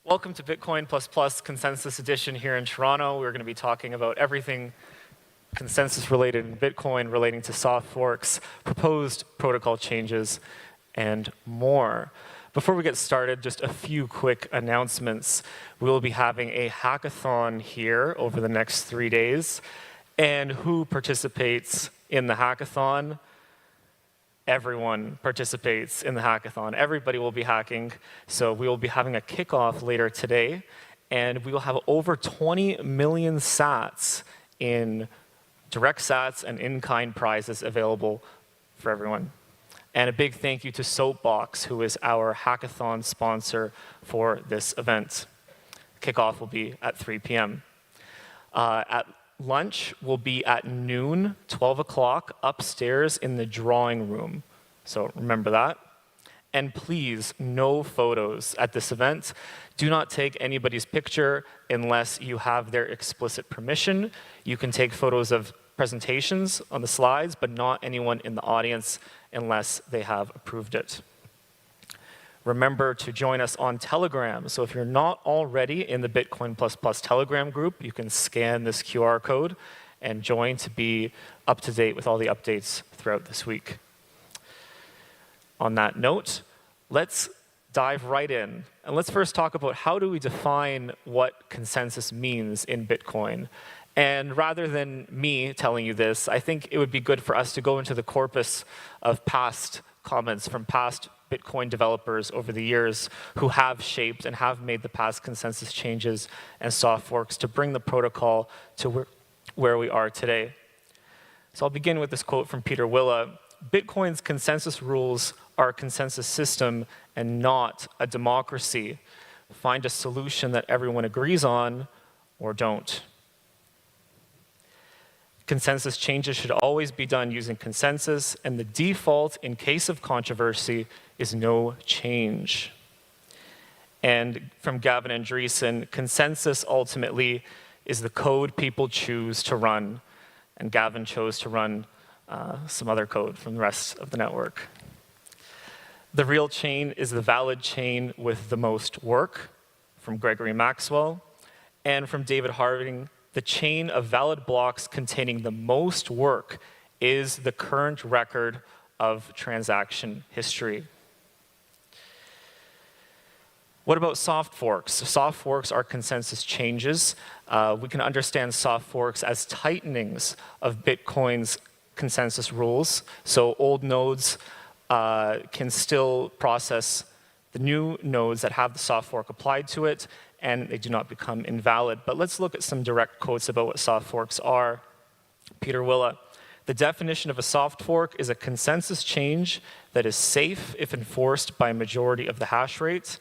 Welcome to Bitcoin++ Consensus Edition here in Toronto. We're going to be talking about everything consensus related in Bitcoin, relating to soft forks, proposed protocol changes, and more. Before we get started, just a few quick announcements. We will be having a hackathon here over the next 3 days. And who participates in the hackathon? Everyone participates in the hackathon. Everybody will be hacking. So we will be having a kickoff later today. And we will have over 20 million sats in direct sats and in-kind prizes available for everyone. And a big thank you to Soapbox, who is our hackathon sponsor for this event. Kickoff will be at 3 p.m. At lunch will be at noon, 12 o'clock, upstairs in the drawing room. So remember that. And please, no photos at this event. Do not take anybody's picture unless you have their explicit permission. You can take photos of presentations on the slides, but not anyone in the audience unless they have approved it. Remember to join us on Telegram. So if you're not already in the Bitcoin++ Telegram group, you can scan this QR code and join to be up to date with all the updates throughout this week. On that note, let's dive right in. And let's first talk about how do we define what consensus means in Bitcoin. And rather than me telling you this, I think it would be good for us to go into the corpus of past comments from past Bitcoin developers over the years who have shaped and have made the past consensus changes and soft forks to bring the protocol to where we are today. So I'll begin with this quote from Peter Willa. Bitcoin's consensus rules are a consensus system and not a democracy. Find a solution that everyone agrees on or don't. Consensus changes should always be done using consensus, and the default in case of controversy is no change. And from Gavin Andreessen, consensus ultimately is the code people choose to run, and Gavin chose to run some other code from the rest of the network. The real chain is the valid chain with the most work, from Gregory Maxwell, and from David Harding. The chain of valid blocks containing the most work is the current record of transaction history. What about soft forks? Soft forks are consensus changes. We can understand soft forks as tightenings of Bitcoin's consensus rules. So old nodes can still process the new nodes that have the soft fork applied to it, and they do not become invalid. But let's look at some direct quotes about what soft forks are. Peter Willa, the definition of a soft fork is a consensus change that is safe if enforced by a majority of the hash rate,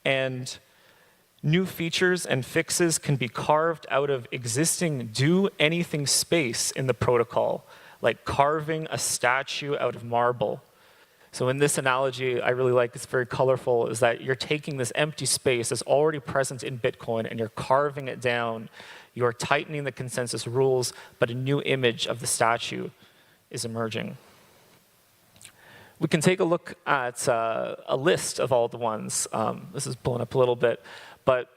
and new features and fixes can be carved out of existing do-anything space in the protocol, like carving a statue out of marble. So in this analogy, I really like, it's very colorful, is that you're taking this empty space that's already present in Bitcoin and you're carving it down. You're tightening the consensus rules, but a new image of the statue is emerging. We can take a look at a list of all the ones. This is blown up a little bit, but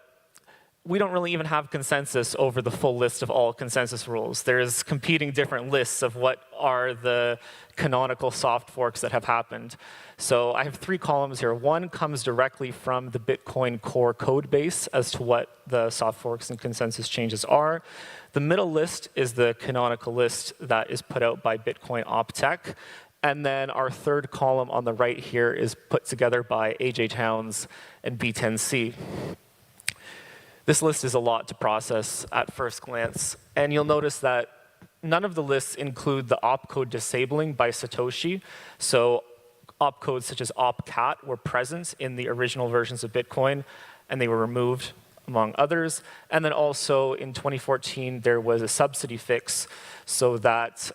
we don't really even have consensus over the full list of all consensus rules. There's competing different lists of what are the canonical soft forks that have happened. So I have 3 columns here. One comes directly from the Bitcoin core code base as to what the soft forks and consensus changes are. The middle list is the canonical list that is put out by Bitcoin OpTech. And then our third column on the right here is put together by AJ Towns and B10C. This list is a lot to process at first glance, and you'll notice that none of the lists include the opcode disabling by Satoshi. So opcodes such as opcat were present in the original versions of Bitcoin, and they were removed, among others. And then also in 2014, there was a subsidy fix so that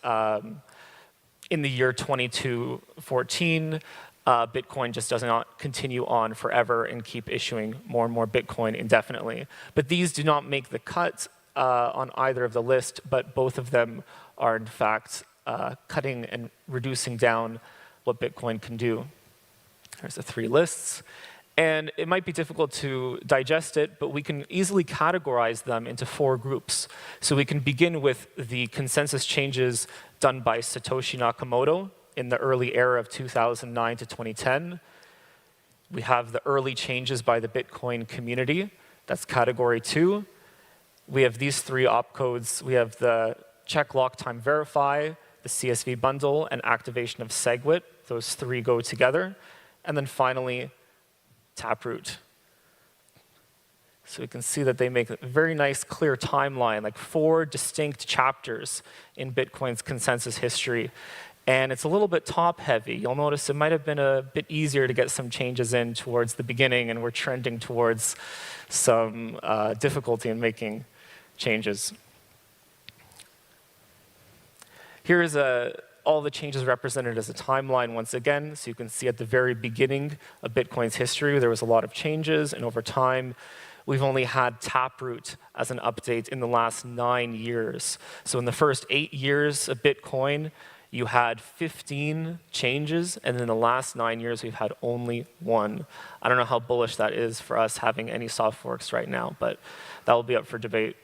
in the year 2214, Bitcoin just does not continue on forever and keep issuing more and more Bitcoin indefinitely. But these do not make the cut on either of the list, but both of them are in fact cutting and reducing down what Bitcoin can do. There's the 3 lists. And it might be difficult to digest it, but we can easily categorize them into 4 groups. So we can begin with the consensus changes done by Satoshi Nakamoto in the early era of 2009 to 2010. We have the early changes by the Bitcoin community. That's category 2. We have these 3 opcodes. We have the check lock time verify, the CSV bundle, and activation of SegWit. Those 3 go together. And then finally, Taproot. So we can see that they make a very nice, clear timeline, like 4 distinct chapters in Bitcoin's consensus history. And it's a little bit top-heavy. You'll notice it might have been a bit easier to get some changes in towards the beginning, and we're trending towards some difficulty in making changes. Here's all the changes represented as a timeline once again. So you can see at the very beginning of Bitcoin's history, there was a lot of changes, and over time, we've only had Taproot as an update in the last 9 years. So in the first 8 years of Bitcoin, you had 15 changes, and in the last 9 years, we've had only 1. I don't know how bullish that is for us having any soft forks right now, but that will be up for debate.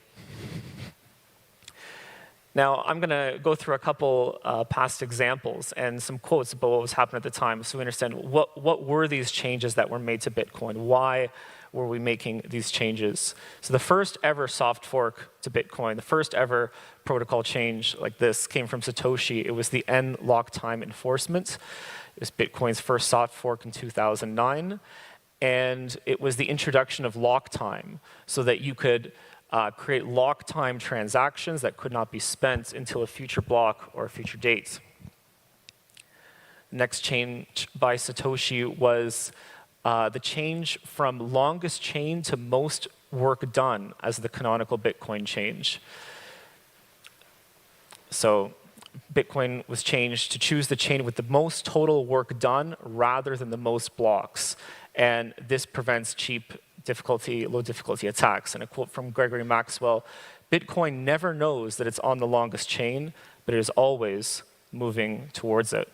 Now, I'm going to go through a couple past examples and some quotes about what was happening at the time so we understand what were these changes that were made to Bitcoin. Why were we making these changes? So the first ever soft fork to Bitcoin, the first ever protocol change like this came from Satoshi. It was the end lock time enforcement. It was Bitcoin's first soft fork in 2009. And it was the introduction of lock time so that you could create lock time transactions that could not be spent until a future block or a future date. The next change by Satoshi was the change from longest chain to most work done as the canonical Bitcoin change. So Bitcoin was changed to choose the chain with the most total work done rather than the most blocks. And this prevents cheap low difficulty attacks. And a quote from Gregory Maxwell, Bitcoin never knows that it's on the longest chain, but it is always moving towards it.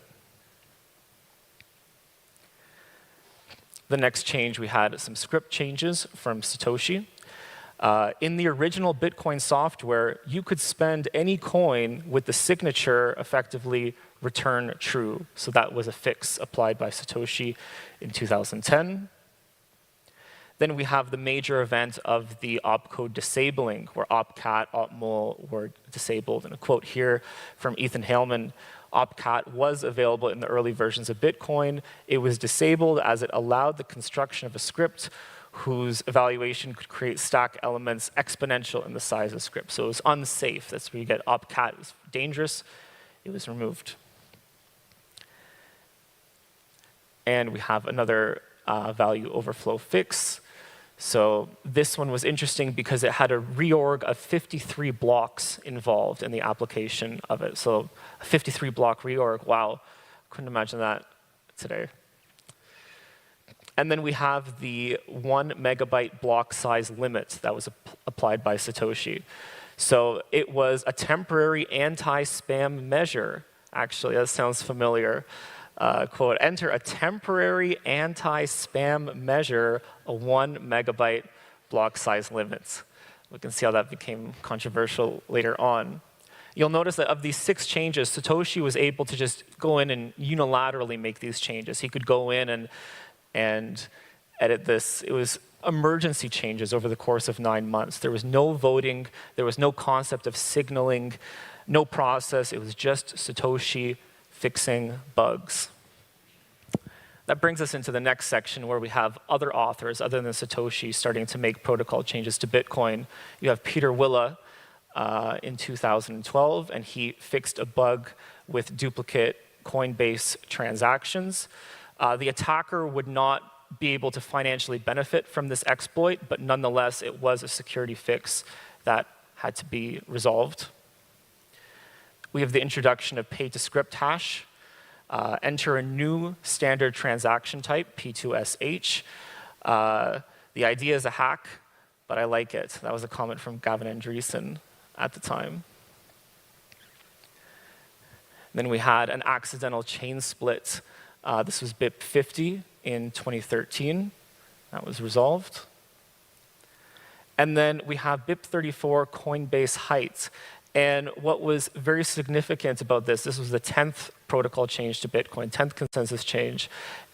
The next change, we had some script changes from Satoshi. In the original Bitcoin software, you could spend any coin with the signature effectively return true. So that was a fix applied by Satoshi in 2010. Then we have the major event of the opcode disabling, where opcat, opmul were disabled. And a quote here from Ethan Haleman, opcat was available in the early versions of Bitcoin. It was disabled as it allowed the construction of a script whose evaluation could create stack elements exponential in the size of the script. So it was unsafe. That's where you get opcat. It was dangerous. It was removed. And we have another value overflow fix. So this one was interesting because it had a reorg of 53 blocks involved in the application of it. So a 53 block reorg, wow, couldn't imagine that today. And then we have the 1 megabyte block size limit that was applied by Satoshi. So it was a temporary anti-spam measure. Actually, that sounds familiar. Quote, enter a temporary anti-spam measure, a 1 megabyte block size limit. We can see how that became controversial later on. You'll notice that of these 6 changes, Satoshi was able to just go in and unilaterally make these changes. He could go in and edit this. It was emergency changes over the course of 9 months. There was no voting. There was no concept of signaling, no process. It was just Satoshi fixing bugs. That brings us into the next section where we have other authors other than Satoshi starting to make protocol changes to Bitcoin. You have Peter Willa in 2012, and he fixed a bug with duplicate Coinbase transactions. The attacker would not be able to financially benefit from this exploit, but nonetheless, it was a security fix that had to be resolved. We have the introduction of pay-to-script hash. Enter a new standard transaction type, P2SH. The idea is a hack, but I like it. That was a comment from Gavin Andreessen at the time. Then we had an accidental chain split. This was BIP 50 in 2013. That was resolved. And then we have BIP34 Coinbase Heights. And what was very significant about this was the 10th protocol change to Bitcoin, 10th consensus change.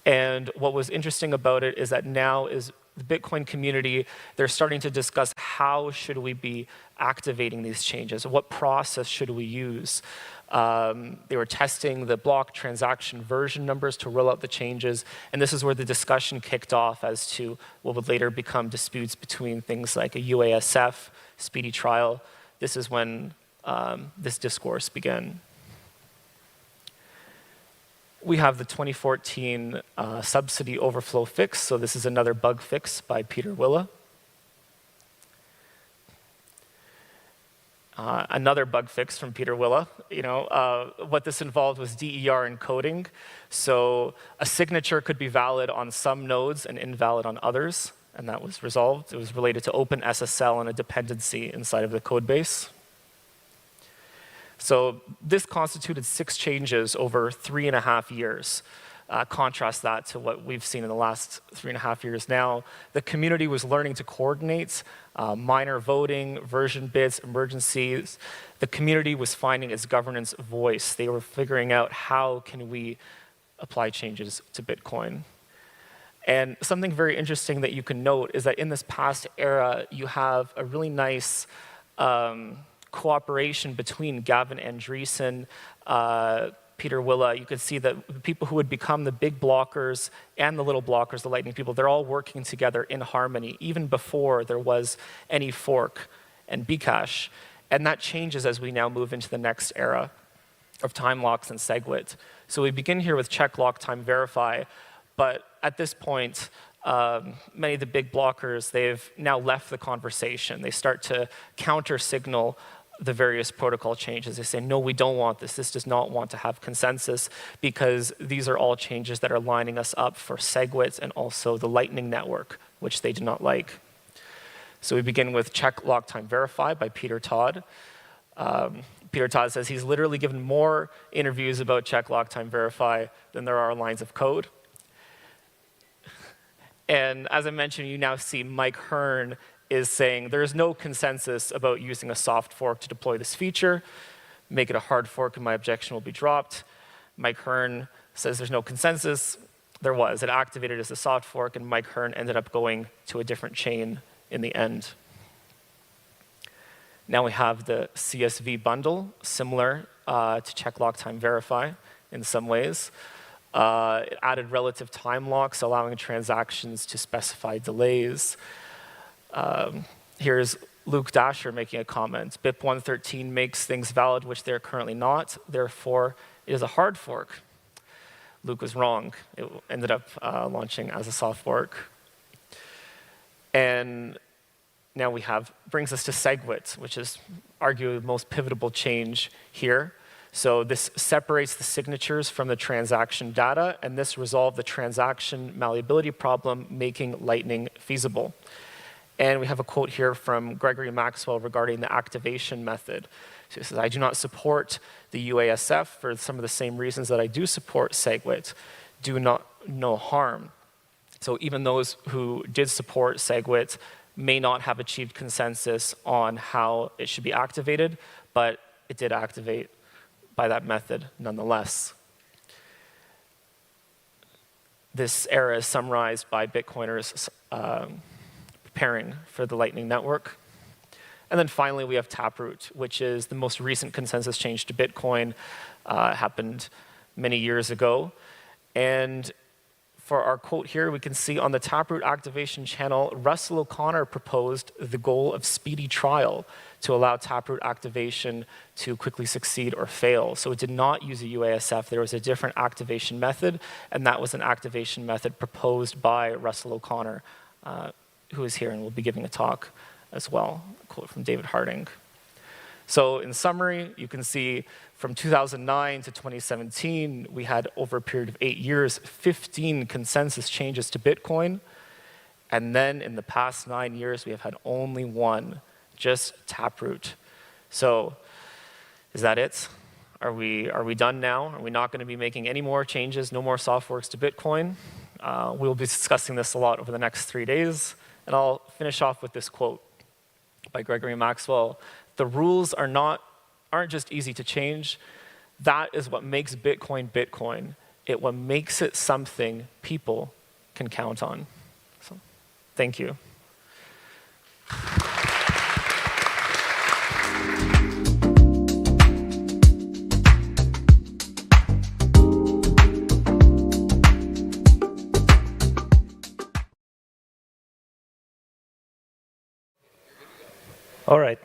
And what was interesting about it is that now is the Bitcoin community, they're starting to discuss how should we be activating these changes? What process should we use? They were testing the block transaction version numbers to roll out the changes, and this is where the discussion kicked off as to what would later become disputes between things like a UASF, speedy trial. This is when this discourse began. We have the 2014 subsidy overflow fix, so this is another bug fix by Peter Willa. Another bug fix from Peter Willa. What this involved was DER encoding. So a signature could be valid on some nodes and invalid on others, and that was resolved. It was related to OpenSSL and a dependency inside of the code base. So this constituted 6 changes over 3.5 years. Contrast that to what we've seen in the last 3.5 years now. The community was learning to coordinate minor voting, version bits, emergencies. The community was finding its governance voice. They were figuring out how can we apply changes to Bitcoin. And something very interesting that you can note is that in this past era, you have a really nice cooperation between Gavin Andreessen, Peter Willa. You could see that the people who would become the big blockers and the little blockers, the Lightning people, they're all working together in harmony, even before there was any fork and Bcash. And that changes as we now move into the next era of time locks and SegWit. So we begin here with check, lock, time, verify. But at this point, many of the big blockers, they've now left the conversation. They start to counter-signal the various protocol changes. They say, no, we don't want this. This does not want to have consensus because these are all changes that are lining us up for SegWit and also the Lightning Network, which they do not like. So we begin with check, lock, time, verify by Peter Todd. Peter Todd says he's literally given more interviews about check, lock, time, verify than there are lines of code. And as I mentioned, you now see Mike Hearn is saying there is no consensus about using a soft fork to deploy this feature. Make it a hard fork and my objection will be dropped. Mike Hearn says there's no consensus. There was. It activated as a soft fork, and Mike Hearn ended up going to a different chain in the end. Now we have the CSV bundle, similar to check, lock, time, verify in some ways. It added relative time locks, allowing transactions to specify delays. Here's Luke Dasher making a comment. BIP 113 makes things valid, which they're currently not. Therefore, it is a hard fork. Luke was wrong. It ended up launching as a soft fork. And now brings us to SegWit, which is arguably the most pivotal change here. So this separates the signatures from the transaction data, and this resolved the transaction malleability problem, making Lightning feasible. And we have a quote here from Gregory Maxwell regarding the activation method. So he says, I do not support the UASF for some of the same reasons that I do support SegWit. Do no harm. So even those who did support SegWit may not have achieved consensus on how it should be activated, but it did activate by that method nonetheless. This era is summarized by Bitcoiners preparing for the Lightning Network. And then finally, we have Taproot, which is the most recent consensus change to Bitcoin. Happened many years ago. And for our quote here, we can see on the Taproot activation channel, Russell O'Connor proposed the goal of speedy trial to allow Taproot activation to quickly succeed or fail. So it did not use a UASF. There was a different activation method, and that was an activation method proposed by Russell O'Connor, who is here and will be giving a talk as well. A quote from David Harding. So in summary, you can see from 2009 to 2017, we had over a period of 8 years, 15 consensus changes to Bitcoin. And then in the past 9 years, we have had only one, just Taproot. So is that it? Are we done now? Are we not going to be making any more changes, no more soft forks to Bitcoin? We will be discussing this a lot over the next 3 days, and I'll finish off with this quote by Gregory Maxwell. The rules aren't just easy to change. That is what makes Bitcoin Bitcoin. It what makes it something people can count on. So, thank you. All right.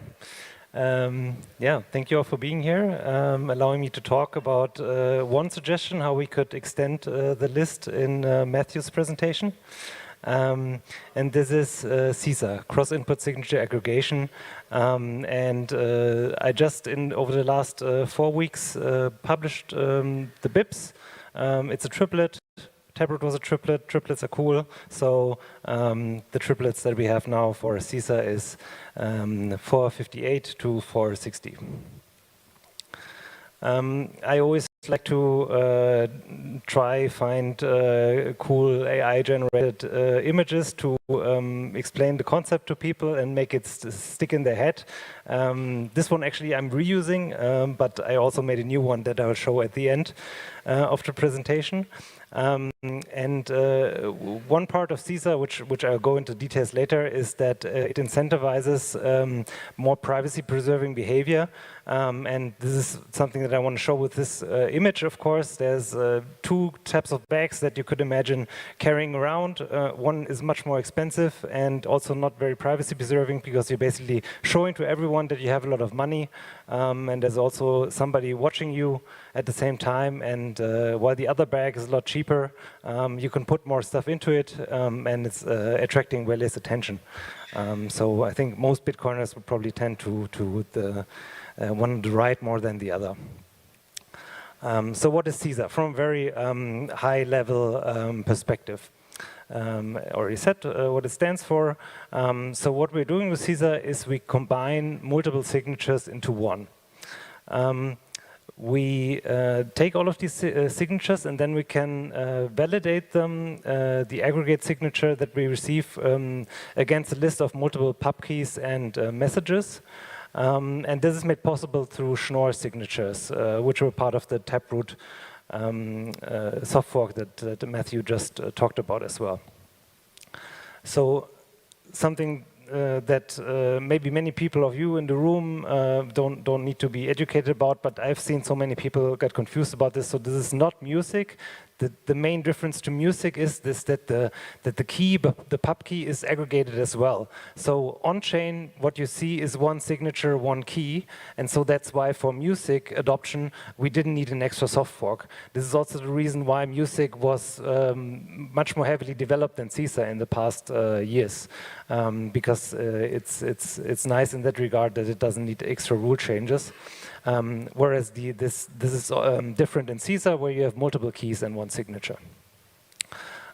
Yeah, thank you all for being here, allowing me to talk about one suggestion, how we could extend the list in Matthew's presentation. And this is CISA, Cross-Input Signature Aggregation. I just, over the last 4 weeks, published the BIPs. It's a triplet. Taproot was a triplet. Triplets are cool. So the triplets that we have now for CISA is 458 to 460. I always like to find cool AI-generated images to explain the concept to people and make it stick in their head. This one actually I'm reusing, but I also made a new one that I will show at the end of the presentation. One part of CISA, which I'll go into details later, is that it incentivizes more privacy-preserving behavior. And this is something that I want to show with this image, of course. There's 2 types of bags that you could imagine carrying around. One is much more expensive and also not very privacy-preserving because you're basically showing to everyone that you have a lot of money. And there's also somebody watching you at the same time. And while the other bag is a lot cheaper, you can put more stuff into it, and it's attracting way less attention. So I think most Bitcoiners would probably tend to the one on the right more than the other. So what is CISA? From a very high-level perspective. I already said what it stands for. So what we're doing with CISA is we combine multiple signatures into one. We take all of these signatures and then we can validate them, the aggregate signature that we receive against a list of multiple pub keys and messages. And this is made possible through Schnorr signatures, which were part of the Taproot soft fork that Matthew just talked about as well. So something that maybe many people of you in the room don't need to be educated about, but I've seen so many people get confused about this. So this is not music. The main difference to music is this, that the key, the pub key, is aggregated as well. So on-chain, what you see is one signature, one key, and so that's why for music adoption, we didn't need an extra soft fork. This is also the reason why music was much more heavily developed than CISA in the past years, because it's nice in that regard that it doesn't need extra rule changes. Whereas this is different in CISA, where you have multiple keys and one signature.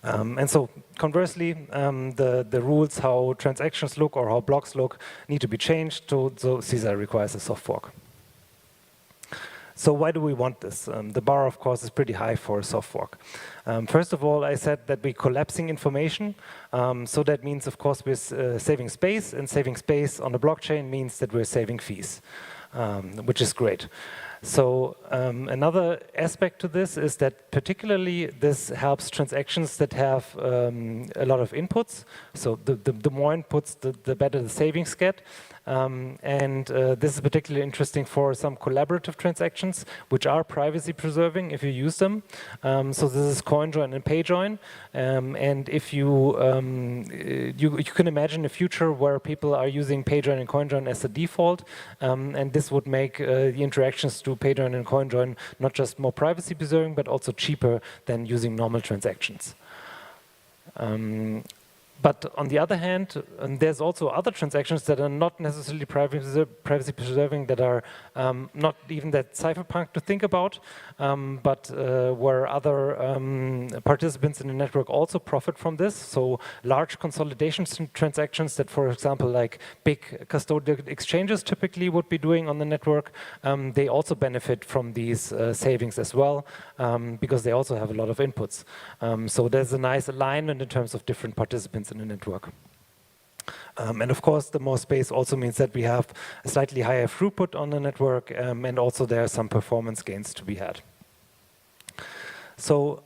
And so conversely, the rules how transactions look or how blocks look need to be changed, so CISA requires a soft fork. So why do we want this? The bar, of course, is pretty high for a soft fork. First of all, I said that we're collapsing information. So that means, of course, we're saving space, and saving space on the blockchain means that we're saving fees. Which is great. So another aspect to this is that particularly this helps transactions that have a lot of inputs. So the more inputs, the better the savings get. This is particularly interesting for some collaborative transactions, which are privacy preserving if you use them. So this is CoinJoin and PayJoin. And if you can imagine a future where people are using PayJoin and CoinJoin as the default, and this would make the interactions to PayJoin and CoinJoin not just more privacy preserving, but also cheaper than using normal transactions. But on the other hand, there's also other transactions that are not necessarily privacy preserving, that are not even that cypherpunk to think about, but where other participants in the network also profit from this. So large consolidation transactions that, for example, like big custodial exchanges typically would be doing on the network, they also benefit from these savings as well, because they also have a lot of inputs. So there's a nice alignment in terms of different participants in the network. And of course, the more space also means that we have a slightly higher throughput on the network, and also there are some performance gains to be had. So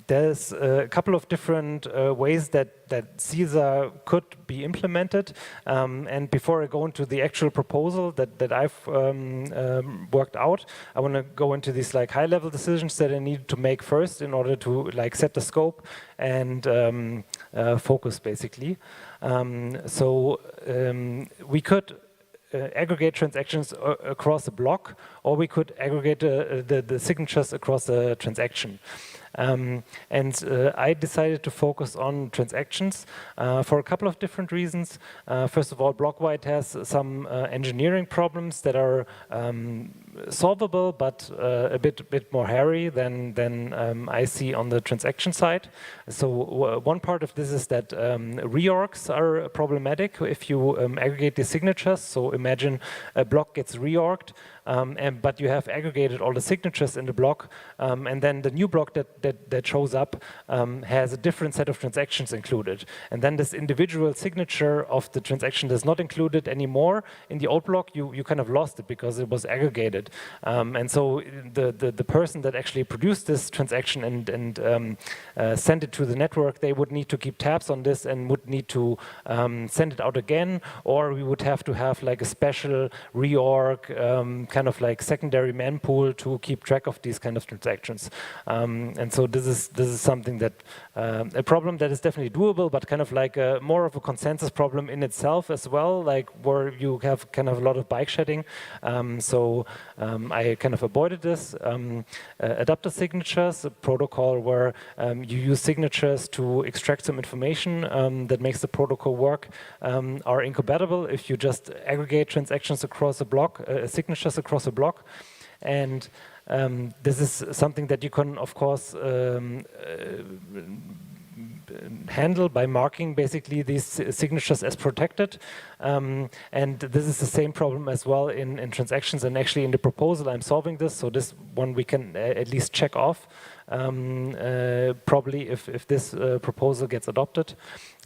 there's a couple of different ways that CISA could be implemented. And before I go into the actual proposal that I've worked out, I want to go into these like high-level decisions that I need to make first in order to like set the scope and focus basically. We could aggregate transactions across a block, or we could aggregate the signatures across a transaction. I decided to focus on transactions for a couple of different reasons. First of all, block-wide has some engineering problems that are solvable, but a bit more hairy than I see on the transaction side. So one part of this is that reorgs are problematic if you aggregate the signatures. So imagine a block gets reorged, but you have aggregated all the signatures in the block, and then the new block that shows up has a different set of transactions included. And then this individual signature of the transaction is not included anymore. In the old block, you kind of lost it because it was aggregated. And so the person that actually produced this transaction and sent it to the network, they would need to keep tabs on this and would need to send it out again, or we would have to have like a special reorg, kind of like secondary mempool to keep track of these kind of transactions. And so this is something that a problem that is definitely doable, but kind of like more of a consensus problem in itself as well, like where you have kind of a lot of bike shedding. I kind of avoided this. Adapter signatures, a protocol where you use signatures to extract some information that makes the protocol work, are incompatible if you just aggregate transactions across a block, signatures across a block. And this is something that you can, of course, handle by marking basically these signatures as protected. And this is the same problem as well in transactions, and actually in the proposal I'm solving this, so this one we can at least check off probably if this proposal gets adopted.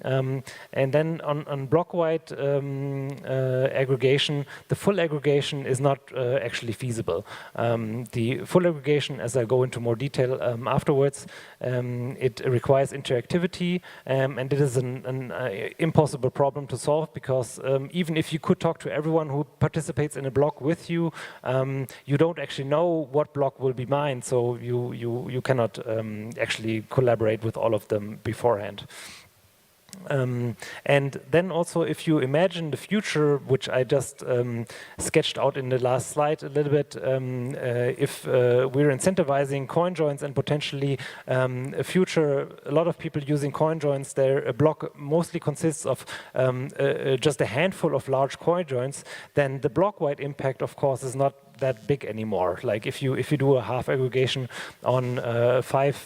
And then on block-wide aggregation, the full aggregation is not actually feasible. The full aggregation, as I go into more detail afterwards, it requires interactivity, and it is an impossible problem to solve, because even if you could talk to everyone who participates in a block with you, you don't actually know what block will be mined, so you cannot actually collaborate with all of them beforehand. And then also, if you imagine the future, which I just sketched out in the last slide a little bit, if we're incentivizing coin joins and potentially a lot of people using coin joins, a block mostly consists of just a handful of large coin joins, then the block-wide impact, of course, is not that big anymore. Like if you do a half aggregation on 5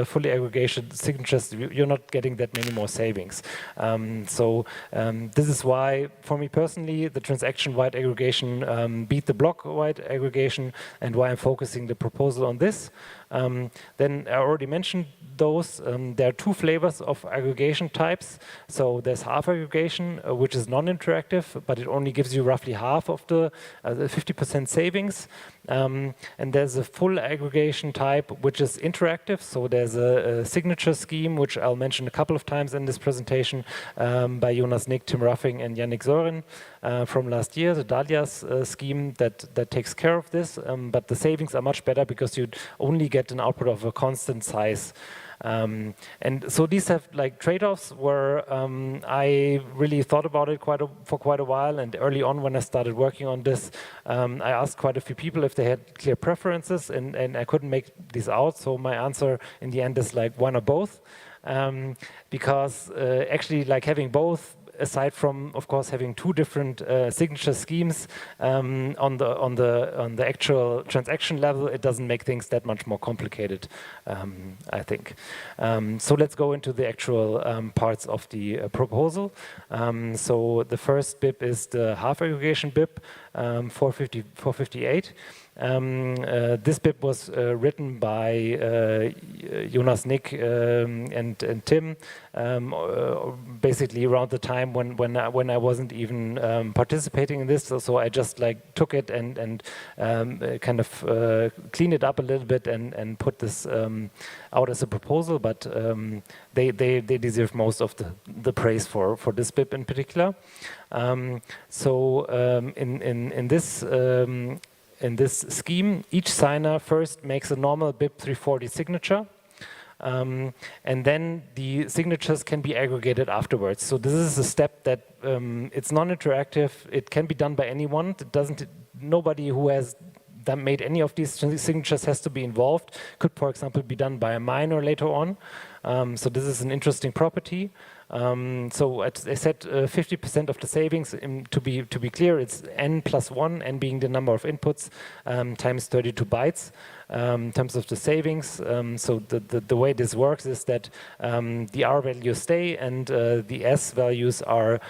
fully aggregated signatures, you're not getting that many more savings. This is why, for me personally, the transaction-wide aggregation beat the block-wide aggregation, and why I'm focusing the proposal on this. Then I already mentioned those. There are 2 flavors of aggregation types. So there's half aggregation, which is non-interactive, but it only gives you roughly half of the 50% savings. And there's a full aggregation type, which is interactive. So there's a signature scheme, which I'll mention a couple of times in this presentation, by Jonas Nick, Tim Ruffing, and Yannick Sören from last year, the Dahlia's scheme that takes care of this. But the savings are much better because you only get an output of a constant size. And so these have like trade-offs where I really thought about it for quite a while, and early on when I started working on this, I asked quite a few people if they had clear preferences, and I couldn't make these out, so my answer in the end is like one or both. because actually, like having both, aside from, of course, having two different signature schemes on the actual transaction level, it doesn't make things that much more complicated, I think. So let's go into the actual parts of the proposal. So the first BIP is the half aggregation BIP, 458. This BIP was written by Jonas, Nick, and Tim, basically around the time when I wasn't even participating in this. So I just like took it and kind of cleaned it up a little bit and put this out as a proposal. But they deserve most of the praise for this BIP in particular. In this scheme, each signer first makes a normal BIP 340 signature, and then the signatures can be aggregated afterwards. So this is a step that it's non-interactive. It can be done by anyone. Nobody who has made any of these signatures has to be involved. Could, for example, be done by a miner later on. So this is an interesting property. So I said 50% of the savings. To be clear, it's n plus 1, n being the number of inputs, times 32 bytes in terms of the savings. So the way this works is that the R values stay and the S values are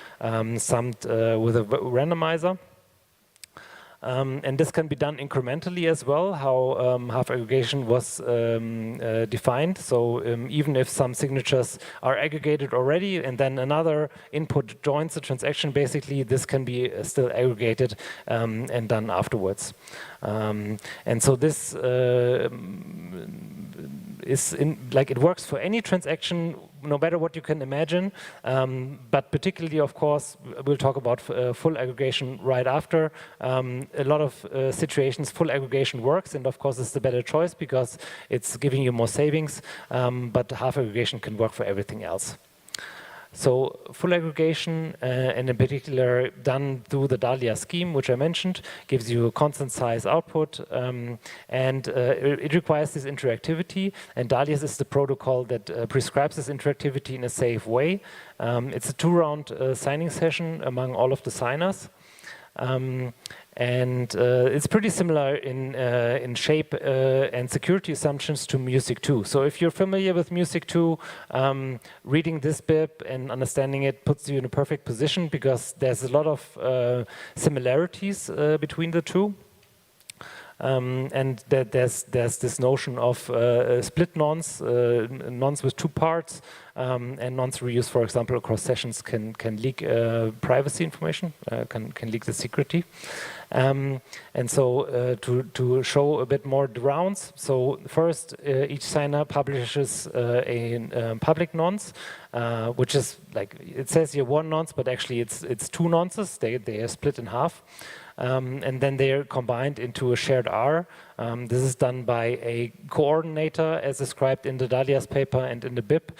summed with a randomizer. And this can be done incrementally as well, how half aggregation was defined. So even if some signatures are aggregated already and then another input joins the transaction, basically this can be still aggregated and done afterwards. And so this it works for any transaction, no matter what you can imagine, but particularly, of course, we'll talk about full aggregation right after. A lot of situations, full aggregation works, and of course, it's the better choice because it's giving you more savings, but half aggregation can work for everything else. So full aggregation, and in particular done through the Dahlia scheme, which I mentioned, gives you a constant size output, and it requires this interactivity. And Dahlia is the protocol that prescribes this interactivity in a safe way. It's a 2-round signing session among all of the signers. And it's pretty similar in shape and security assumptions to Music 2. So if you're familiar with Music 2, reading this BIP and understanding it puts you in a perfect position because there's a lot of similarities between the two. And there's this notion of split nonce, nonce with 2 parts, and nonce reuse, for example, across sessions can leak privacy information, can leak the security. And so to show a bit more the rounds, so first each signer publishes a public nonce, which is like, it says here 1 nonce, but actually it's 2 nonces, they are split in half. And then they are combined into a shared R. This is done by a coordinator as described in the Dahlia's paper and in the BIP,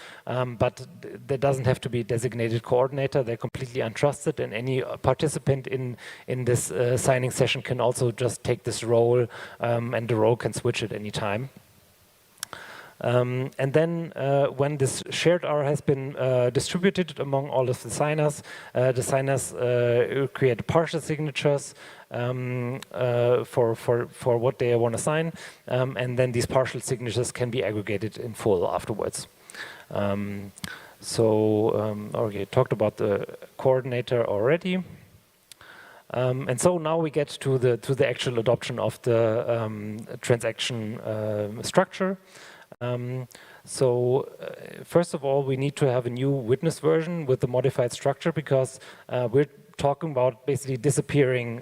but there doesn't have to be a designated coordinator. They're completely untrusted, and any participant in this signing session can also just take this role, and the role can switch at any time. And then when this shared R has been distributed among all of the signers create partial signatures for what they want to sign, and then these partial signatures can be aggregated in full afterwards. Okay, talked about the coordinator already. And so now we get to the actual adoption of the transaction structure. First of all, we need to have a new witness version with the modified structure because we're talking about basically disappearing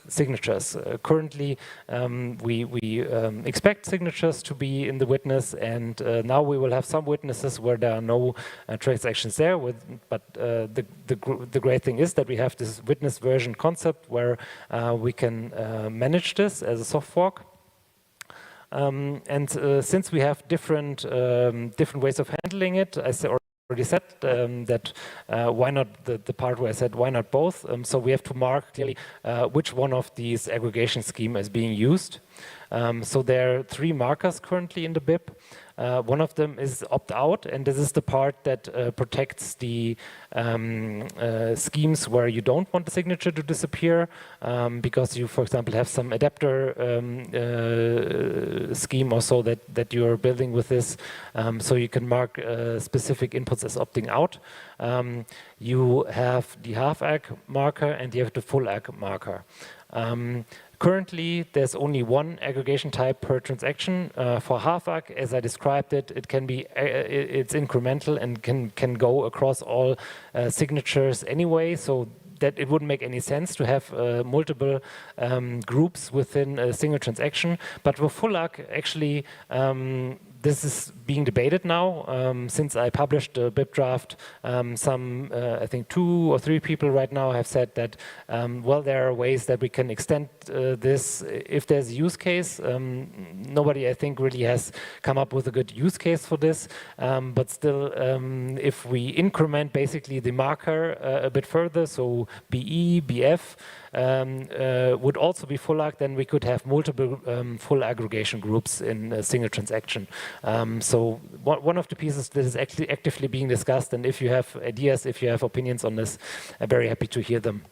signatures. Currently, we expect signatures to be in the witness, and now we will have some witnesses where there are no transactions there. But the great thing is that we have this witness version concept where we can manage this as a soft fork. Since we have different ways of handling it, I already said that why not the part where I said why not both? So we have to mark clearly which one of these aggregation scheme is being used. So there are 3 markers currently in the BIP. One of them is opt-out, and this is the part that protects the schemes where you don't want the signature to disappear, because you, for example, have some adapter scheme or so that you are building with this, so you can mark specific inputs as opting out. You have the half-AG marker and you have the full-AG marker. Currently, there's only one aggregation type per transaction. For half-AG, as I described it, it can be it's incremental and can go across all signatures anyway. So that it wouldn't make any sense to have multiple groups within a single transaction. But for full-AG, actually, this is being debated now. Since I published the BIP draft, I think 2 or 3 people right now have said that, well, there are ways that we can extend this if there's a use case. Nobody, I think, really has come up with a good use case for this. But still, if we increment basically the marker a bit further, so BE, BF, would also be full-AG, then we could have multiple full aggregation groups in a single transaction. So one of the pieces that is actually actively being discussed, and if you have ideas, if you have opinions on this, I'm very happy to hear them.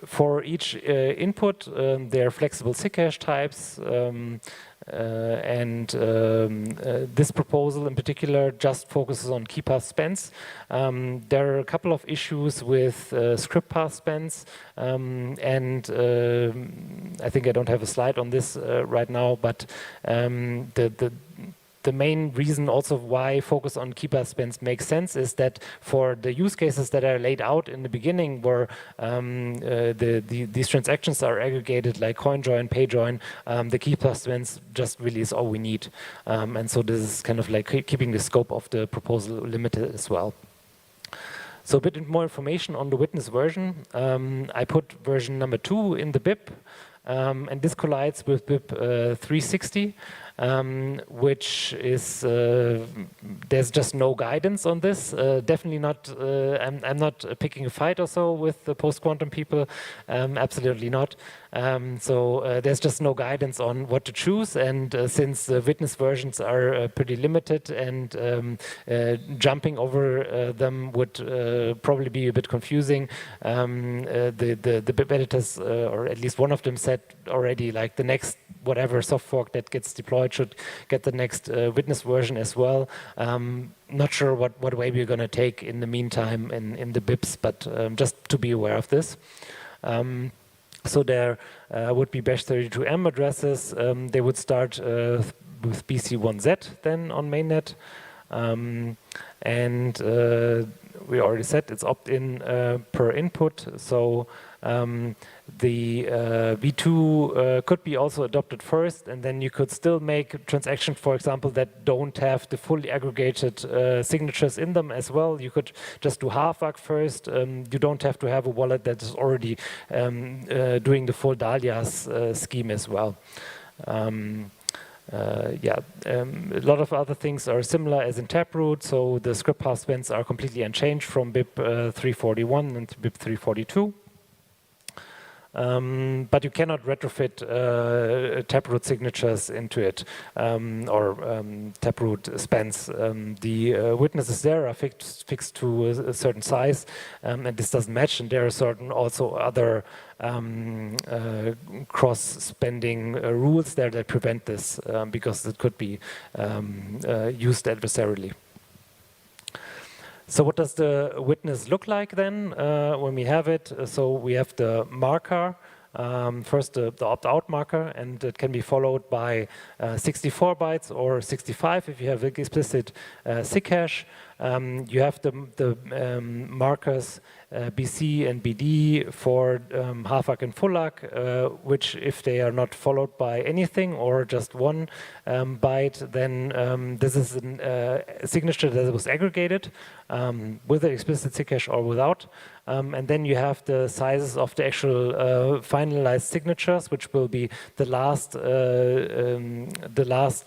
For each input, there are flexible SIG hash types, and this proposal in particular just focuses on key path spans. There are a couple of issues with script path spans, and I think I don't have a slide on this right now, but the main reason also why focus on key path spans makes sense is that for the use cases that are laid out in the beginning, where these transactions are aggregated like coin join, pay join, the key path spans just really is all we need. And so this is kind of like keeping the scope of the proposal limited as well. So a bit more information on the witness version. I put version number 2 in the BIP, and this collides with BIP 360. Which is, there's just no guidance on this. Definitely not, I'm not picking a fight or so with the post-quantum people, absolutely not. So there's just no guidance on what to choose, and since the witness versions are pretty limited and jumping over them would probably be a bit confusing, the BIP editors, or at least one of them said already, like the next whatever soft fork that gets deployed should get the next witness version as well. Not sure what way we're going to take in the meantime in the BIPs, but just to be aware of this. So there would be bash32m addresses. They would start with BC1Z then on mainnet. And we already said it's opt-in per input. So the V2 could be also adopted first, and then you could still make transactions, for example, that don't have the fully aggregated signatures in them as well. You could just do half-AG first. You don't have to have a wallet that is already doing the full Dahlia's scheme as well. A lot of other things are similar as in Taproot, so the script path spans are completely unchanged from BIP 341 and BIP 342. But you cannot retrofit Taproot signatures into it, or Taproot spans. The witnesses there are fixed to a certain size, and this doesn't match, and there are certain also other cross-spending rules there that prevent this, because it could be used adversarially. So what does the witness look like then when we have it? So we have the marker, first the opt-out marker, and it can be followed by 64 bytes or 65 if you have explicit SIG hash. You have the markers BC and BD for half-AG and full-AG, which if they are not followed by anything or just one byte, then this is a signature that was aggregated with an explicit SIG hash or without. And then you have the sizes of the actual finalized signatures, which will be the last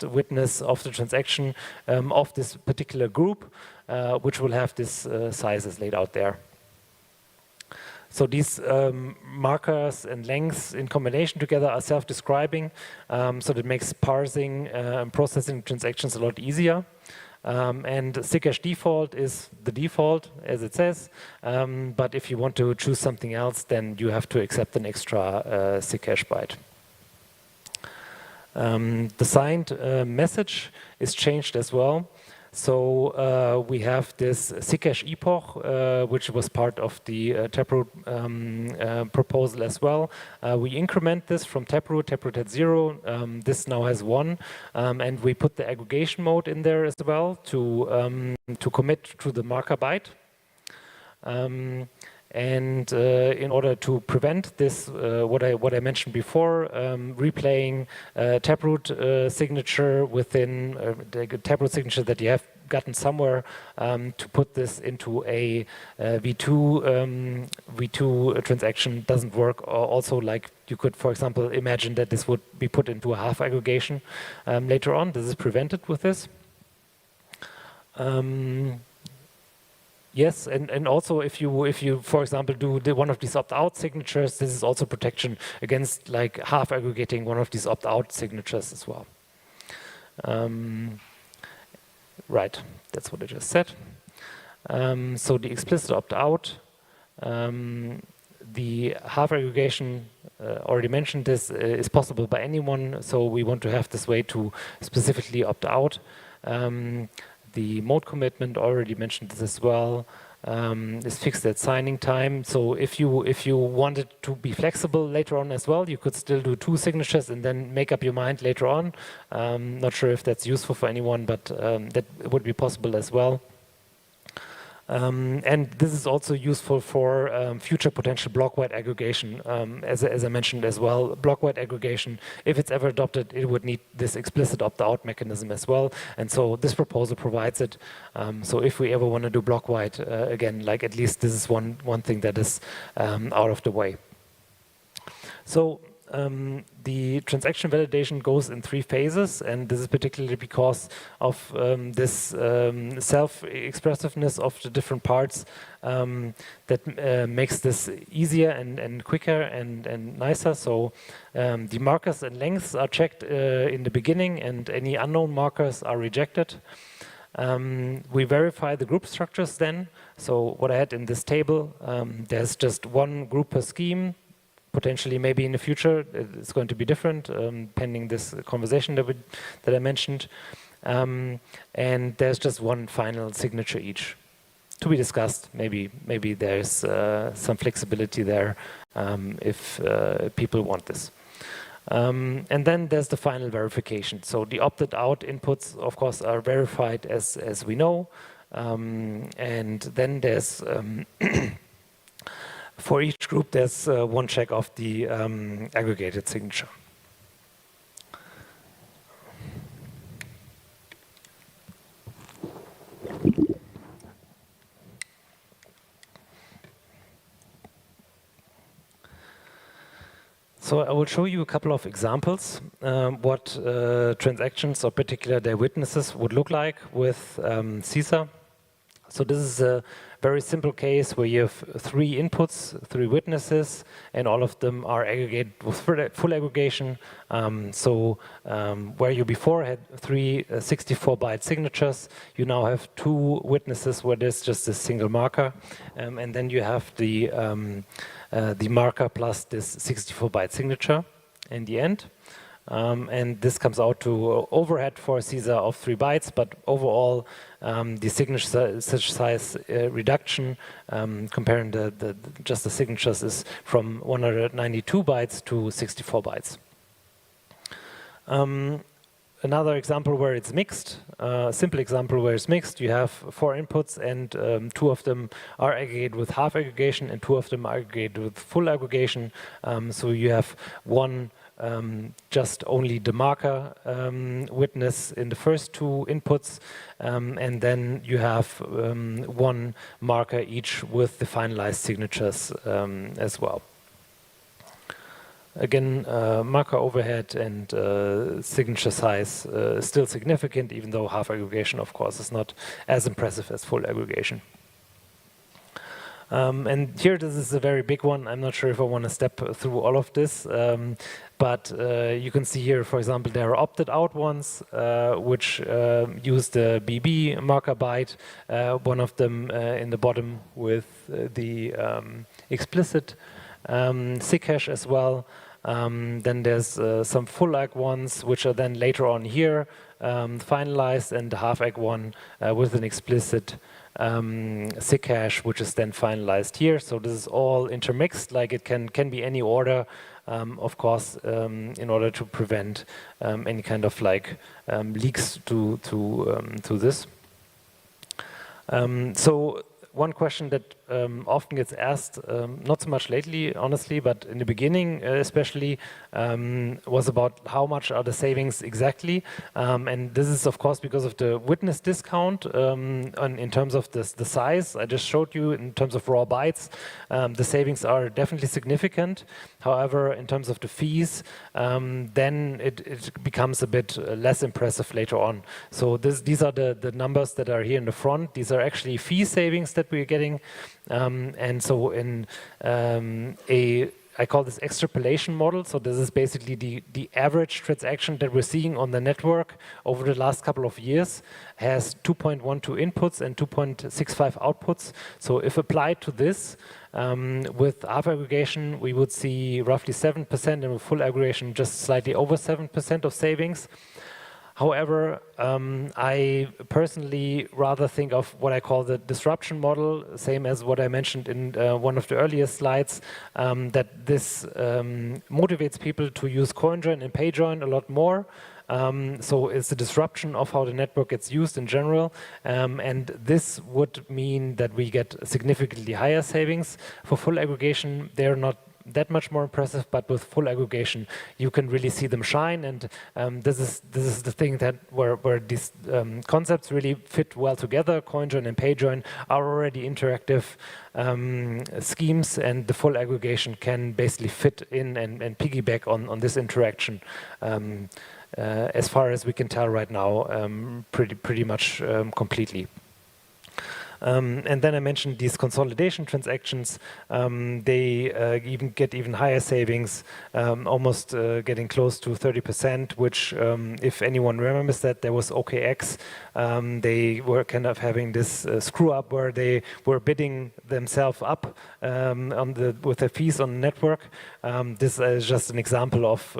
witness of the transaction of this particular group, which will have these sizes laid out there. So these markers and lengths in combination together are self-describing, so that makes parsing and processing transactions a lot easier. And Zcash default is the default, as it says, but if you want to choose something else, then you have to accept an extra Zcash byte. The signed message is changed as well. So we have this Zcash epoch, which was part of the Taproot proposal as well. We increment this from Taproot had 0. This now has 1, and we put the aggregation mode in there as well to commit to the marker byte. And in order to prevent this, what I mentioned before, replaying Taproot signature within the Taproot signature that you have gotten somewhere, to put this into a V2 transaction doesn't work. Also, like you could, for example, imagine that this would be put into a half aggregation later on. This is prevented with this. Yes, and also if you for example do one of these opt-out signatures, this is also protection against like half aggregating one of these opt-out signatures as well. Right, that's what I just said. So the explicit opt-out, the half aggregation, already mentioned this, is possible by anyone. So we want to have this way to specifically opt out. The mode commitment, already mentioned this as well, is fixed at signing time. So if you wanted to be flexible later on as well, you could still do 2 signatures and then make up your mind later on. Not sure if that's useful for anyone, but that would be possible as well. And this is also useful for future potential block-wide aggregation. As I mentioned as well, block-wide aggregation, if it's ever adopted, it would need this explicit opt-out mechanism as well. And so this proposal provides it. So if we ever want to do block-wide, again, like at least this is one thing that is out of the way. So the transaction validation goes in 3 phases, and this is particularly because of this self-expressiveness of the different parts that makes this easier and quicker and nicer. So the markers and lengths are checked in the beginning, and any unknown markers are rejected. We verify the group structures then. So what I had in this table, there's just one group per scheme. Potentially, maybe in the future, it's going to be different, pending this conversation that I mentioned. And there's just one final signature each to be discussed. Maybe there's some flexibility there if people want this. And then there's the final verification. So the opted out inputs, of course, are verified as we know. And then there's for each group, there's one check of the aggregated signature. So I will show you a couple of examples what transactions, or particularly their witnesses, would look like with CISA. So this is a very simple case where you have 3 inputs, 3 witnesses, and all of them are aggregated with full aggregation. Where you before had 3 64-byte signatures, you now have 2 witnesses where there's just a single marker, and then you have the marker plus this 64-byte signature in the end. And this comes out to overhead for CISA of 3 bytes, but overall the signature size reduction comparing just the signatures is from 192 bytes to 64 bytes. Another example where it's mixed, a simple example where it's mixed, you have 4 inputs and 2 of them are aggregated with half aggregation and 2 of them are aggregated with full aggregation. So you have one just only the marker witness in the first 2 inputs, and then you have one marker each with the finalized signatures as well. Again, marker overhead and signature size still significant, even though half aggregation, of course, is not as impressive as full aggregation. And here, this is a very big one. I'm not sure if I want to step through all of this, but you can see here, for example, there are opted out ones, which use the BB marker byte, one of them in the bottom with the explicit SIG hash as well. Then there's some full egg ones, which are then later on here finalized, and the half egg one with an explicit SIG hash, which is then finalized here. So this is all intermixed, like it can be any order, of course, in order to prevent any kind of like leaks to this. So one question that often gets asked, not so much lately, honestly, but in the beginning especially, was about how much are the savings exactly. And this is, of course, because of the witness discount in terms of the size. I just showed you in terms of raw bytes, the savings are definitely significant. However, in terms of the fees, then it becomes a bit less impressive later on. So these are the numbers that are here in the front. These are actually fee savings that we're getting. And so in I call this extrapolation model. So this is basically the average transaction that we're seeing on the network over the last couple of years has 2.12 inputs and 2.65 outputs. So if applied to this, with half aggregation, we would see roughly 7%, and with full aggregation, just slightly over 7% of savings. However, I personally rather think of what I call the disruption model, same as what I mentioned in one of the earlier slides, that this motivates people to use CoinJoin and PayJoin a lot more. So it's the disruption of how the network gets used in general, and this would mean that we get significantly higher savings. For full aggregation, they're not that much more impressive, but with full aggregation, you can really see them shine. And this is the thing that where these concepts really fit well together. CoinJoin and PayJoin are already interactive schemes, and the full aggregation can basically fit in and piggyback on this interaction. As far as we can tell right now, pretty much completely. And then I mentioned these consolidation transactions. They even get even higher savings, almost getting close to 30%, which if anyone remembers that, there was OKX. They were kind of having this screw up where they were bidding themselves up with their fees on the network. This is just an example of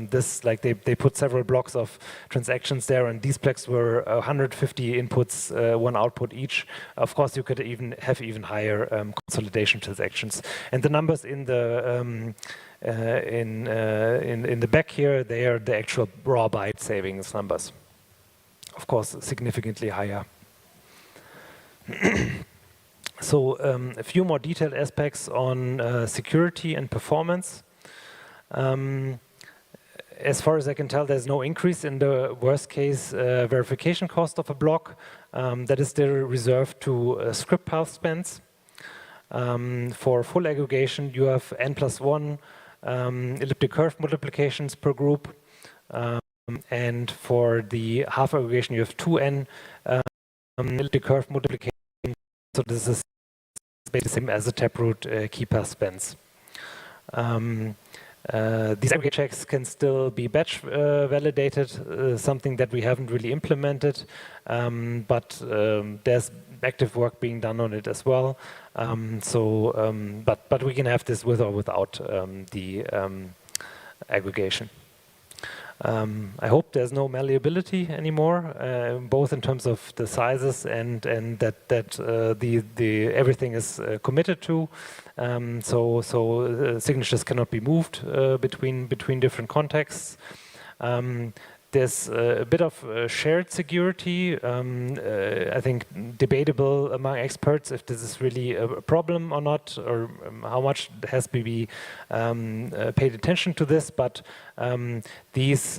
this, like they put several blocks of transactions there, and these blocks were 150 inputs, one output each. Of course, you could even have even higher consolidation transactions. And the numbers in the in the back here, they are the actual raw byte savings numbers. Of course, significantly higher. So a few more detailed aspects on security and performance. As far as I can tell, there's no increase in the worst case verification cost of a block. That is still reserved to script path spends. For full aggregation, you have n+1 elliptic curve multiplications per group. And for the half aggregation, you have 2n elliptic curve multiplications. So this is basically the same as the taproot key path spends. These aggregate checks can still be batch validated, something that we haven't really implemented, but there's active work being done on it as well. But we can have this with or without the aggregation. I hope there's no malleability anymore, both in terms of the sizes and that the everything is committed to. So signatures cannot be moved between different contexts. There's a bit of shared security, I think debatable among experts if this is really a problem or not, or how much has to be paid attention to this, but these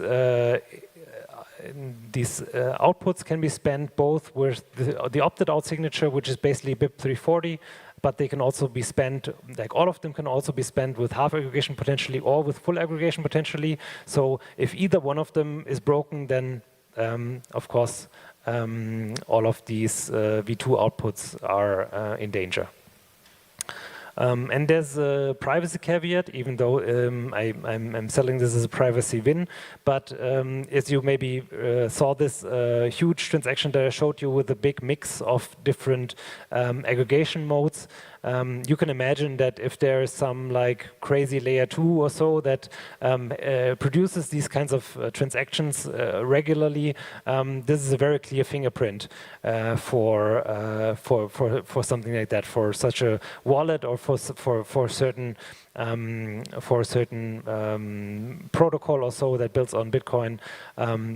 outputs can be spent both with the opted out signature, which is basically BIP 340, but they can also be spent, like all of them can also be spent with half aggregation potentially or with full aggregation potentially. So if either one of them is broken, then of course all of these V2 outputs are in danger. And there's a privacy caveat, even though I'm selling this as a privacy win. But as you maybe saw this huge transaction that I showed you with a big mix of different aggregation modes, you can imagine that if there is some like crazy layer 2 or so that produces these kinds of transactions regularly, this is a very clear fingerprint for something like that, for such a wallet or for certain protocol or so that builds on Bitcoin.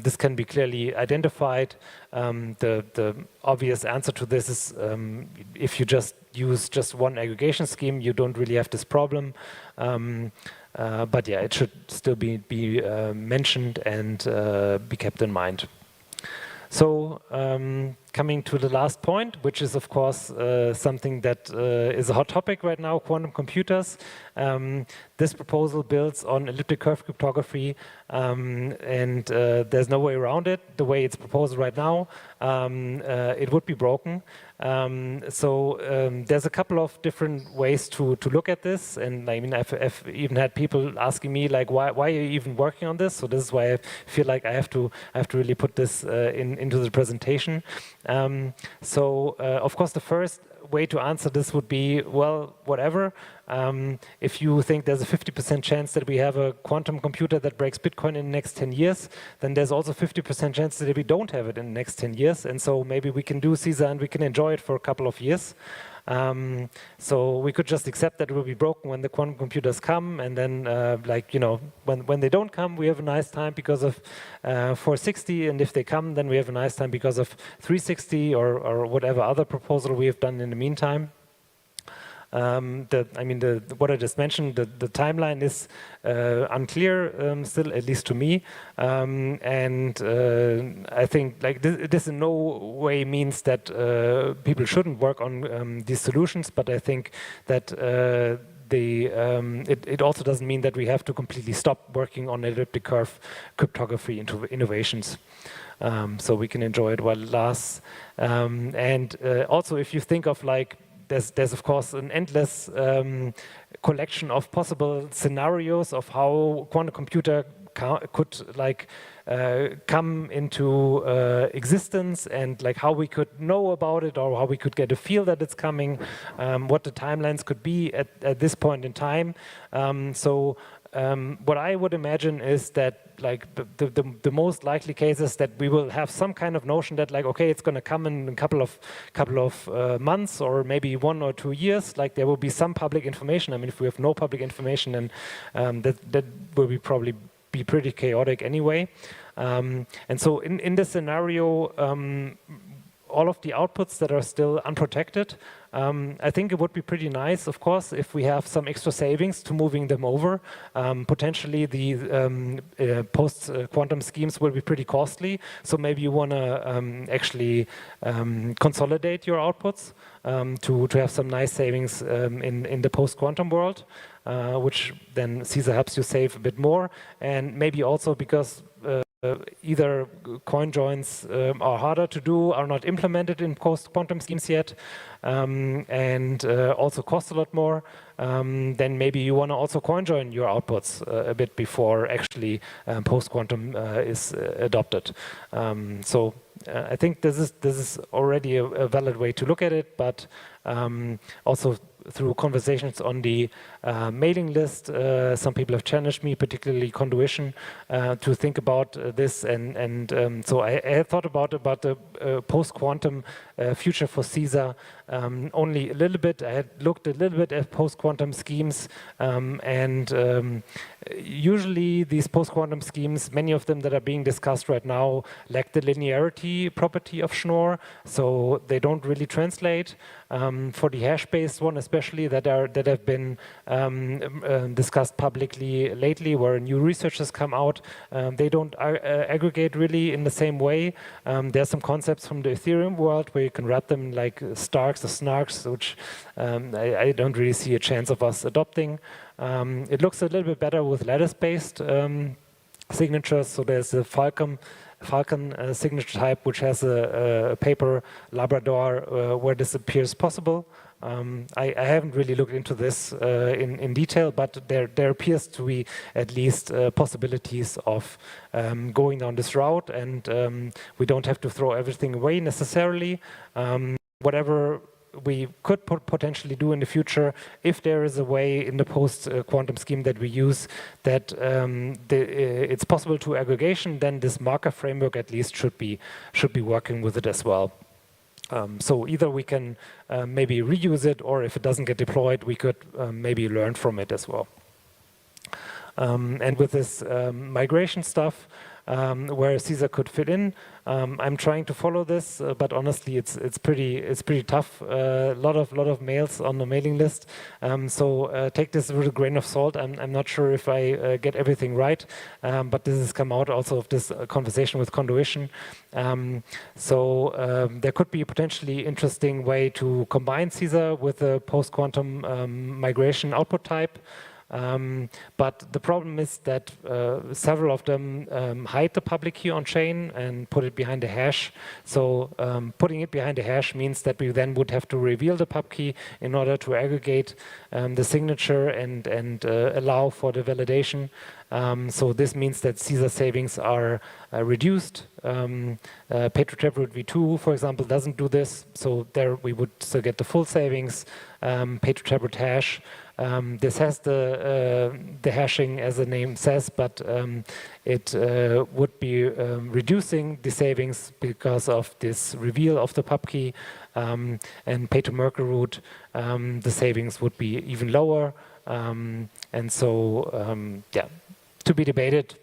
This can be clearly identified. The obvious answer to this is if you just use just one aggregation scheme, you don't really have this problem. But yeah, it should still be mentioned and be kept in mind. So coming to the last point, which is of course something that is a hot topic right now, quantum computers. This proposal builds on elliptic curve cryptography, and there's no way around it. The way it's proposed right now, it would be broken. There's a couple of different ways to look at this, and I mean I've even had people asking me like, why are you even working on this? So this is why I feel like I have to really put this into the presentation. Of course, the first way to answer this would be, well, whatever. If you think there's a 50% chance that we have a quantum computer that breaks Bitcoin in the next 10 years, then there's also 50% chance that we don't have it in the next 10 years. And so maybe we can do CISA and we can enjoy it for a couple of years. So we could just accept that it will be broken when the quantum computers come, and then when they don't come, we have a nice time because of 460, and if they come, then we have a nice time because of 360 or whatever other proposal we have done in the meantime. What I just mentioned, the timeline is unclear still, at least to me, and I think like this in no way means that people shouldn't work on these solutions, but I think that it also doesn't mean that we have to completely stop working on elliptic curve cryptography into innovations. So we can enjoy it while it lasts. And also, if you think of like, there's of course an endless collection of possible scenarios of how quantum computer could like come into existence, and like how we could know about it or how we could get a feel that it's coming, what the timelines could be at this point in time. What I would imagine is that like the most likely case is that we will have some kind of notion that like, okay, it's going to come in a couple of months or maybe 1 or 2 years. Like there will be some public information. I mean, if we have no public information, then that will probably be pretty chaotic anyway. And so in this scenario, all of the outputs that are still unprotected, I think it would be pretty nice, of course, if we have some extra savings to moving them over. Potentially the post-quantum schemes will be pretty costly, so maybe you want to actually consolidate your outputs to have some nice savings in the post-quantum world, which then CISA helps you save a bit more, and maybe also because either coin joins are harder to do, are not implemented in post-quantum schemes yet, and also cost a lot more, then maybe you want to also coin join your outputs a bit before actually post-quantum is adopted. I think this is already a valid way to look at it, but also through conversations on the mailing list, some people have challenged me, particularly Conduition, to think about this, and so I had thought about the post-quantum future for CISA only a little bit. I had looked a little bit at post-quantum schemes, and usually these post-quantum schemes, many of them that are being discussed right now, lack the linearity property of Schnorr, so they don't really translate. For the hash-based one, especially that have been discussed publicly lately, where new research has come out, they don't aggregate really in the same way. There's some concepts from the Ethereum world where you can wrap them like Starks or Snarks, which I don't really see a chance of us adopting. It looks a little bit better with lattice-based signatures. So there's a Falcon signature type, which has a paper Labrador where this appears possible. I haven't really looked into this in detail, but there appears to be at least possibilities of going down this route, and we don't have to throw everything away necessarily. Whatever we could potentially do in the future, if there is a way in the post-quantum scheme that we use that it's possible to aggregation, then this marker framework at least should be working with it as well. So either we can maybe reuse it, or if it doesn't get deployed, we could maybe learn from it as well. And with this migration stuff, where CISA could fit in, I'm trying to follow this, but honestly, it's pretty tough. A lot of mails on the mailing list, so take this with a grain of salt. I'm not sure if I get everything right, but this has come out also of this conversation with Conduition. So there could be a potentially interesting way to combine CISA with a post-quantum migration output type. But the problem is that several of them hide the public key on chain and put it behind a hash. So putting it behind a hash means that we then would have to reveal the pub key in order to aggregate the signature and allow for the validation. So this means that CISA savings are reduced. Pay-to-Taproot v2, for example, doesn't do this. So there we would still get the full savings. Pay-to-Taproot hash. This has the hashing, as the name says, but it would be reducing the savings because of this reveal of the pub key. And pay-to-Merkle-Root, the savings would be even lower. And so, yeah, to be debated.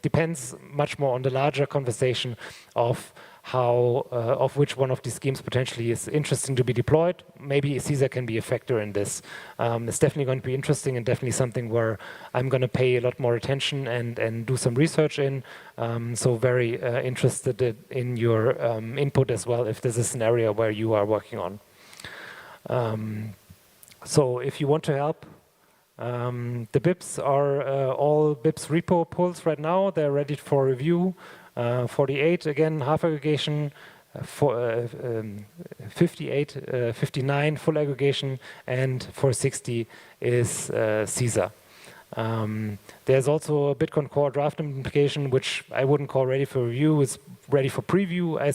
Depends much more on the larger conversation of how of which one of these schemes potentially is interesting to be deployed. Maybe CISA can be a factor in this. It's definitely going to be interesting and definitely something where I'm going to pay a lot more attention and do some research in. So very interested in your input as well, if this is an area where you are working on. So if you want to help, the BIPs are all BIPs repo pulls right now. They're ready for review. 48, again, half aggregation, 58, 59, full aggregation, and 460 is CISA. There's also a Bitcoin Core draft implementation, which I wouldn't call ready for review. It's ready for preview. I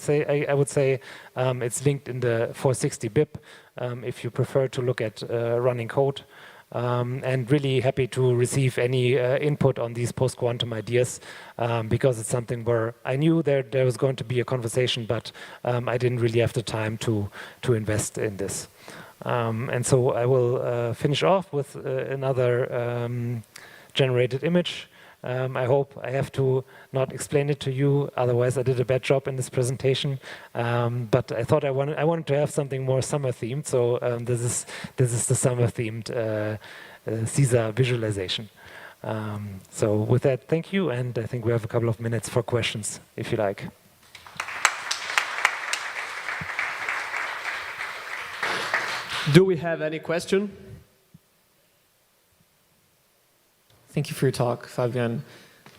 would say it's linked in the 460 BIP if you prefer to look at running code. And really happy to receive any input on these post-quantum ideas because it's something where I knew there was going to be a conversation, but I didn't really have the time to invest in this. And so I will finish off with another generated image. I hope I have to not explain it to you, otherwise I did a bad job in this presentation. But I thought I wanted to have something more summer themed, so this is the summer themed CISA visualization. So with that, thank you, and I think we have a couple of minutes for questions, if you like. Do we have any question? Thank you for your talk, Fabian.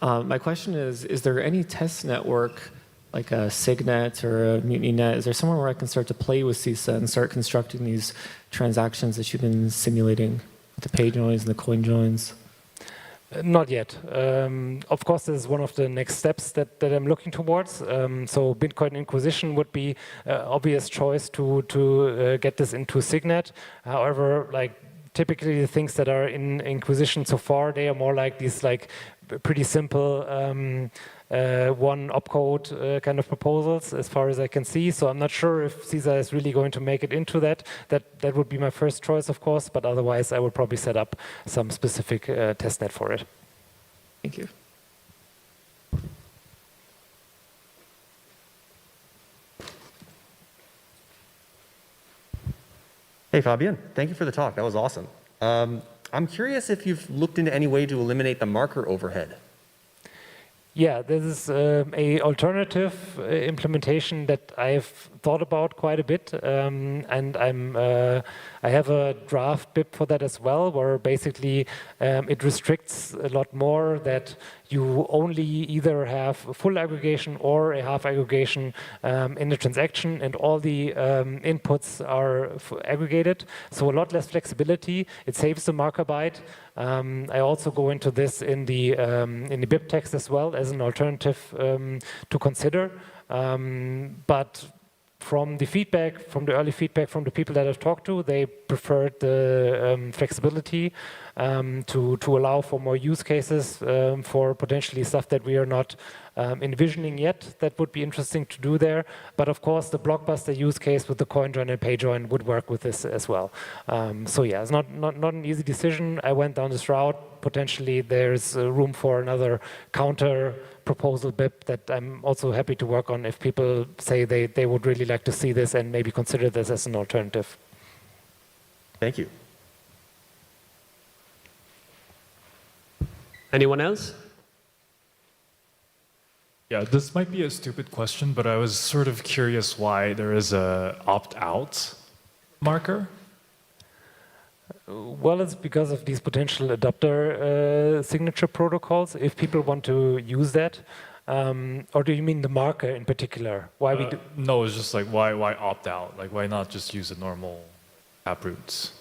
My question is there any test network, like a SIGNet or a MutinyNet, is there somewhere where I can start to play with CISA and start constructing these transactions that you've been simulating, the pay joins and the coin joins? Not yet. Of course, this is one of the next steps that I'm looking towards. So Bitcoin Inquisition would be an obvious choice to get this into SIGNet. However, like typically the things that are in Inquisition so far, they are more like these like pretty simple one opcode kind of proposals as far as I can see. So I'm not sure if CISA is really going to make it into that. That would be my first choice, of course, but otherwise I would probably set up some specific testnet for it. Thank you. Hey, Fabian, thank you for the talk. That was awesome. I'm curious if you've looked into any way to eliminate the marker overhead. Yeah, this is a alternative implementation that I've thought about quite a bit, and I have a draft BIP for that as well, where basically it restricts a lot more that you only either have a full aggregation or a half aggregation in the transaction, and all the inputs are aggregated, so a lot less flexibility. It saves the marker byte. I also go into this in the BIP text as well as an alternative to consider, but from the feedback, from the early feedback from the people that I've talked to, they preferred the flexibility to allow for more use cases for potentially stuff that we are not envisioning yet. That would be interesting to do there. But of course, the blockbuster use case with the coin join and pay join would work with this as well. So yeah, it's not an easy decision. I went down this route. Potentially, there's room for another counter proposal BIP that I'm also happy to work on if people say they would really like to see this and maybe consider this as an alternative. Thank you. Anyone else? Yeah, this might be a stupid question, but I was sort of curious why there is a opt-out marker. Well, it's because of these potential adopter signature protocols. If people want to use that, or do you mean the marker in particular? Why we do? No, it's just like why opt out? Like why not just use the normal taproots?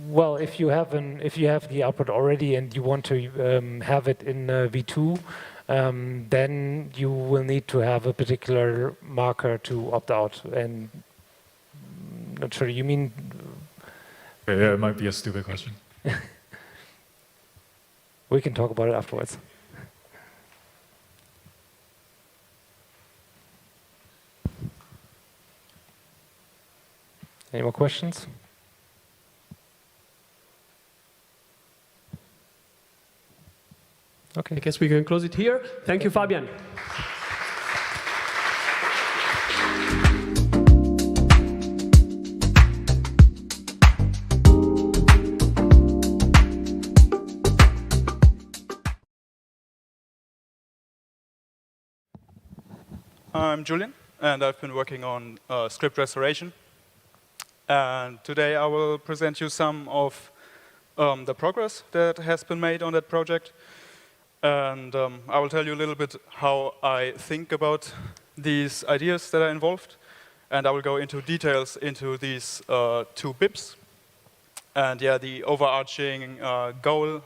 Well, if you have the output already and you want to have it in V2, then you will need to have a particular marker to opt out. And not sure you mean. Okay, yeah, it might be a stupid question. We can talk about it afterwards. Any more questions? Okay. I guess we can close it here. Thank you, Fabian. I'm Julian, and I've been working on script restoration. And today I will present you some of the progress that has been made on that project. And I will tell you a little bit how I think about these ideas that are involved. And I will go into details into these two BIPs. And yeah, the overarching goal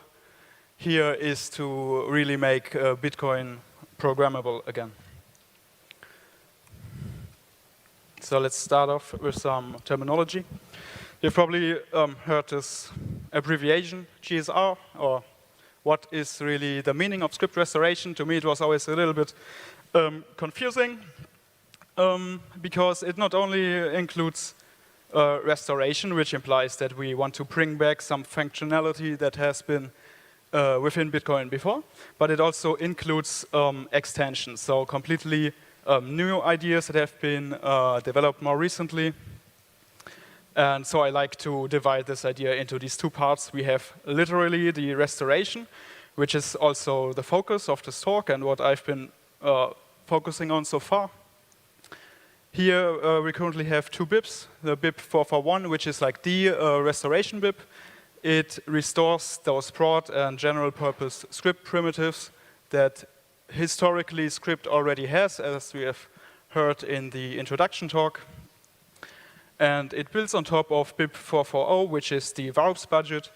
here is to really make Bitcoin programmable again. So let's start off with some terminology. You've probably heard this abbreviation, GSR, or what is really the meaning of script restoration. To me, it was always a little bit confusing because it not only includes restoration, which implies that we want to bring back some functionality that has been within Bitcoin before, but it also includes extensions, so completely new ideas that have been developed more recently. And so I like to divide this idea into these two parts. We have literally the restoration, which is also the focus of this talk and what I've been focusing on so far. Here we currently have two BIPs, the BIP 441, which is like the restoration BIP. It restores those broad and general purpose script primitives that historically script already has, as we have heard in the introduction talk. And it builds on top of BIP 440, which is the VAROPS budget.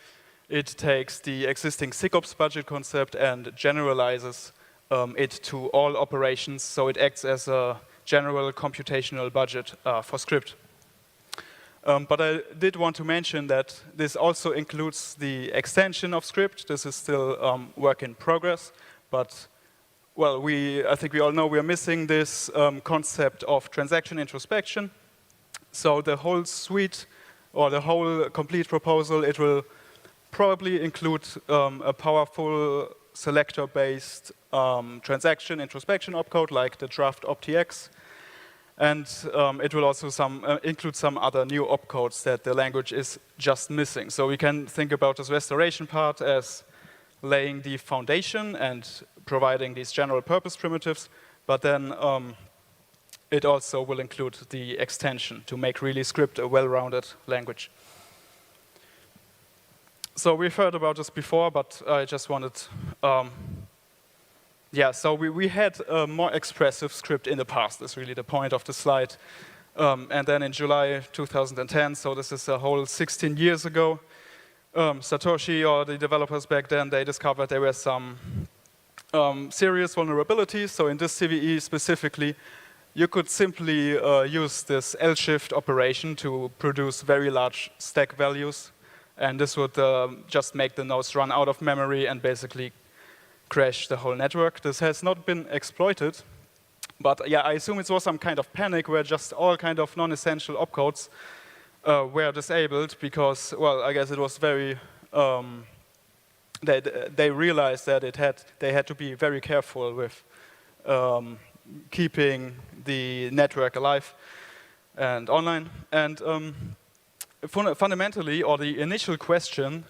It takes the existing SIGOPS budget concept and generalizes it to all operations, so it acts as a general computational budget for script. But I did want to mention that this also includes the extension of script. This is still work in progress, but well, I think we all know we are missing this concept of transaction introspection. So the whole suite, or the whole complete proposal, it will probably include a powerful selector-based transaction introspection opcode, like the draft optx. And it will also include some other new opcodes that the language is just missing. So we can think about this restoration part as laying the foundation and providing these general purpose primitives, but then it also will include the extension to make really script a well-rounded language. So we've heard about this before, but I just wanted, so we had a more expressive script in the past, is really the point of the slide. And then in July 2010, so this is a whole 16 years ago, Satoshi or the developers back then, they discovered there were some serious vulnerabilities. So in this CVE specifically, you could simply use this L-shift operation to produce very large stack values. And this would just make the nodes run out of memory and basically crash the whole network. This has not been exploited. But yeah, I assume it was some kind of panic where just all kind of non-essential opcodes were disabled because, well, I guess it was very, they realized that they had to be very careful with keeping the network alive and online. And fundamentally, or the initial question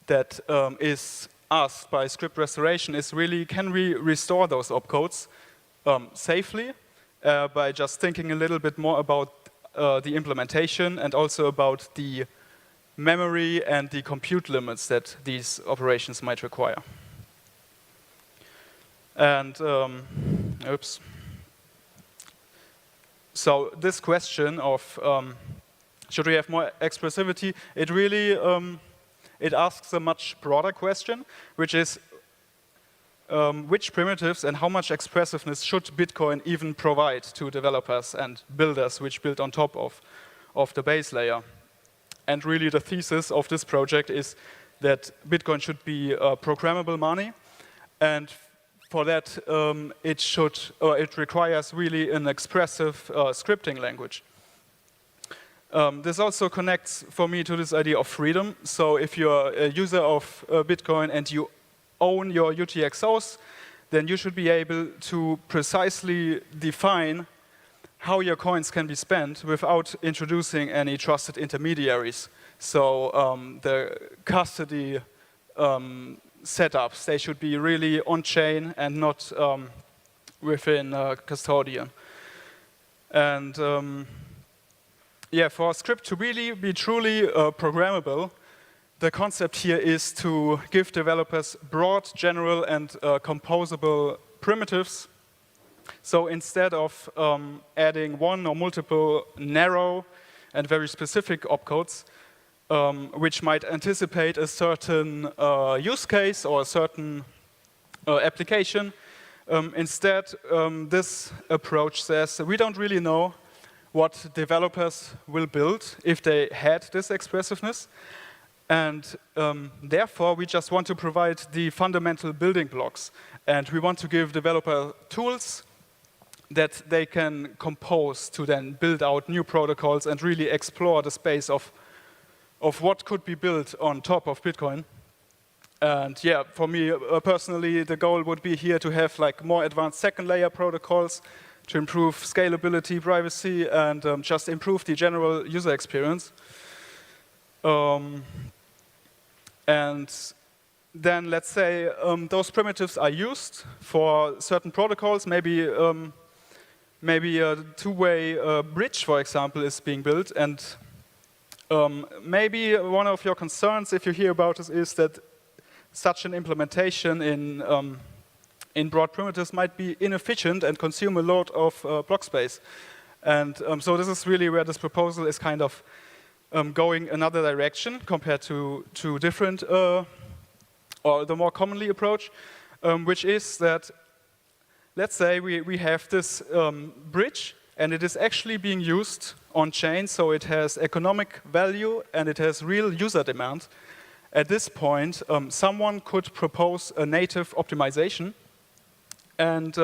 that is asked by script restoration is really, can we restore those opcodes safely by just thinking a little bit more about the implementation and also about the memory and the compute limits that these operations might require. And, oops. So this question of should we have more expressivity, it really, it asks a much broader question, which is which primitives and how much expressiveness should Bitcoin even provide to developers and builders which build on top of the base layer? And really the thesis of this project is that Bitcoin should be programmable money, and for that it requires really an expressive scripting language. This also connects for me to this idea of freedom. So if you're a user of Bitcoin and you own your UTXOs, then you should be able to precisely define how your coins can be spent without introducing any trusted intermediaries. So the custody setups, they should be really on-chain and not within custodian. And yeah, for a script to really be truly programmable, the concept here is to give developers broad, general, and composable primitives. So instead of adding one or multiple narrow and very specific opcodes, which might anticipate a certain use case or a certain application, instead this approach says we don't really know what developers will build if they had this expressiveness. And therefore, we just want to provide the fundamental building blocks. And we want to give developer tools that they can compose to then build out new protocols and really explore the space of what could be built on top of Bitcoin. And yeah, for me personally, the goal would be here to have like more advanced second layer protocols to improve scalability, privacy, and just improve the general user experience. And then let's say those primitives are used for certain protocols. Maybe a two-way bridge, for example, is being built. And maybe one of your concerns, if you hear about this, is that such an implementation in broad primitives might be inefficient and consume a lot of block space. And so this is really where this proposal is kind of going another direction compared to different, or the more commonly approach, which is that, let's say we have this bridge and it is actually being used on chain, so it has economic value and it has real user demand. At this point, someone could propose a native optimization, and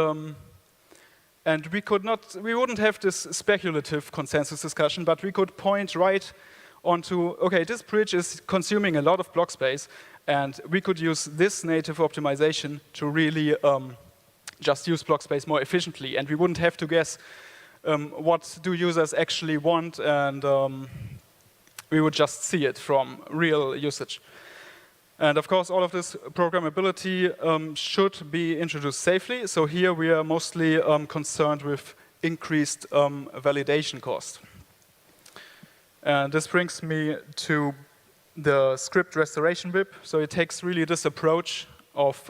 we wouldn't have this speculative consensus discussion, but we could point right onto, okay, this bridge is consuming a lot of block space, and we could use this native optimization to really just use block space more efficiently, and we wouldn't have to guess what do users actually want, and we would just see it from real usage. And of course, all of this programmability should be introduced safely. So here we are mostly concerned with increased validation cost. And this brings me to the script restoration BIP. So it takes really this approach of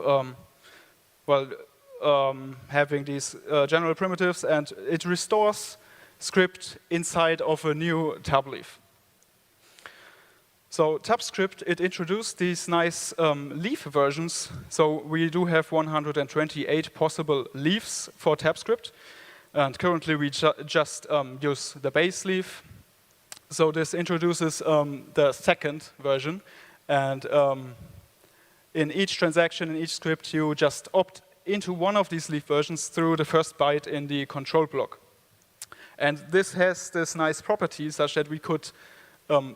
having these general primitives, and it restores script inside of a new tab leaf. So TabScript, it introduced these nice leaf versions. So we do have 128 possible leaves for TabScript. And currently we just use the base leaf. So this introduces the second version. And in each transaction, in each script, you just opt into one of these leaf versions through the first byte in the control block. And this has this nice property such that we could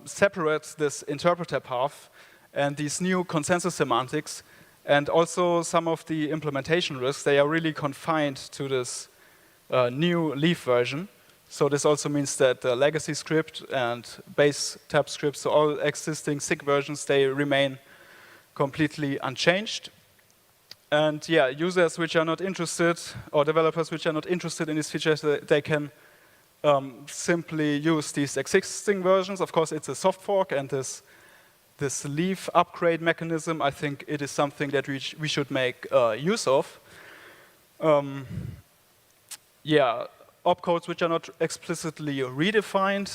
separate this interpreter path and these new consensus semantics, and also some of the implementation risks, they are really confined to this new leaf version. So this also means that the legacy script and base tab scripts, so all existing SIG versions, they remain completely unchanged. And yeah, users which are not interested, or developers which are not interested in these features, they can simply use these existing versions. Of course, it's a soft fork, and this leaf upgrade mechanism, I think it is something that we should make use of. Yeah, opcodes which are not explicitly redefined,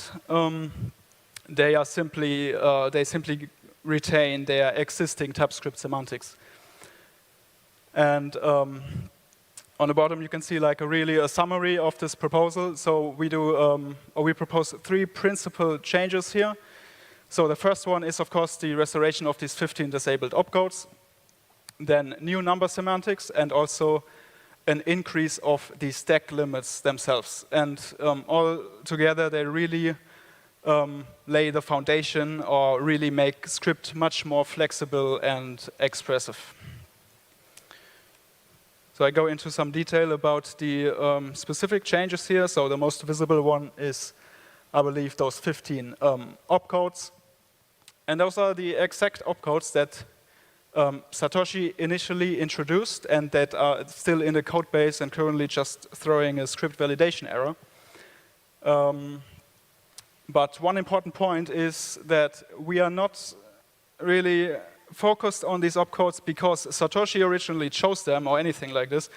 they simply retain their existing TabScript semantics. And on the bottom, you can see like a summary of this proposal. So we propose 3 principal changes here. So the first one is, of course, the restoration of these 15 disabled opcodes, then new number semantics, and also an increase of the stack limits themselves. And all together, they really lay the foundation, or really make script much more flexible and expressive. So I go into some detail about the specific changes here. So the most visible one is, I believe, those 15 opcodes. And those are the exact opcodes that Satoshi initially introduced and that are still in the code base and currently just throwing a script validation error. But one important point is that we are not really focused on these opcodes because Satoshi originally chose them or anything like this.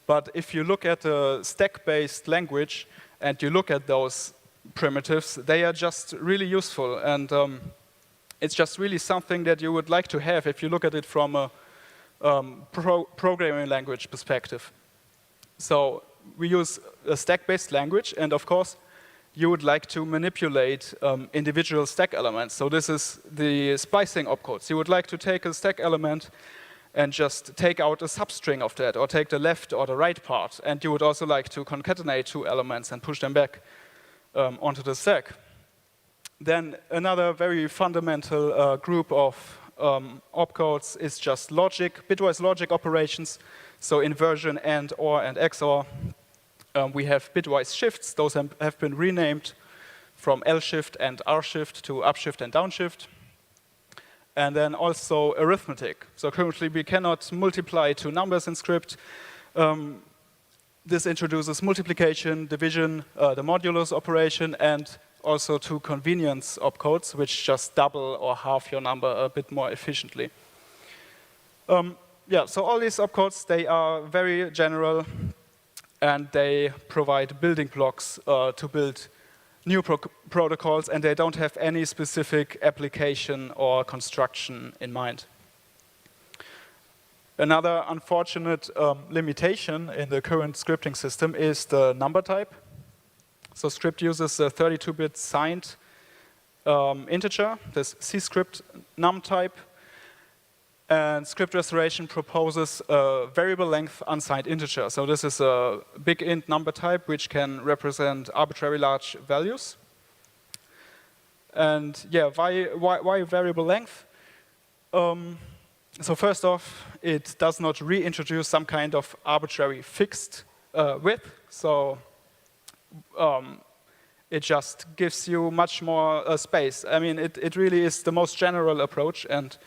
But if you look at a stack-based language and you look at those primitives, they are just really useful. And it's just really something that you would like to have if you look at it from a programming language perspective. So we use a stack-based language, and of course, you would like to manipulate individual stack elements. So this is the splicing opcodes. You would like to take a stack element and just take out a substring of that, or take the left or the right part. And you would also like to concatenate 2 elements and push them back onto the stack. Then another very fundamental group of opcodes is just logic, bitwise logic operations. So inversion, AND, OR, and XOR. We have bitwise shifts. Those have been renamed from L shift and R shift to upshift and downshift. And then also arithmetic. So currently we cannot multiply 2 numbers in script. This introduces multiplication, division, the modulus operation, and also 2 convenience opcodes, which just double or halve your number a bit more efficiently. Yeah, so all these opcodes, they are very general, and they provide building blocks to build new protocols, and they don't have any specific application or construction in mind. Another unfortunate limitation in the current scripting system is the number type. So script uses a 32-bit signed integer, this cscript num type. And script restoration proposes a variable length unsigned integer. So this is a big int number type which can represent arbitrary large values. And yeah, why variable length? So first off, it does not reintroduce some kind of arbitrary fixed width. So it just gives you much more space. I mean, it really is the most general approach, and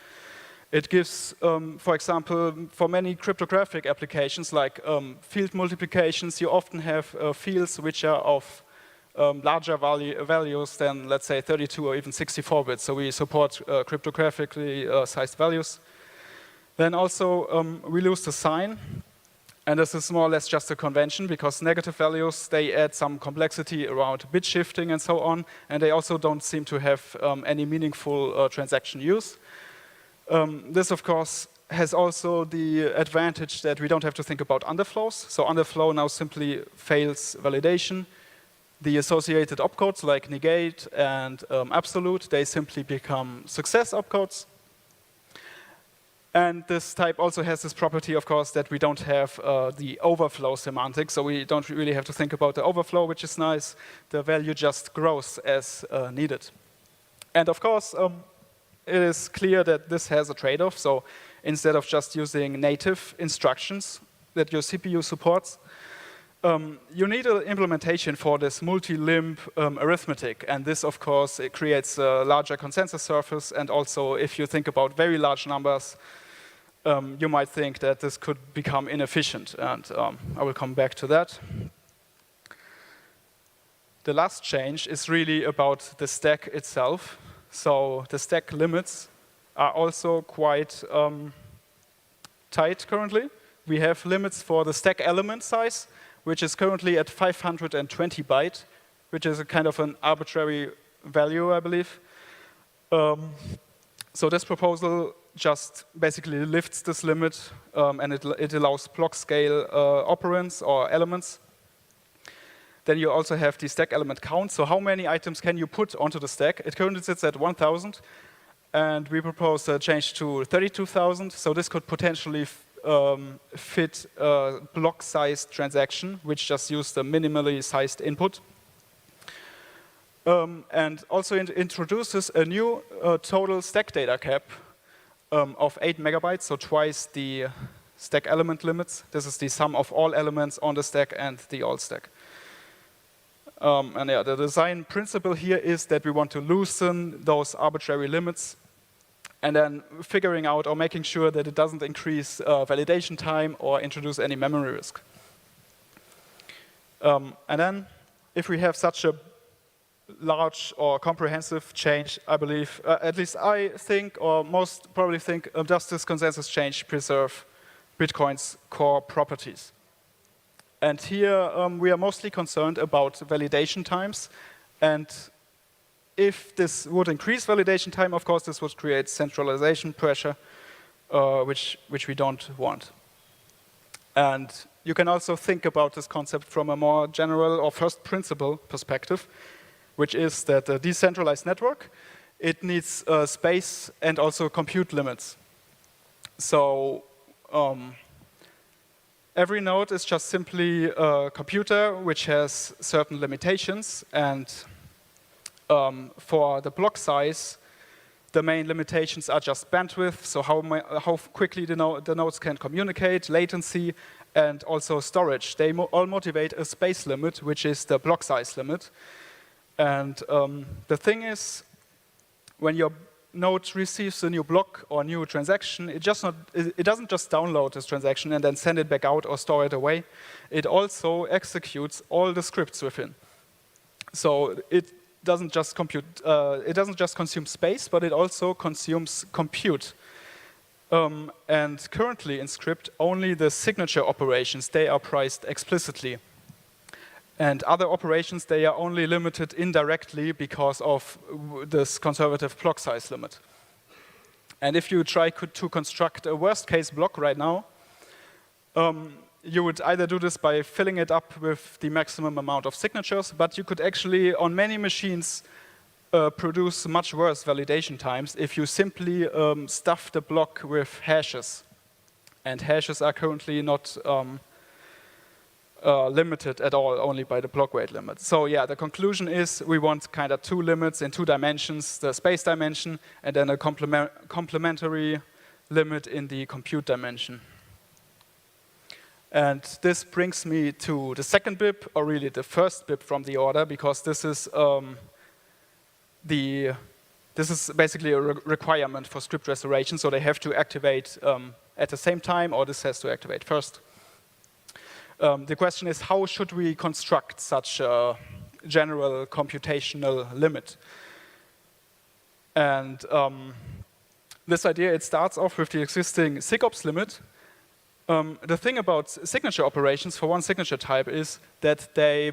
It gives, for example, for many cryptographic applications like field multiplications, you often have fields which are of larger values than, let's say, 32 or even 64 bits. So we support cryptographically sized values. Then also we lose the sign. And this is more or less just a convention because negative values, they add some complexity around bit shifting and so on. And they also don't seem to have any meaningful transaction use. This, of course, has also the advantage that we don't have to think about underflows. So underflow now simply fails validation. The associated opcodes like negate and absolute, they simply become success opcodes. And this type also has this property, of course, that we don't have the overflow semantics. So we don't really have to think about the overflow, which is nice. The value just grows as needed. And of course, it is clear that this has a trade-off. So instead of just using native instructions that your CPU supports, you need an implementation for this multi-limb arithmetic. And this, of course, it creates a larger consensus surface. And also, if you think about very large numbers, you might think that this could become inefficient. And I will come back to that. The last change is really about the stack itself. So the stack limits are also quite tight currently. We have limits for the stack element size, which is currently at 520 byte, which is a kind of an arbitrary value, I believe. So this proposal just basically lifts this limit, and it allows block scale operands or elements. Then you also have the stack element count. So how many items can you put onto the stack? It currently sits at 1,000, and we propose a change to 32,000. So this could potentially fit a block-sized transaction, which just used a minimally sized input. And also introduces a new total stack data cap of 8 megabytes, so twice the stack element limits. This is the sum of all elements on the stack and the all stack. And yeah, the design principle here is that we want to loosen those arbitrary limits and then figuring out or making sure that it doesn't increase validation time or introduce any memory risk. And then if we have such a large or comprehensive change, I believe, at least I think, or most probably think, does this consensus change preserve Bitcoin's core properties? And here we are mostly concerned about validation times. And if this would increase validation time, of course, this would create centralization pressure, which we don't want. And you can also think about this concept from a more general or first principle perspective, which is that a decentralized network, it needs space and also compute limits. So every node is just simply a computer which has certain limitations, and for the block size, the main limitations are just bandwidth, so how quickly the nodes can communicate, latency, and also storage. They all motivate a space limit, which is the block size limit. And the thing is, when your node receives a new block or new transaction, it doesn't just download this transaction and then send it back out or store it away. It also executes all the scripts within. So it doesn't just consume space, but it also consumes compute. And currently in script, only the signature operations, they are priced explicitly. And other operations, they are only limited indirectly because of this conservative block size limit. And if you try to construct a worst case block right now, you would either do this by filling it up with the maximum amount of signatures, but you could actually, on many machines, produce much worse validation times if you simply stuff the block with hashes. And hashes are currently not limited at all, only by the block weight limit. So yeah, the conclusion is we want kind of two limits in 2 dimensions, the space dimension, and then a complementary limit in the compute dimension. And this brings me to the second BIP, or really the first BIP from the order, because this is the this is basically a requirement for script restoration, so they have to activate at the same time, or this has to activate first. The question is, how should we construct such a general computational limit? And this idea, it starts off with the existing SIGOPS limit. The thing about signature operations for one signature type is that they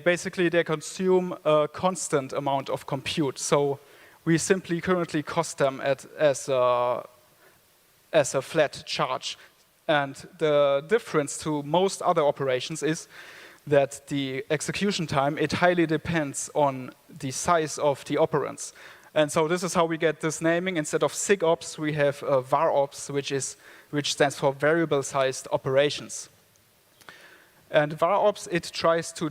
consume a constant amount of compute. So we simply currently cost them as a flat charge. And the difference to most other operations is that the execution time, it highly depends on the size of the operands. And so this is how we get this naming. Instead of SIGOPS, we have VAROPS, which stands for variable-sized operations. And VAROPS, it tries to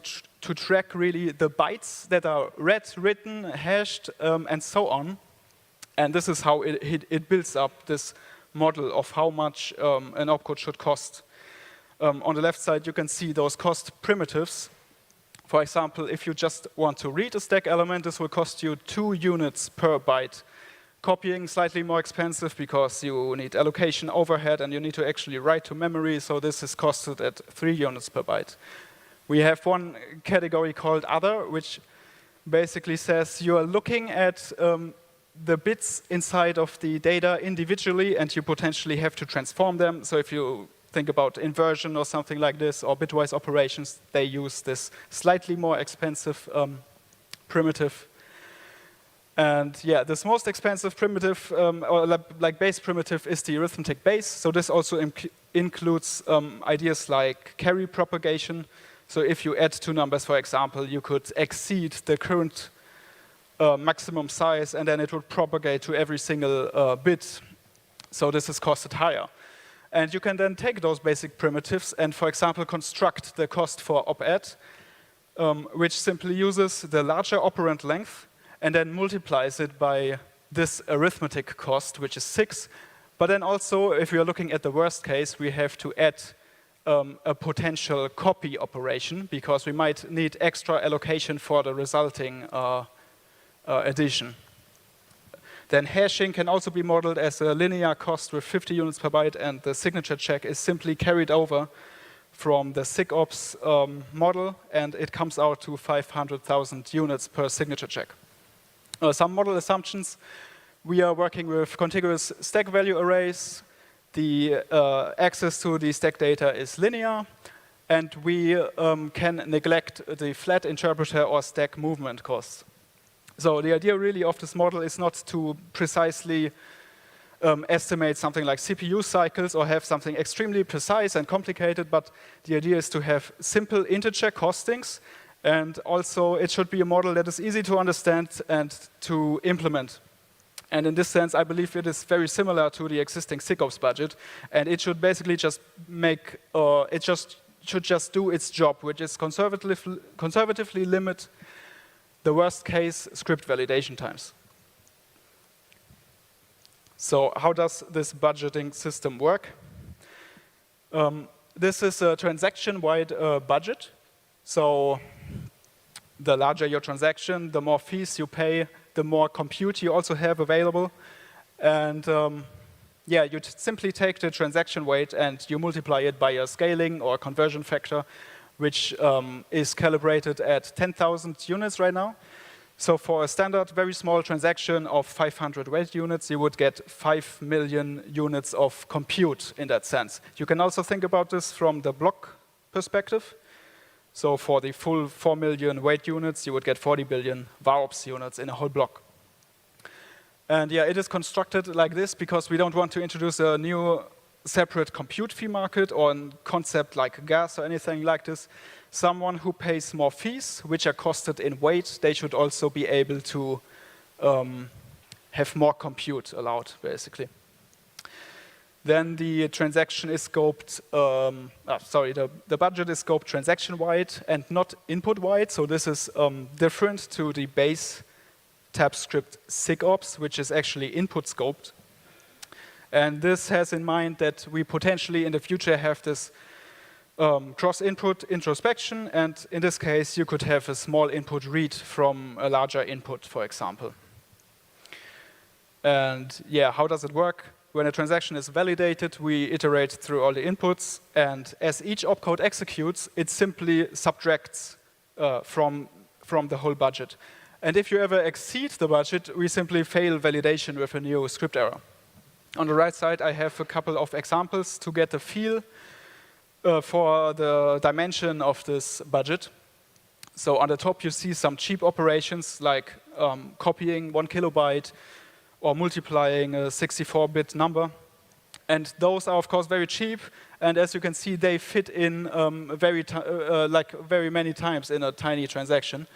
track really the bytes that are read, written, hashed, and so on. And this is how it builds up this model of how much an opcode should cost. On the left side, you can see those cost primitives. For example, if you just want to read a stack element, this will cost you 2 units per byte. Copying, slightly more expensive because you need allocation overhead and you need to actually write to memory, so this is costed at 3 units per byte. We have one category called other, which basically says you are looking at the bits inside of the data individually and you potentially have to transform them. So if you think about inversion or something like this, or bitwise operations, they use this slightly more expensive primitive. And yeah, this most expensive primitive, or like base primitive, is the arithmetic base. So this also includes ideas like carry propagation. So if you add 2 numbers, for example, you could exceed the current maximum size, and then it would propagate to every single bit. So this is costed higher. And you can then take those basic primitives and, for example, construct the cost for op-add, which simply uses the larger operand length and then multiplies it by this arithmetic cost, which is 6. But then also, if we are looking at the worst case, we have to add a potential copy operation because we might need extra allocation for the resulting addition. Then hashing can also be modeled as a linear cost with 50 units per byte, and the signature check is simply carried over from the SIGOPS model, and it comes out to 500,000 units per signature check. Some model assumptions: we are working with contiguous stack value arrays, the access to the stack data is linear, and we can neglect the flat interpreter or stack movement costs. So the idea really of this model is not to precisely estimate something like CPU cycles or have something extremely precise and complicated, but the idea is to have simple integer costings, and also it should be a model that is easy to understand and to implement. And in this sense, I believe it is very similar to the existing SIGOPS budget, and it should basically just make, should just do its job, which is conservatively limit the worst case script validation times. So how does this budgeting system work? This is a transaction-wide budget. So the larger your transaction, the more fees you pay, the more compute you also have available. And yeah, you simply take the transaction weight and you multiply it by a scaling or conversion factor, which is calibrated at 10,000 units right now. So for a standard, very small transaction of 500 weight units, you would get 5 million units of compute in that sense. You can also think about this from the block perspective. So for the full 4 million weight units, you would get 40 billion VAROPS units in a whole block. And yeah, it is constructed like this because we don't want to introduce a new separate compute fee market or a concept like gas or anything like this. Someone who pays more fees, which are costed in weight, they should also be able to have more compute allowed, basically. Then the transaction is scoped, the budget is scoped transaction-wide and not input-wide. So this is different to the base TypeScript SIGOPS, which is actually input scoped. And this has in mind that we potentially in the future have this cross-input introspection, and in this case you could have a small input read from a larger input, for example. And yeah, how does it work? When a transaction is validated, we iterate through all the inputs, and as each opcode executes, it simply subtracts from the whole budget. And if you ever exceed the budget, we simply fail validation with a new script error. On the right side, I have a couple of examples to get a feel for the dimension of this budget. So on the top, you see some cheap operations like copying 1 kilobyte or multiplying a 64-bit number. And those are, of course, very cheap. And as you can see, they fit in very many times in a tiny transaction.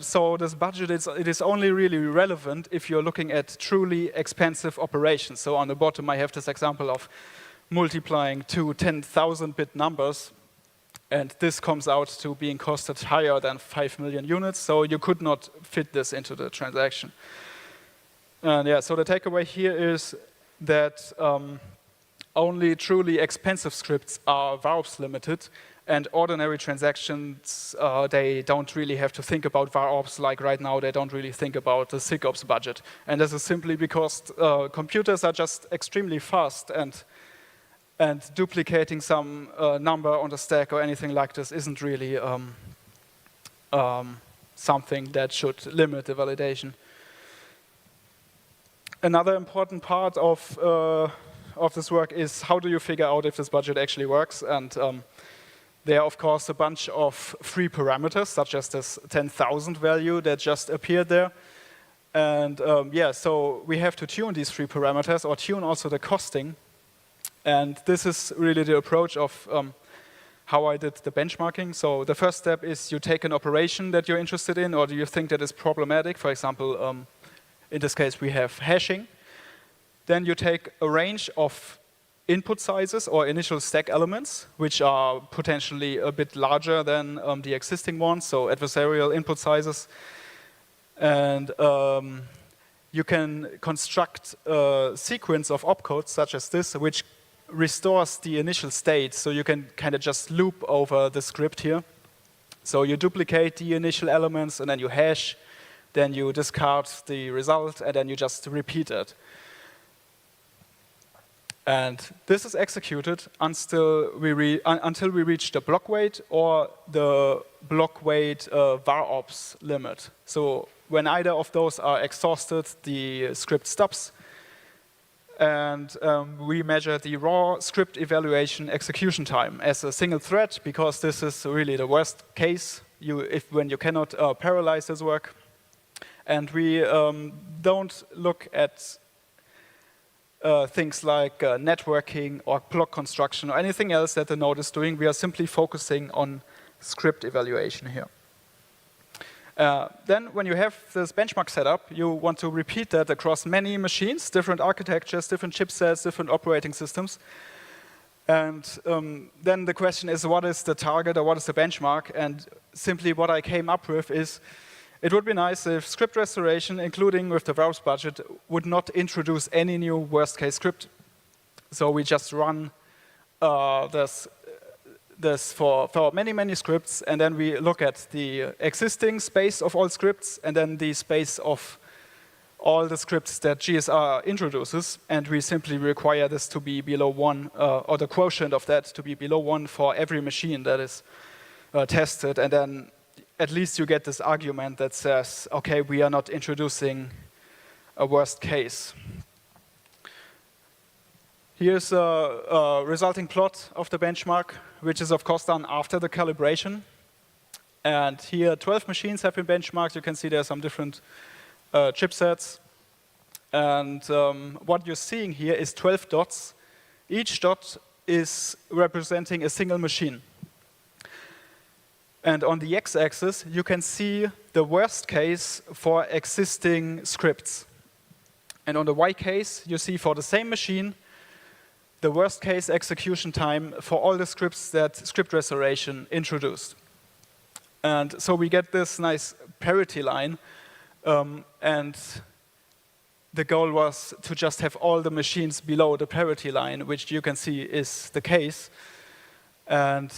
So this budget, it is only really relevant if you're looking at truly expensive operations. So on the bottom, I have this example of multiplying two 10,000-bit numbers. And this comes out to being costed higher than 5 million units. So you could not fit this into the transaction. And yeah, so the takeaway here is that only truly expensive scripts are VAROPS limited, and ordinary transactions, they don't really have to think about VAROPS like right now. They don't really think about the SIGOPS budget. And this is simply because computers are just extremely fast, and duplicating some number on the stack or anything like this isn't really something that should limit the validation. Another important part of this work is how do you figure out if this budget actually works? And there are, of course, a bunch of free parameters, such as this 10,000 value that just appeared there. And yeah, so we have to tune these free parameters or tune also the costing. And this is really the approach of how I did the benchmarking. So the first step is you take an operation that you're interested in or do you think that is problematic. For example, in this case, we have hashing. Then you take a range of input sizes or initial stack elements, which are potentially a bit larger than the existing ones, so adversarial input sizes. And you can construct a sequence of opcodes such as this, which restores the initial state. So you can kind of just loop over the script here. So you duplicate the initial elements, and then you hash, then you discard the result, and then you just repeat it. And this is executed until we reach the block weight or the block weight VAROPS limit. So when either of those are exhausted, the script stops. And we measure the raw script evaluation execution time as a single thread, because this is really the worst case when you cannot parallelize this work. And we don't look at things like networking or block construction or anything else that the node is doing. We are simply focusing on script evaluation here. Then when you have this benchmark set up, you want to repeat that across many machines, different architectures, different chipsets, different operating systems. And then the question is, what is the target or what is the benchmark? And simply what I came up with is, it would be nice if script restoration, including with the VAROPS budget, would not introduce any new worst-case script. So we just run this for many, many scripts, and then we look at the existing space of all scripts, and then the space of all the scripts that GSR introduces, and we simply require this to be below 1, or the quotient of that to be below 1 for every machine that is tested, and then at least you get this argument that says, okay, we are not introducing a worst case. Here's a resulting plot of the benchmark, which is of course done after the calibration. And here 12 machines have been benchmarked. You can see there are some different chipsets. And what you're seeing here is 12 dots. Each dot is representing a single machine. And on the x-axis, you can see the worst case for existing scripts. And on the y-case, you see for the same machine, the worst case execution time for all the scripts that script restoration introduced. And so we get this nice parity line. And the goal was to just have all the machines below the parity line, which you can see is the case. And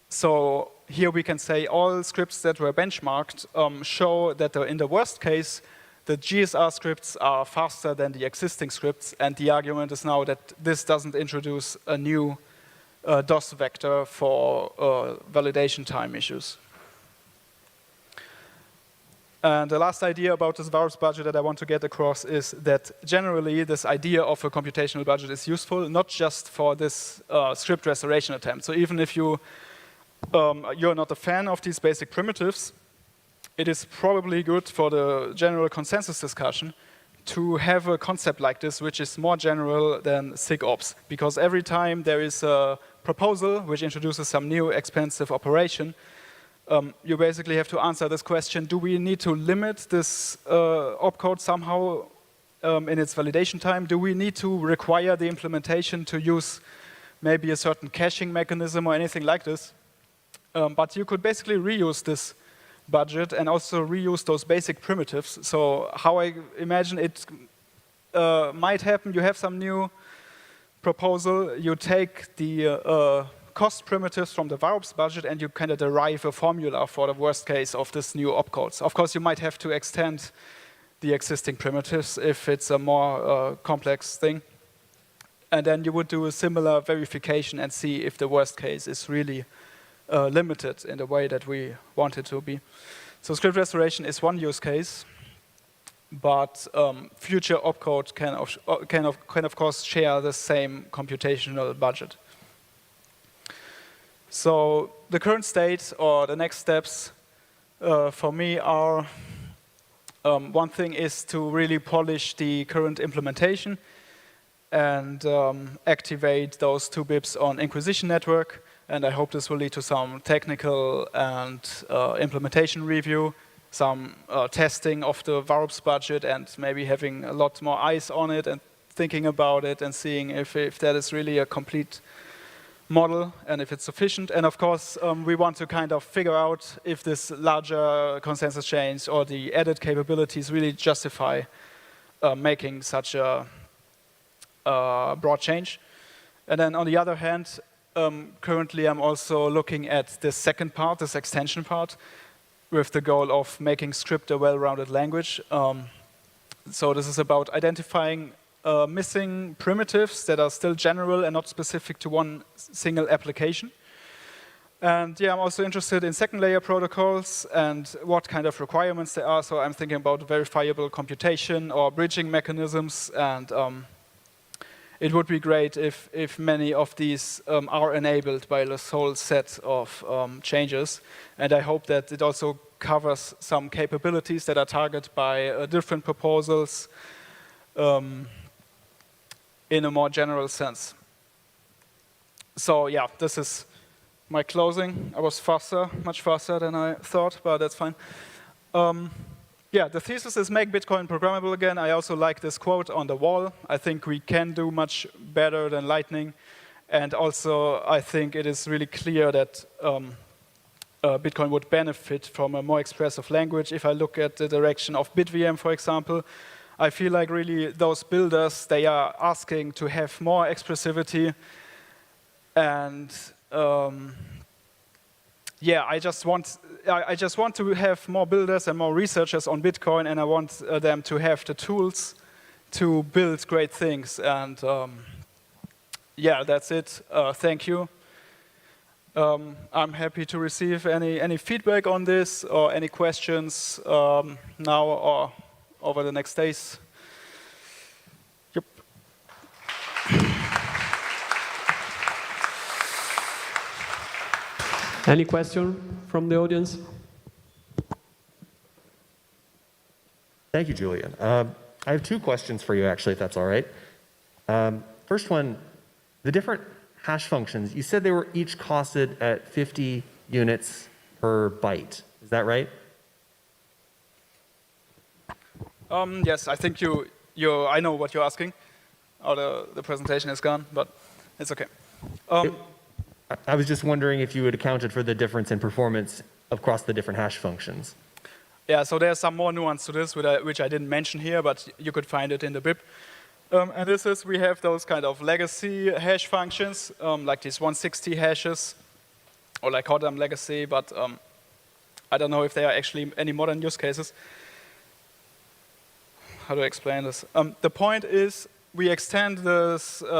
so here we can say all scripts that were benchmarked show that in the worst case, the GSR scripts are faster than the existing scripts, and the argument is now that this doesn't introduce a new DOS vector for validation time issues. And the last idea about this VARPS budget that I want to get across is that generally this idea of a computational budget is useful, not just for this script restoration attempt. So even if you're not a fan of these basic primitives, it is probably good for the general consensus discussion to have a concept like this, which is more general than SIGOPS. Because every time there is a proposal which introduces some new expensive operation, you basically have to answer this question: do we need to limit this opcode somehow in its validation time? Do we need to require the implementation to use maybe a certain caching mechanism or anything like this? But you could basically reuse this budget and also reuse those basic primitives. So how I imagine it might happen, you have some new proposal, you take the cost primitives from the VARPS budget and you kind of derive a formula for the worst case of this new opcodes. Of course, you might have to extend the existing primitives if it's a more complex thing. And then you would do a similar verification and see if the worst case is really limited in the way that we want it to be. So script restoration is one use case, but future opcode can of course share the same computational budget. So the current state or the next steps for me are, one thing is to really polish the current implementation and activate those 2 BIPs on Inquisition Network. And I hope this will lead to some technical and implementation review, some testing of the VARPS budget, and maybe having a lot more eyes on it and thinking about it and seeing if that is really a complete model and if it's sufficient. And of course, we want to kind of figure out if this larger consensus change or the added capabilities really justify making such a broad change. And then on the other hand, currently I'm also looking at the second part, this extension part, with the goal of making script a well-rounded language. So this is about identifying missing primitives that are still general and not specific to one single application. And yeah, I'm also interested in second layer protocols and what kind of requirements there are. So I'm thinking about verifiable computation or bridging mechanisms, and it would be great if many of these are enabled by this whole set of changes. And I hope that it also covers some capabilities that are targeted by different proposals in a more general sense. So yeah, this is my closing. I was faster, much faster than I thought, but that's fine. Yeah, the thesis is make Bitcoin programmable again. I also like this quote on the wall. I think we can do much better than Lightning. And also, I think it is really clear that Bitcoin would benefit from a more expressive language. If I look at the direction of BitVM, for example, I feel like really those builders, they are asking to have more expressivity. And yeah, I just want to have more builders and more researchers on Bitcoin, and I want them to have the tools to build great things. And yeah, that's it. Thank you. I'm happy to receive any feedback on this or any questions now or over the next days. Yep. Any question from the audience? Thank you, Julian. I have 2 questions for you, actually, if that's all right. First one, the different hash functions, you said they were each costed at 50 units per byte. Is that right? Yes, I think I know what you're asking. Oh, the presentation is gone, but it's okay. I was just wondering if you had accounted for the difference in performance across the different hash functions. Yeah, so there's some more nuance to this, which I didn't mention here, but you could find it in the BIP. And this is, we have those kind of legacy hash functions, like these 160 hashes, or I call them legacy, but I don't know if they are actually any modern use cases. how to explain this? The point is we extend the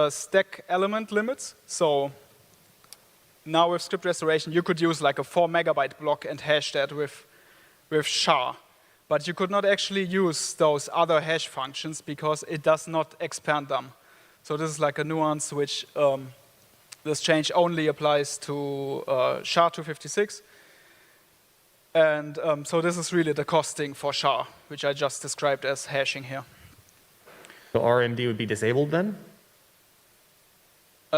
stack element limits. So now with script restoration, you could use like a 4 megabyte block and hash that with SHA. But you could not actually use those other hash functions because it does not expand them. So this is like a nuance which this change only applies to SHA-256. And so this is really the costing for SHA, which I just described as hashing here. So RMD would be disabled then?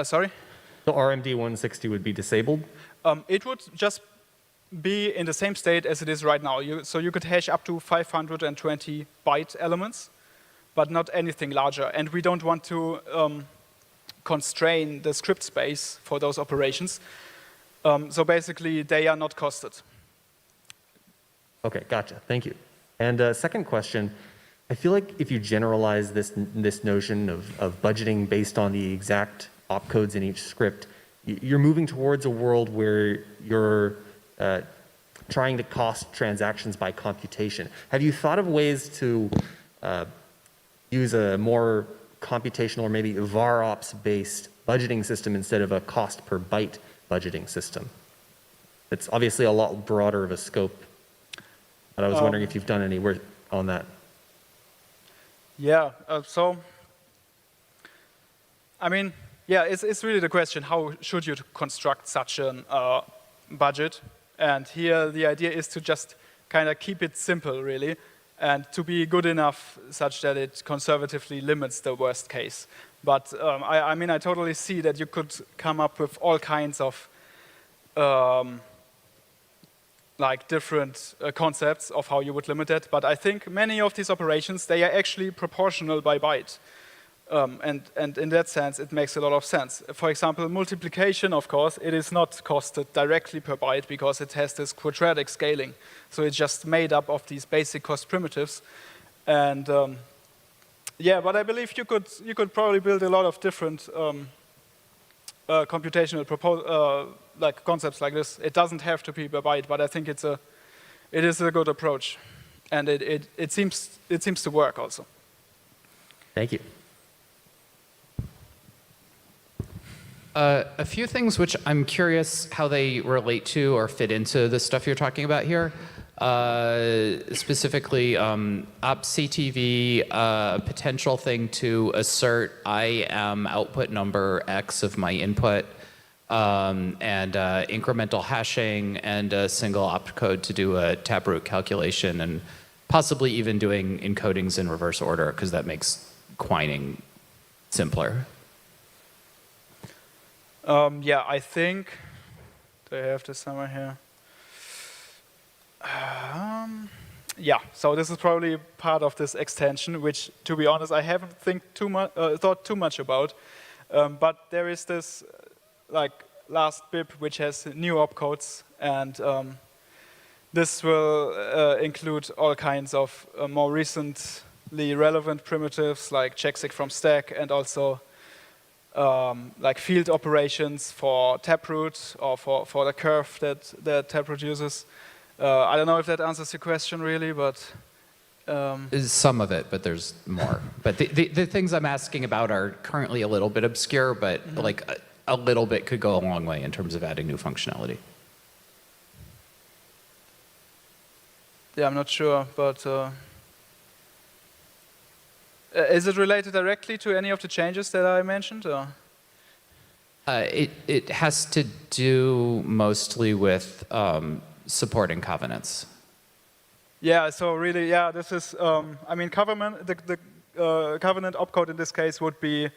Sorry? So RMD 160 would be disabled? It would just be in the same state as it is right now. So you could hash up to 520 byte elements, but not anything larger. And we don't want to constrain the script space for those operations. So basically, they are not costed. Okay, gotcha. Thank you. And second question, I feel like if you generalize this notion of budgeting based on the exact opcodes in each script, you're moving towards a world where you're trying to cost transactions by computation. Have you thought of ways to use a more computational or maybe VAR-ops-based budgeting system instead of a cost per byte budgeting system? It's obviously a lot broader of a scope, but I was wondering if you've done any work on that. Yeah, so, I mean, yeah, it's really the question, how should you construct such a budget? And here the idea is to just kind of keep it simple, really, and to be good enough such that it conservatively limits the worst case. But I mean, I totally see that you could come up with all kinds of like different concepts of how you would limit it. But I think many of these operations, they are actually proportional by byte. And in that sense, it makes a lot of sense. For example, multiplication, of course, it is not costed directly per byte because it has this quadratic scaling. So it's just made up of these basic cost primitives. And yeah, but I believe you could probably build a lot of different computational like concepts like this. It doesn't have to be per byte, but I think it is a good approach, and it seems to work also. Thank you. A few things which I'm curious how they relate to or fit into the stuff you're talking about here. Specifically, OpCTV, potential thing to assert I am output number X of my input, and incremental hashing, and a single opcode to do a taproot calculation, and possibly even doing encodings in reverse order, because that makes quining simpler. Yeah, I think, do I have this somewhere here? Yeah, so this is probably part of this extension, which, to be honest, I haven't thought too much about. But there is this like last BIP which has new opcodes, and this will include all kinds of more recently relevant primitives like checksig from stack, and also like field operations for taproot or for the curve that taproot uses. I don't know if that answers your question really, but some of it, but there's more. But the things I'm asking about are currently a little bit obscure, but like a little bit could go a long way in terms of adding new functionality. Yeah, I'm not sure, but is it related directly to any of the changes that I mentioned? Or? It has to do mostly with supporting covenants. Yeah, so really, yeah, this is, I mean, covenant, the covenant opcode in this case would be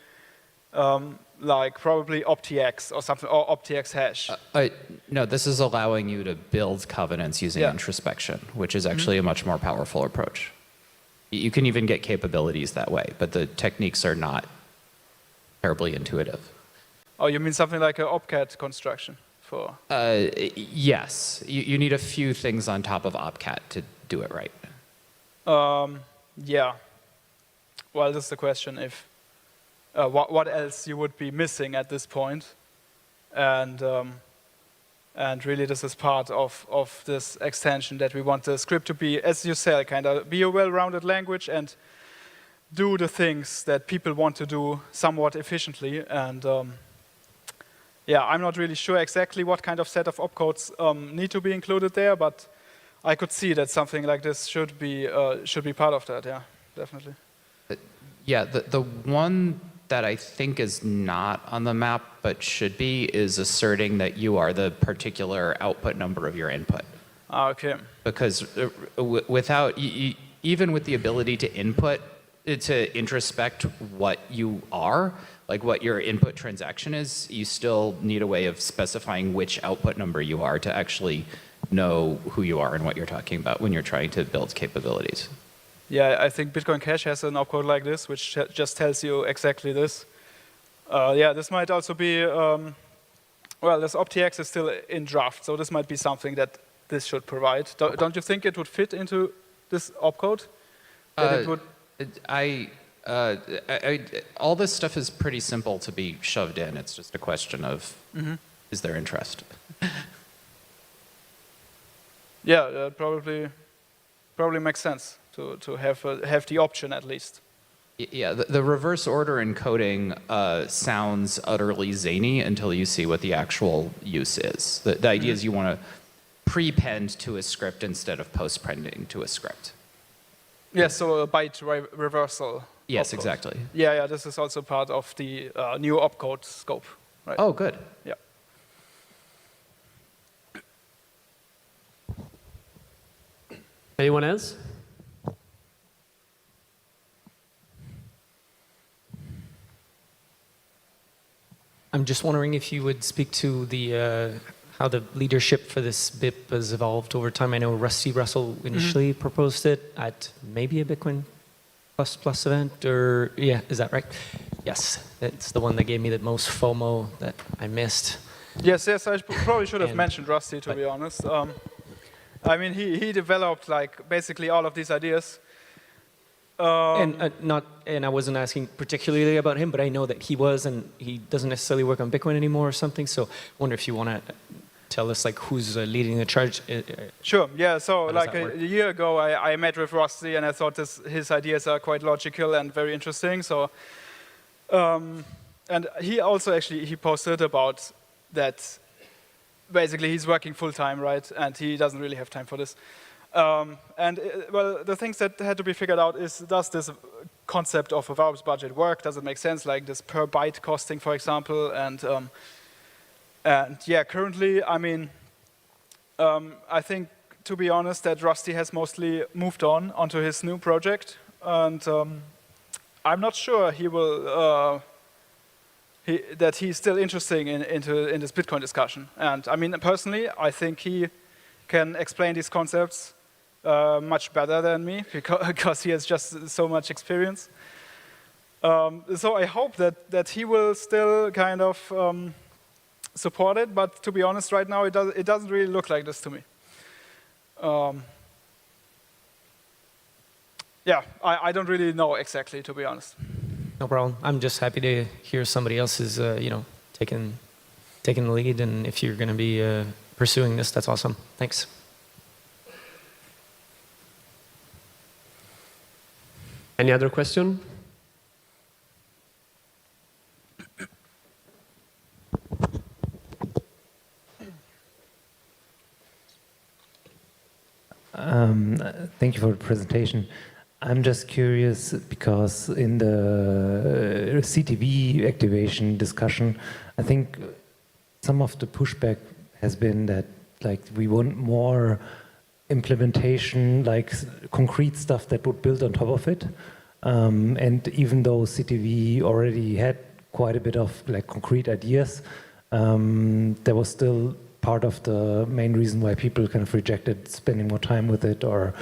like probably optx or something, or optx hash. No, this is allowing you to build covenants using introspection, which is actually a much more powerful approach. You can even get capabilities that way, but the techniques are not terribly intuitive. Oh, you mean something like an opcat construction for? Yes, you need a few things on top of opcat to do it right. Yeah. Well, this is the question: if what else you would be missing at this point, and really this is part of this extension that we want the script to be, as you said, kind of be a well-rounded language, and do the things that people want to do somewhat efficiently. And yeah, I'm not really sure exactly what kind of set of opcodes need to be included there, but I could see that something like this should be part of that. Yeah, definitely. Yeah, the one that I think is not on the map but should be is asserting that you are the particular output number of your input. Okay. Because without, even with the ability to input, to introspect what you are, like what your input transaction is, you still need a way of specifying which output number you are to actually know who you are and what you're talking about when you're trying to build capabilities. Yeah, I think Bitcoin Cash has an opcode like this, which just tells you exactly this. Yeah, this might also be, well, this optx is still in draft, so this might be something that this should provide. Don't you think it would fit into this opcode? That it would... all this stuff is pretty simple to be shoved in. It's just a question of, is there interest? Yeah, probably makes sense to have the option at least. Yeah, the reverse order encoding sounds utterly zany until you see what the actual use is. The idea is you want to prepend to a script instead of postpending to a script. Yeah, so a byte reversal. Yes, opcode. Exactly. Yeah, this is also part of the new opcode scope. Right? Oh, good. Yeah. Anyone else? I'm just wondering if you would speak to the how the leadership for this BIP has evolved over time. I know Rusty Russell initially proposed it at maybe a Bitcoin plus event, or yeah, is that right? Yes, it's the one that gave me the most FOMO that I missed. Yes, I probably should have mentioned Rusty, to be honest. I mean, he developed like basically all of these ideas. And I wasn't asking particularly about him, but I know that he was, and he doesn't necessarily work on Bitcoin anymore or something. So I wonder if you want to tell us like who's leading the charge. Sure. Yeah. So like a year ago, I met with Rusty, and I thought his ideas are quite logical and very interesting. So, and he also he posted about that. Basically, he's working full time, right? And he doesn't really have time for this. Well, the things that had to be figured out is, does this concept of a verbs budget work? Does it make sense, like this per byte costing, for example? And yeah, currently, I mean, I think, to be honest, that Rusty has mostly moved onto his new project, and I'm not sure he will. That he's still interested in this Bitcoin discussion. And I mean, personally, I think he can explain these concepts much better than me because he has just so much experience. So I hope that he will still kind of support it, but to be honest, right now it doesn't really look like this to me. Yeah, I don't really know exactly, to be honest. No problem. I'm just happy to hear somebody else is, taking the lead. And if you're going to be pursuing this, that's awesome. Thanks. Any other question? Thank you for the presentation. I'm just curious because in the CTV activation discussion, I think some of the pushback has been that like we want more implementation, like concrete stuff that would build on top of it. And even though CTV already had quite a bit of like concrete ideas, there was still part of the main reason why people kind of rejected spending more time with it or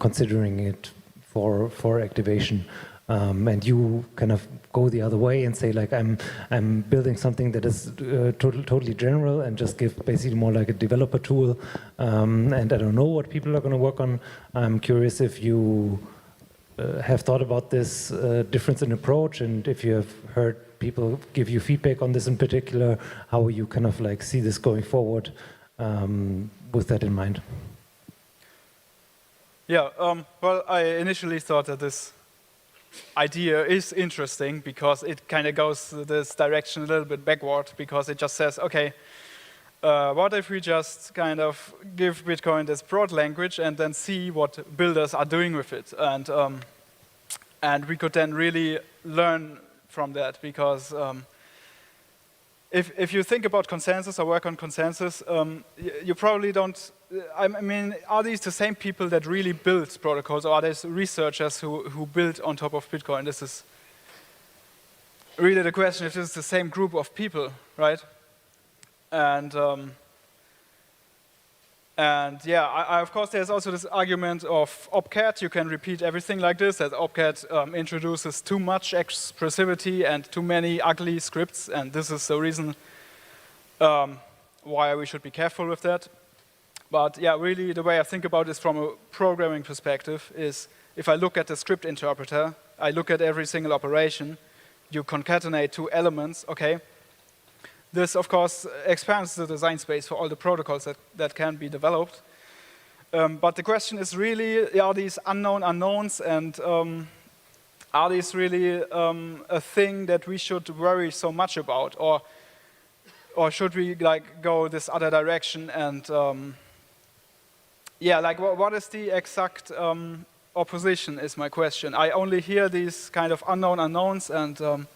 considering it for activation, and you kind of go the other way and say like I'm building something that is totally general and just give basically more like a developer tool, and I don't know what people are going to work on. I'm curious if you have thought about this difference in approach, and if you have heard people give you feedback on this in particular, how you kind of like see this going forward with that in mind. Yeah, well, I initially thought that this idea is interesting because it kind of goes this direction a little bit backward, because it just says, okay, what if we just kind of give Bitcoin this broad language and then see what builders are doing with it, and we could then really learn from that, because if you think about consensus or work on consensus, you probably don't. I mean, are these the same people that really build protocols, or are these researchers who build on top of Bitcoin? This is really the question, if this is the same group of people, right? And yeah, of course, there's also this argument of opcat. You can repeat everything like this, that opcat introduces too much expressivity and too many ugly scripts, and this is the reason why we should be careful with that. But yeah, really the way I think about this from a programming perspective is, if I look at the script interpreter, I look at every single operation, you concatenate two elements, okay? This, of course, expands the design space for all the protocols that can be developed. But the question is really, are these unknown unknowns, and are these really a thing that we should worry so much about? Or should we like go this other direction and, yeah, like what is the exact opposition is my question. I only hear these kind of unknown unknowns and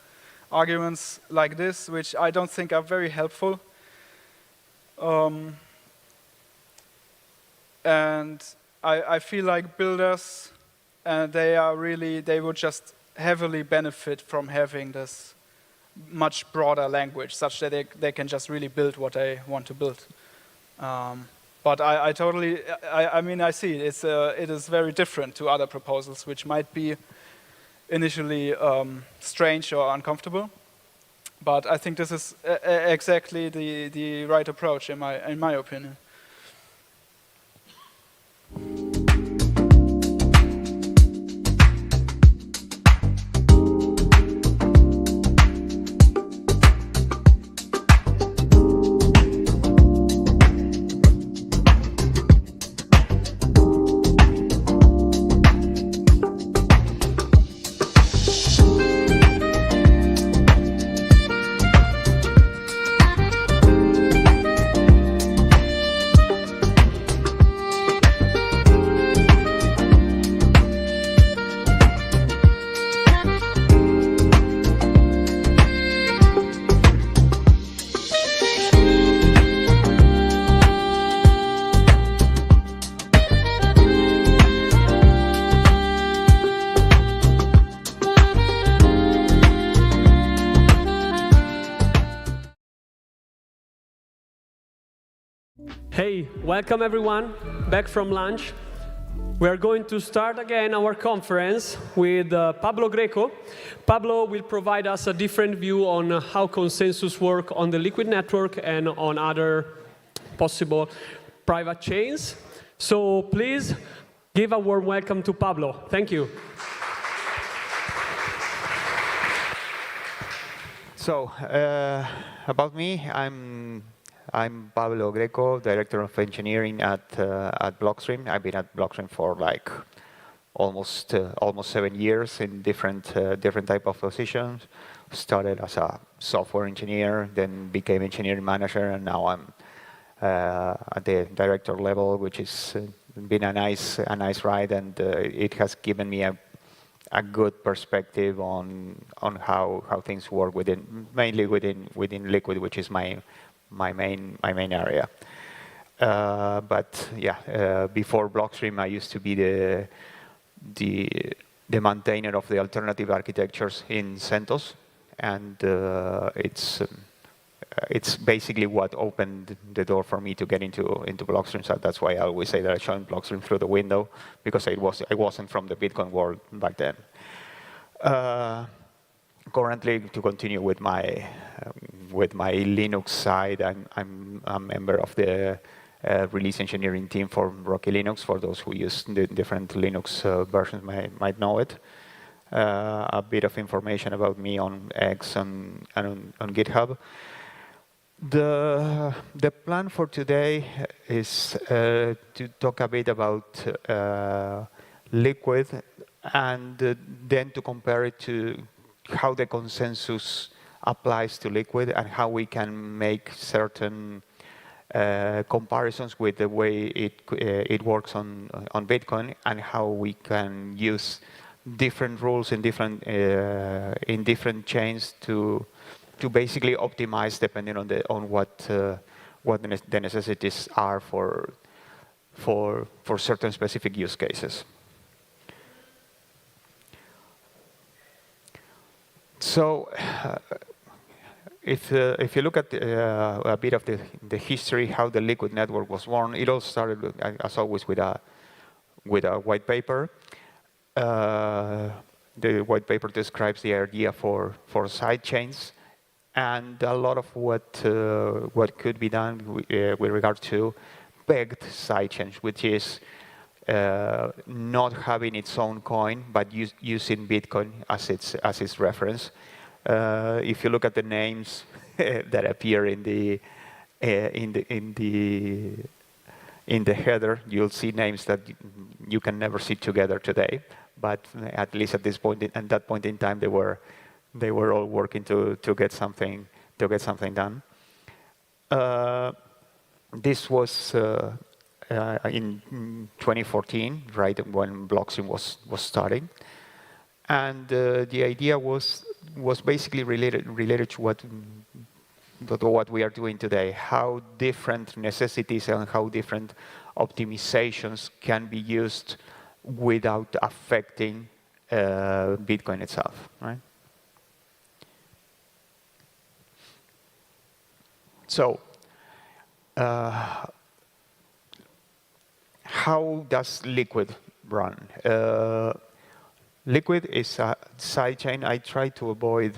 arguments like this, which I don't think are very helpful. And I feel like builders, they would just heavily benefit from having this much broader language, such that they can just really build what they want to build. But I totally, I mean, I see it is very different to other proposals, which might be initially strange or uncomfortable. But I think this is exactly the right approach, in my opinion. Hey, welcome everyone, back from lunch. We are going to start again our conference with Pablo Greco. Pablo will provide us a different view on how consensus work on the Liquid network and on other possible private chains. So please give a warm welcome to Pablo. Thank you. So, about me, I'm Pablo Greco, Director of Engineering at Blockstream. I've been at Blockstream for like almost 7 years in different type of positions. Started as a software engineer, then became engineering manager, and now I'm at the director level, which has been a nice ride, and it has given me a good perspective on how things work mainly within Liquid, which is my main area. But yeah, before Blockstream, I used to be the maintainer of the alternative architectures in CentOS, and it's basically what opened the door for me to get into Blockstream. So that's why I always say that I joined Blockstream through the window, because I wasn't from the Bitcoin world back then. Currently, to continue with my Linux side, I'm a member of the release engineering team for Rocky Linux. For those who use the different Linux versions, might know it. A bit of information about me on X and on GitHub. The plan for today is to talk a bit about Liquid and then to compare it to how the consensus applies to Liquid and how we can make certain comparisons with the way it works on Bitcoin, and how we can use different rules in different chains to basically optimize depending on what the necessities are for certain specific use cases. So if you look at a bit of the history, how the Liquid network was born, it all started, as always, with a white paper. The white paper describes the idea for sidechains, and a lot of what could be done with regard to pegged sidechains, which is not having its own coin, but using Bitcoin as its reference. If you look at the names that appear in the header, you'll see names that you can never see together today. But at least at that point in time, they were all working to get something done. This was in 2014, right when Blockstream was starting, and the idea was basically related to what we are doing today. How different necessities and how different optimizations can be used without affecting Bitcoin itself, right? So, how does Liquid run? Liquid is a sidechain. I try to avoid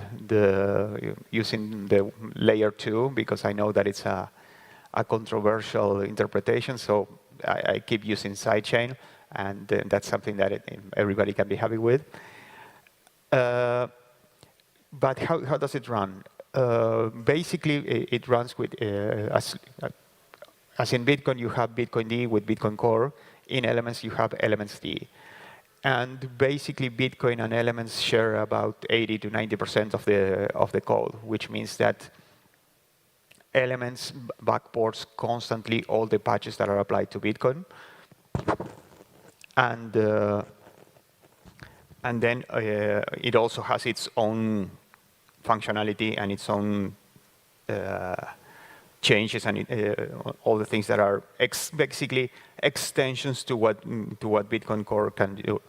using the layer 2 because I know that it's a controversial interpretation. So I keep using sidechain, and that's something that everybody can be happy with. But how does it run? Basically, it runs with as in Bitcoin, you have Bitcoin D with Bitcoin Core. In Elements, you have Elements D. And basically, Bitcoin and Elements share about 80 to 90% of the code, which means that Elements backports constantly all the patches that are applied to Bitcoin. And then it also has its own functionality and its own changes and all the things that are basically extensions to what Bitcoin Core can do.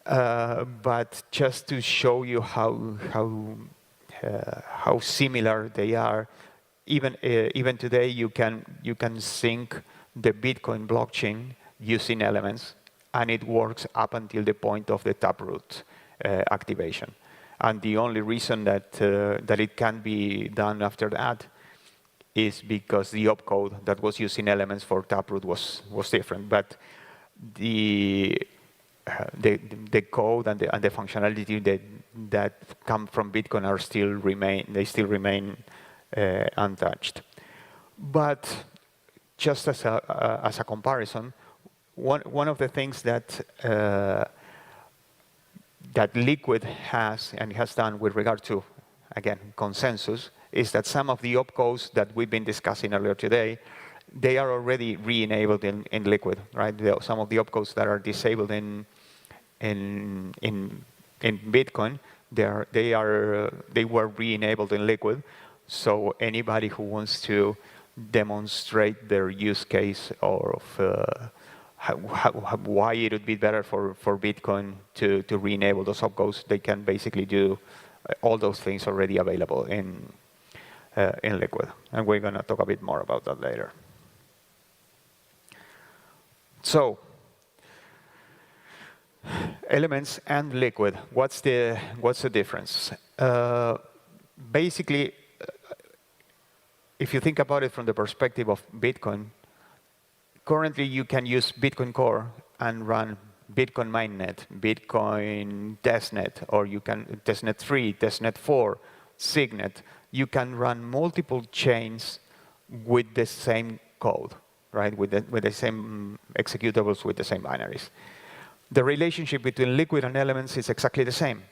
But just to show you how similar they are, even today you can sync the Bitcoin blockchain using Elements, and it works up until the point of the taproot activation. And the only reason that it can be done after that is because the opcode that was using Elements for taproot was different. But the code and the functionality that come from Bitcoin still remain untouched. But just as a comparison, one of the things that Liquid has done with regard to, again, consensus, is that some of the opcodes that we've been discussing earlier today, they are already re-enabled in Liquid, right? Some of the opcodes that are disabled in Bitcoin, they were re-enabled in Liquid. So anybody who wants to demonstrate their use case or why it would be better for Bitcoin to re-enable those opcodes, they can basically do all those things already available in Liquid. And we're going to talk a bit more about that later. So, Elements and Liquid, what's the difference? Basically, if you think about it from the perspective of Bitcoin, currently you can use Bitcoin Core and run Bitcoin mainnet, Bitcoin testnet, or you can testnet 3, testnet 4, Signet. You can run multiple chains with the same code, right? With the same executables, with the same binaries. The relationship between Liquid and Elements is exactly the same.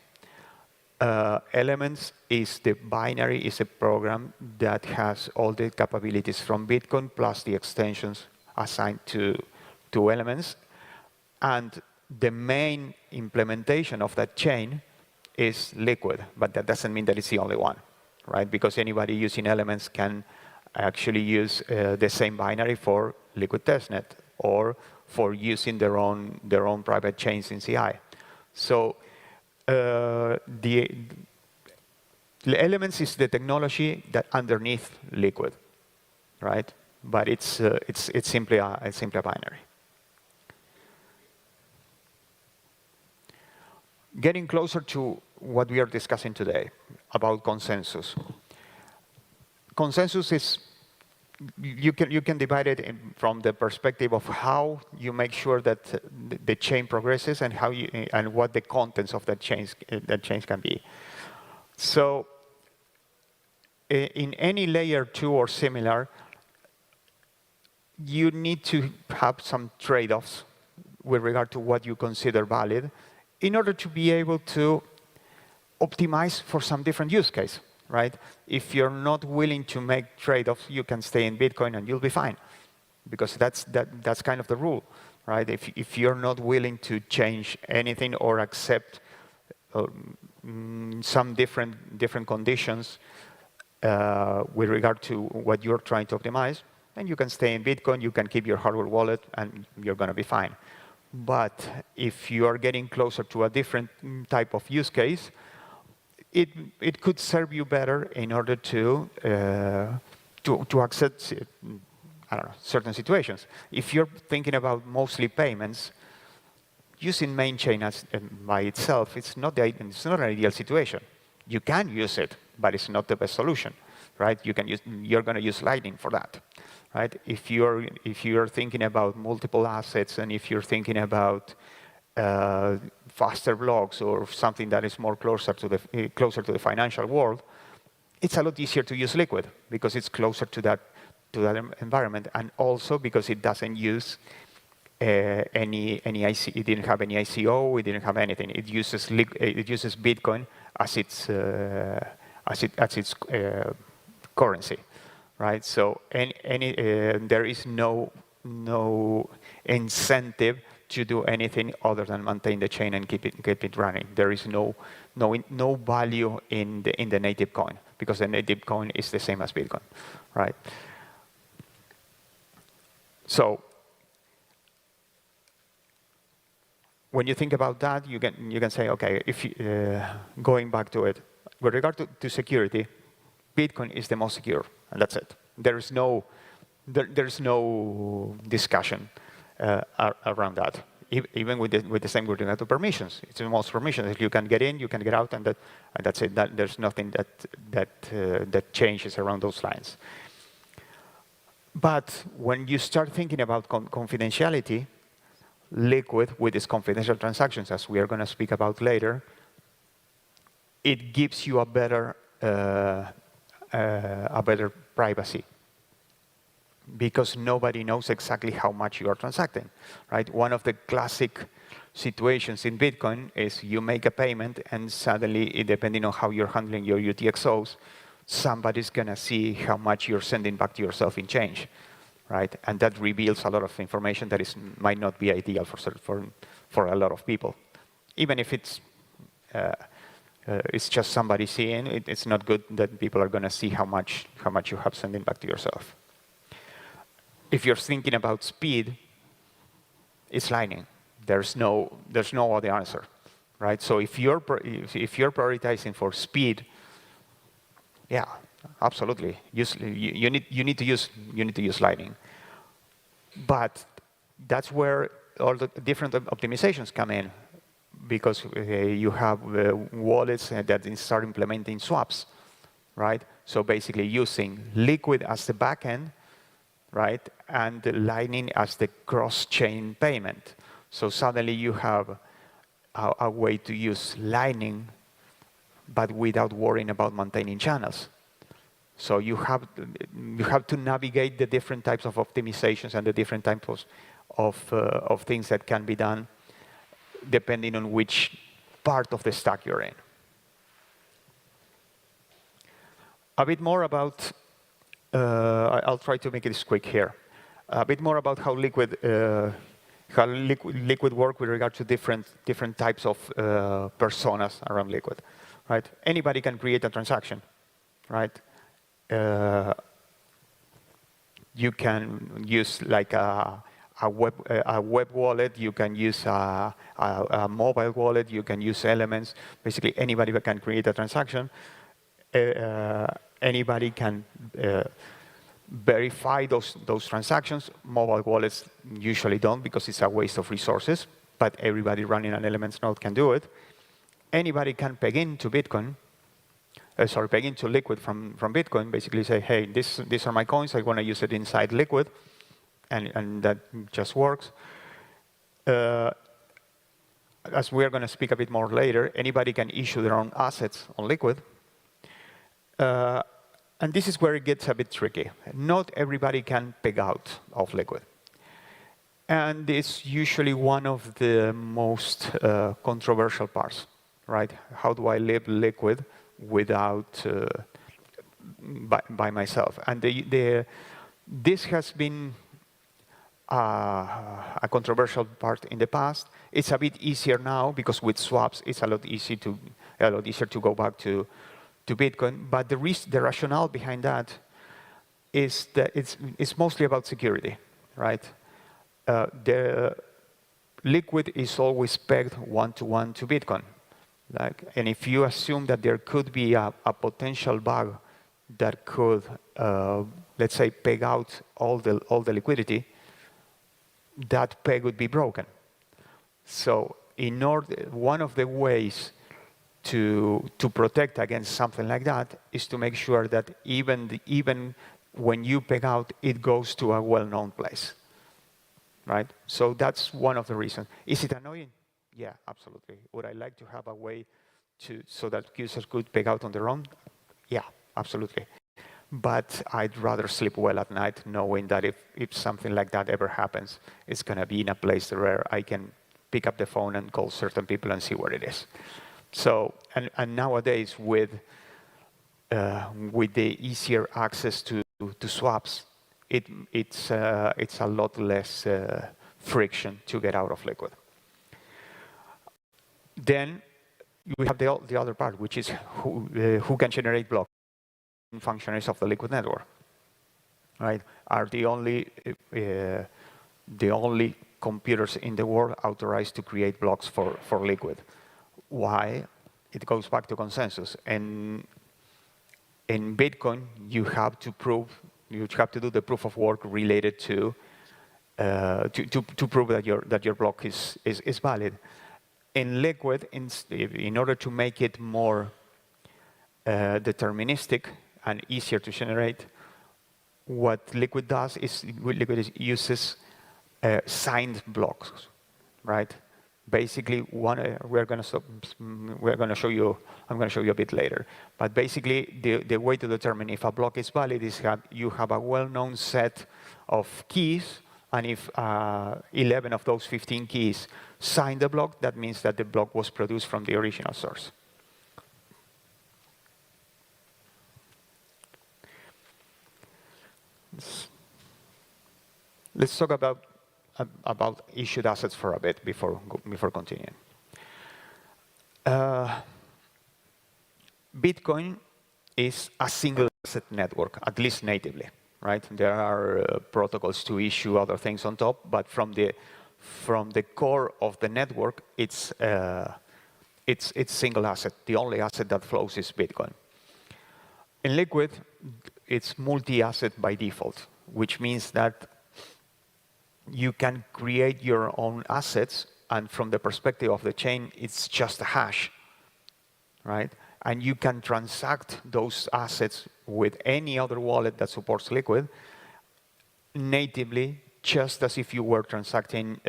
Elements is the binary, is a program that has all the capabilities from Bitcoin plus the extensions assigned to Elements. And the main implementation of that chain is Liquid, but that doesn't mean that it's the only one, right? Because anybody using Elements can actually use the same binary for Liquid testnet or for using their own private chains in CI. So the Elements is the technology that underneath Liquid, right? But it's simply a binary. Getting closer to what we are discussing today about consensus. Consensus is, you can divide it from the perspective of how you make sure that the chain progresses and and what the contents of that chain can be. So in any layer 2 or similar, you need to have some trade-offs with regard to what you consider valid in order to be able to optimize for some different use case, right? If you're not willing to make trade-offs, you can stay in Bitcoin and you'll be fine, because that's kind of the rule, right? If you're not willing to change anything or accept some different conditions with regard to what you're trying to optimize, then you can stay in Bitcoin, you can keep your hardware wallet, and you're going to be fine. But if you are getting closer to a different type of use case, it could serve you better in order to accept, I don't know, certain situations. If you're thinking about mostly payments, using main chain by itself, it's not an ideal situation. You can use it, but it's not the best solution, right? You're going to use Lightning for that. Right? If you're thinking about multiple assets, and if you're thinking about faster blocks or something that is more closer to the financial world, it's a lot easier to use Liquid because it's closer to that environment, and also because it doesn't use any IC. It didn't have any ICO. It didn't have anything. It uses Bitcoin as its currency. Right, so there is no incentive to do anything other than maintain the chain and keep it running. There is no value in the native coin, because the native coin is the same as Bitcoin, right? So when you think about that, you can say, okay, going back to it, with regard to security, Bitcoin is the most secure, and that's it. There's no discussion around that. Even with the same with regard to permissions, it's the most permissions. If you can get in, you can get out, and that's it. There's nothing that changes around those lines. But when you start thinking about confidentiality, Liquid with its confidential transactions, as we are going to speak about later, it gives you a better privacy, because nobody knows exactly how much you are transacting, right? One of the classic situations in Bitcoin is you make a payment, and suddenly, depending on how you're handling your UTXOs, somebody's going to see how much you're sending back to yourself in change, right? And that reveals a lot of information that might not be ideal for a lot of people. Even if it's just somebody seeing, it's not good that people are going to see how much you have sending back to yourself. If you're thinking about speed, it's Lightning. There's no other answer, right? So if you're prioritizing for speed, yeah, absolutely. You need to use Lightning. But that's where all the different optimizations come in, because you have wallets that start implementing swaps, right? So basically using Liquid as the backend, right, and Lightning as the cross-chain payment. So suddenly you have a way to use Lightning, but without worrying about maintaining channels. So you have to navigate the different types of optimizations and the different types of things that can be done depending on which part of the stack you're in. A bit more about, I'll try to make it quick here. A bit more about how Liquid work with regard to different types of personas around Liquid, right? Anybody can create a transaction, right? You can use like a web wallet, you can use a mobile wallet, you can use elements. Basically, anybody can create a transaction. Anybody can verify those transactions. Mobile wallets usually don't because it's a waste of resources, but everybody running an Elements node can do it. Anybody can peg into Bitcoin, peg into Liquid from Bitcoin, basically say, hey, these are my coins, I want to use it inside Liquid, and that just works. As we're going to speak a bit more later, anybody can issue their own assets on Liquid. And this is where it gets a bit tricky. Not everybody can peg out of Liquid. And it's usually one of the most controversial parts, right? How do I live Liquid without, by myself? And this has been a controversial part in the past. It's a bit easier now because with swaps, it's a lot easier to go back to Bitcoin, but the rationale behind that is that it's mostly about security, right? The Liquid is always pegged one-to-one to Bitcoin, and if you assume that there could be a potential bug that could, let's say, peg out all the liquidity, that peg would be broken. So, one of the ways to protect against something like that is to make sure that even when you peg out, it goes to a well-known place, right? So that's one of the reasons. Is it annoying? Yeah, absolutely. Would I like to have a way so that users could peg out on their own? Yeah, absolutely. But I'd rather sleep well at night knowing that if something like that ever happens, it's going to be in a place where I can pick up the phone and call certain people and see where it is. So, and nowadays with the easier access to swaps, it's a lot less friction to get out of Liquid. Then we have the other part, which is who can generate blocks. Functionaries of the Liquid network, right? Are the only computers in the world authorized to create blocks for Liquid. Why? It goes back to consensus. And in Bitcoin, you have to do the proof of work related to prove that your block is valid. In Liquid, in order to make it more deterministic and easier to generate, what Liquid does is Liquid uses signed blocks, right? Basically, we're going to show you. I'm going to show you a bit later. But basically, the way to determine if a block is valid is you have a well-known set of keys, and if 11 of those 15 keys sign the block, that means that the block was produced from the original source. Let's talk about issued assets for a bit before continuing. Bitcoin is a single asset network, at least natively, right? There are protocols to issue other things on top, but from the core of the network, it's single asset. The only asset that flows is Bitcoin. In Liquid, it's multi-asset by default, which means that you can create your own assets, and from the perspective of the chain, it's just a hash, right? And you can transact those assets with any other wallet that supports Liquid natively, just as if you were transacting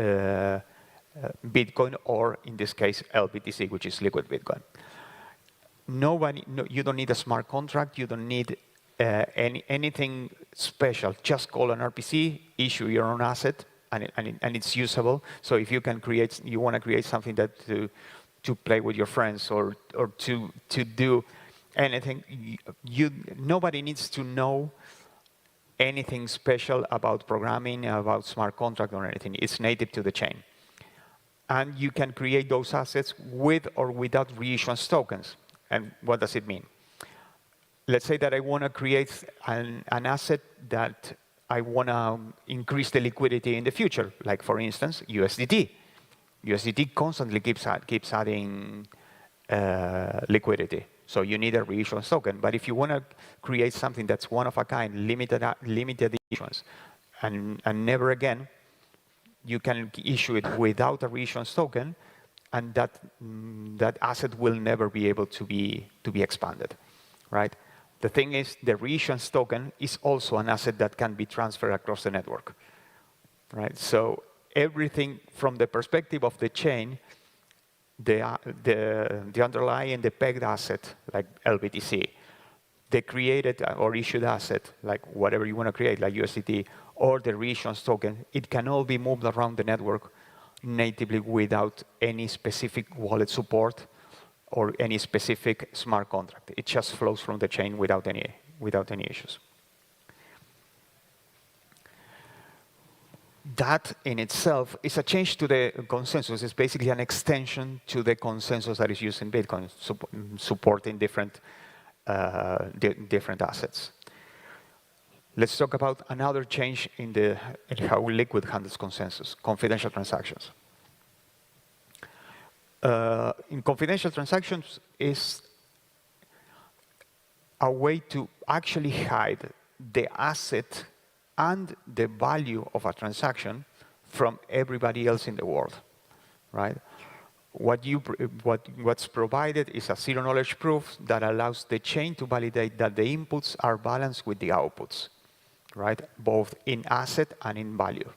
Bitcoin, or in this case, LBTC, which is Liquid Bitcoin. You don't need a smart contract. You don't need anything special. Just call an RPC, issue your own asset, and it's usable. So if you want to create something that to play with your friends or to do anything, nobody needs to know anything special about programming, about smart contract or anything. It's native to the chain. And you can create those assets with or without reissuance tokens. And what does it mean? Let's say that I want to create an asset that I want to increase the liquidity in the future, like for instance, USDT. USDT constantly keeps adding liquidity. So you need a reissuance token. But if you want to create something that's one of a kind, limited issuance, and never again, you can issue it without a reissuance token, and that asset will never be able to be expanded, right? The thing is, the reissuance token is also an asset that can be transferred across the network, right? So everything from the perspective of the chain, the underlying, the pegged asset, like LBTC, the created or issued asset, like whatever you want to create, like USDT, or the reissuance token, it can all be moved around the network natively without any specific wallet support or any specific smart contract. It just flows from the chain without any issues. That in itself is a change to the consensus. It's basically an extension to the consensus that is used in Bitcoin, supporting different assets. Let's talk about another change in how Liquid handles consensus, confidential transactions. In confidential transactions is a way to actually hide the asset and the value of a transaction from everybody else in the world, right? What's provided is a zero-knowledge proof that allows the chain to validate that the inputs are balanced with the outputs, right? Both in asset and in value.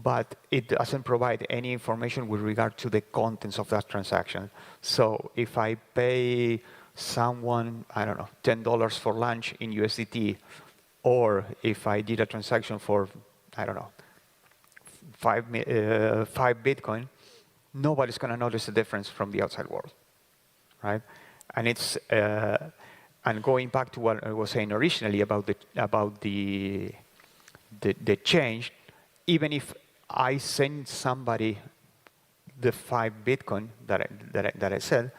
But it doesn't provide any information with regard to the contents of that transaction. So if I pay someone, I don't know, $10 for lunch in USDT, or if I did a transaction for, I don't know, 5 Bitcoin, nobody's going to notice the difference from the outside world, right? And it's and going back to what I was saying originally about the change, even if I send somebody the 5 Bitcoin that I said,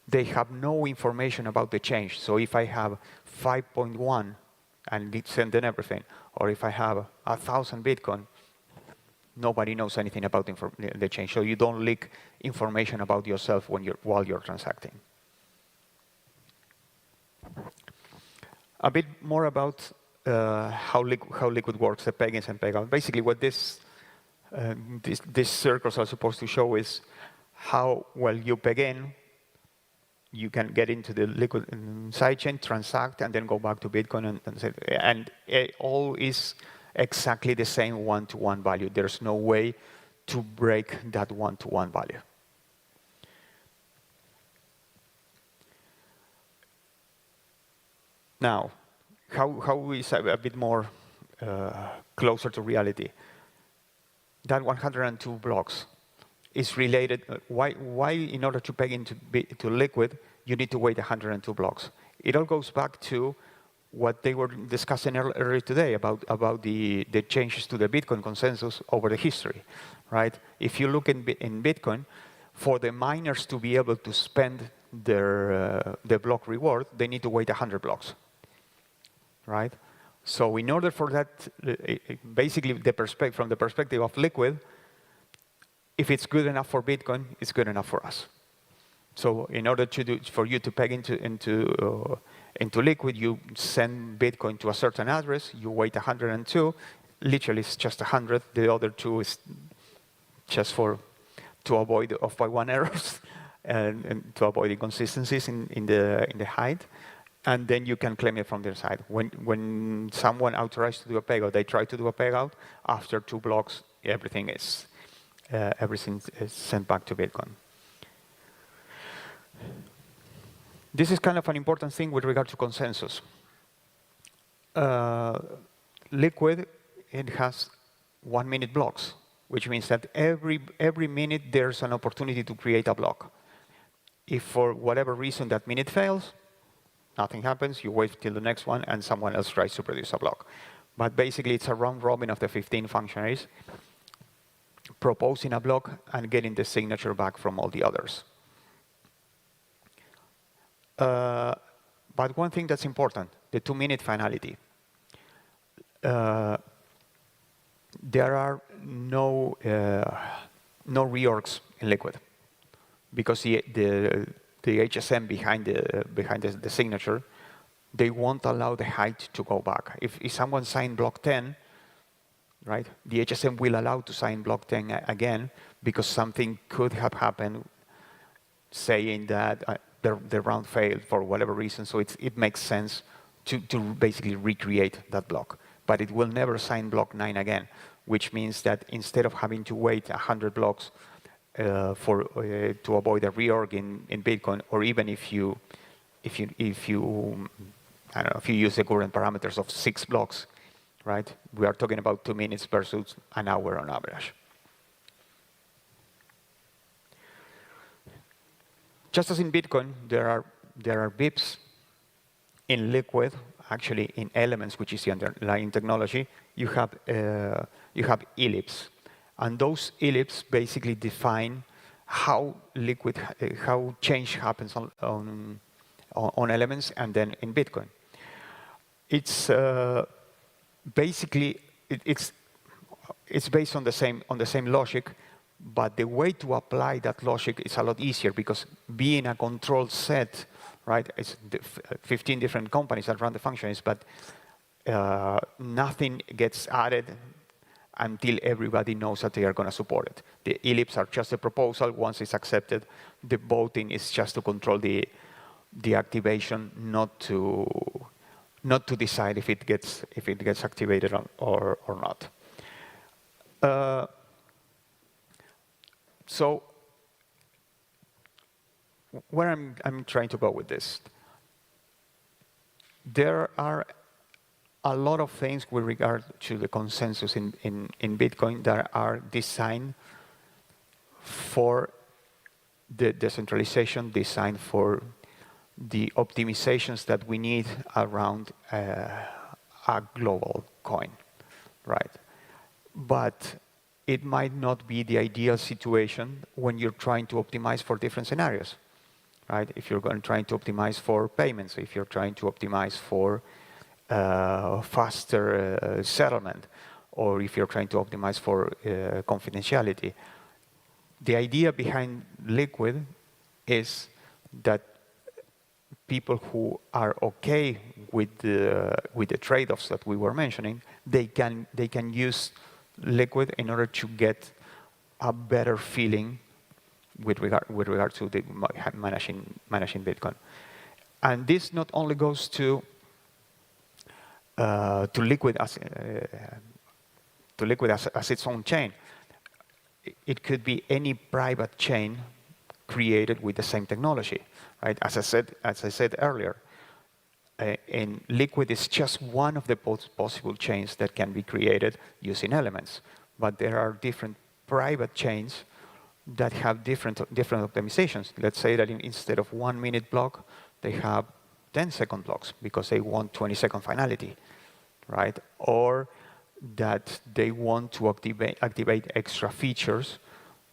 they have no information about the change. So if I have 5.1 and send them everything, or if I have 1,000 Bitcoin, nobody knows anything about the change. So you don't leak information about yourself while you're transacting. A bit more about how Liquid works, the peg-ins and peg-outs. Basically, what these circles are supposed to show is how, well, you peg in, you can get into the Liquid sidechain, transact, and then go back to Bitcoin, and it all is exactly the same one-to-one value. There's no way to break that one-to-one value. Now, how is a bit more closer to reality? That 102 blocks is related. Why in order to peg into Liquid, you need to wait 102 blocks? It all goes back to what they were discussing earlier today about the changes to the Bitcoin consensus over the history, right? If you look in Bitcoin, for the miners to be able to spend their block reward, they need to wait 100 blocks, right? So in order for that, basically from the perspective of Liquid, if it's good enough for Bitcoin, it's good enough for us. So in order for you to peg into Liquid, you send Bitcoin to a certain address, you wait 102, literally it's just 100, the other 2 is just to avoid off-by-one errors and to avoid inconsistencies in the height. And then you can claim it from their side. When someone authorized to do a peg out, they try to do a peg out, after 2 blocks, everything is sent back to Bitcoin. This is kind of an important thing with regard to consensus. Liquid, it has 1-minute blocks, which means that every minute there's an opportunity to create a block. If for whatever reason that minute fails, nothing happens, you wait till the next one, and someone else tries to produce a block. But basically, it's a round robin of the 15 functionaries, proposing a block and getting the signature back from all the others. But one thing that's important, the 2-minute finality. There are no reorgs in Liquid, because the HSM behind the signature, they won't allow the height to go back. If someone signed block 10, right, the HSM will allow to sign block 10 again, because something could have happened, saying that the round failed for whatever reason. So it makes sense to basically recreate that block. But it will never sign block 9 again, which means that instead of having to wait 100 blocks to avoid a reorg in Bitcoin, or even if you use the current parameters of 6 blocks, right? We are talking about 2 minutes versus an hour on average. Just as in Bitcoin, there are BIPs in Liquid. Actually, in Elements, which is the underlying technology, you have ellipses, and those ellipses basically define how change happens on Elements and then in Bitcoin. It's basically it's based on the same logic, but the way to apply that logic is a lot easier, because being a controlled set, right? It's 15 different companies that run the functions, but nothing gets added until everybody knows that they are going to support it. The ellipses are just a proposal. Once it's accepted, the voting is just to control the activation, not to decide if it gets activated or not. So where I'm trying to go with this, there are a lot of things with regard to the consensus in Bitcoin that are designed for the decentralization, designed for the optimizations that we need around a global coin, right? But it might not be the ideal situation when you're trying to optimize for different scenarios, right? If you're trying to optimize for payments, if you're trying to optimize for faster settlement, or if you're trying to optimize for confidentiality. The idea behind Liquid is that people who are okay with the trade-offs that we were mentioning, they can use Liquid in order to get a better feeling with regard to the managing Bitcoin. And this not only goes to Liquid as its own chain. It could be any private chain created with the same technology, right? As I said earlier, and Liquid is just one of the possible chains that can be created using Elements, but there are different private chains that have different optimizations. Let's say that instead of 1 minute block, they have 10-second blocks because they want 20-second finality, right? Or that they want to activate extra features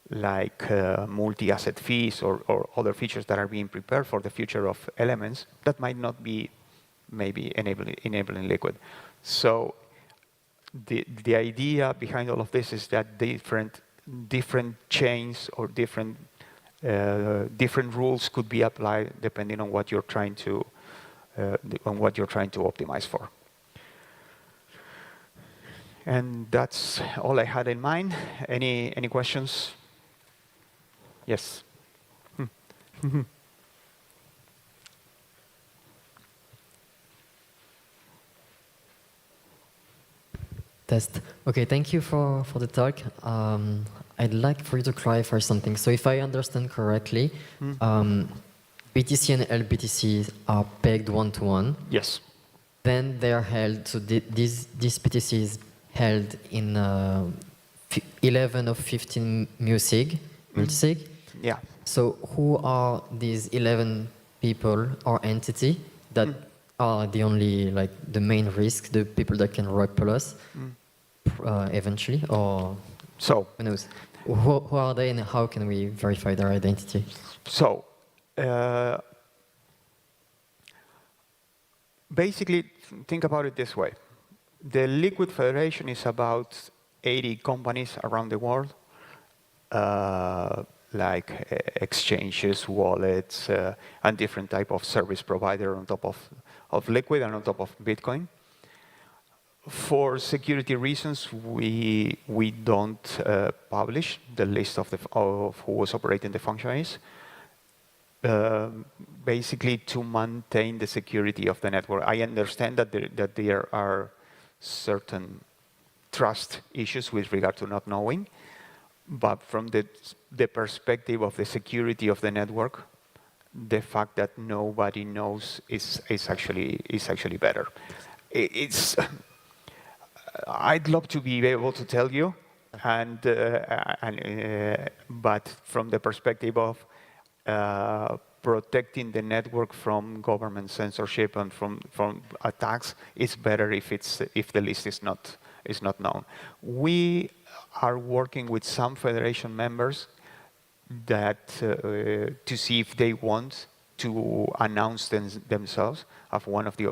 like multi-asset fees or other features that are being prepared for the future of Elements that might not be maybe enabling Liquid. So the idea behind all of this is that different chains or different rules could be applied depending on what you're trying to optimize for. And that's all I had in mind. Any questions? Yes. Test. Okay, thank you for the talk. I'd like for you to clarify something. So if I understand correctly, BTC and LBTC are pegged one-to-one. Yes. Then they are held, so these BTCs held in 11 of 15 multisig. Yeah. So who are these 11 people or entity that are the only, like, the main risk, the people that can rug pull us eventually, or So, who knows? Who are they and how can we verify their identity? so basically, think about it this way. The Liquid Federation is about 80 companies around the world, like exchanges, wallets, and different type of service provider on top of Liquid and on top of Bitcoin. For security reasons, we don't publish the list of who was operating the functionaries. Basically, to maintain the security of the network. I understand that there are certain trust issues with regard to not knowing, but from the perspective of the security of the network, the fact that nobody knows is actually better. It's I'd love to be able to tell you, but from the perspective of protecting the network from government censorship and from attacks, it's better if the list is not known. We are working with some federation members that to see if they want to announce themselves of one of the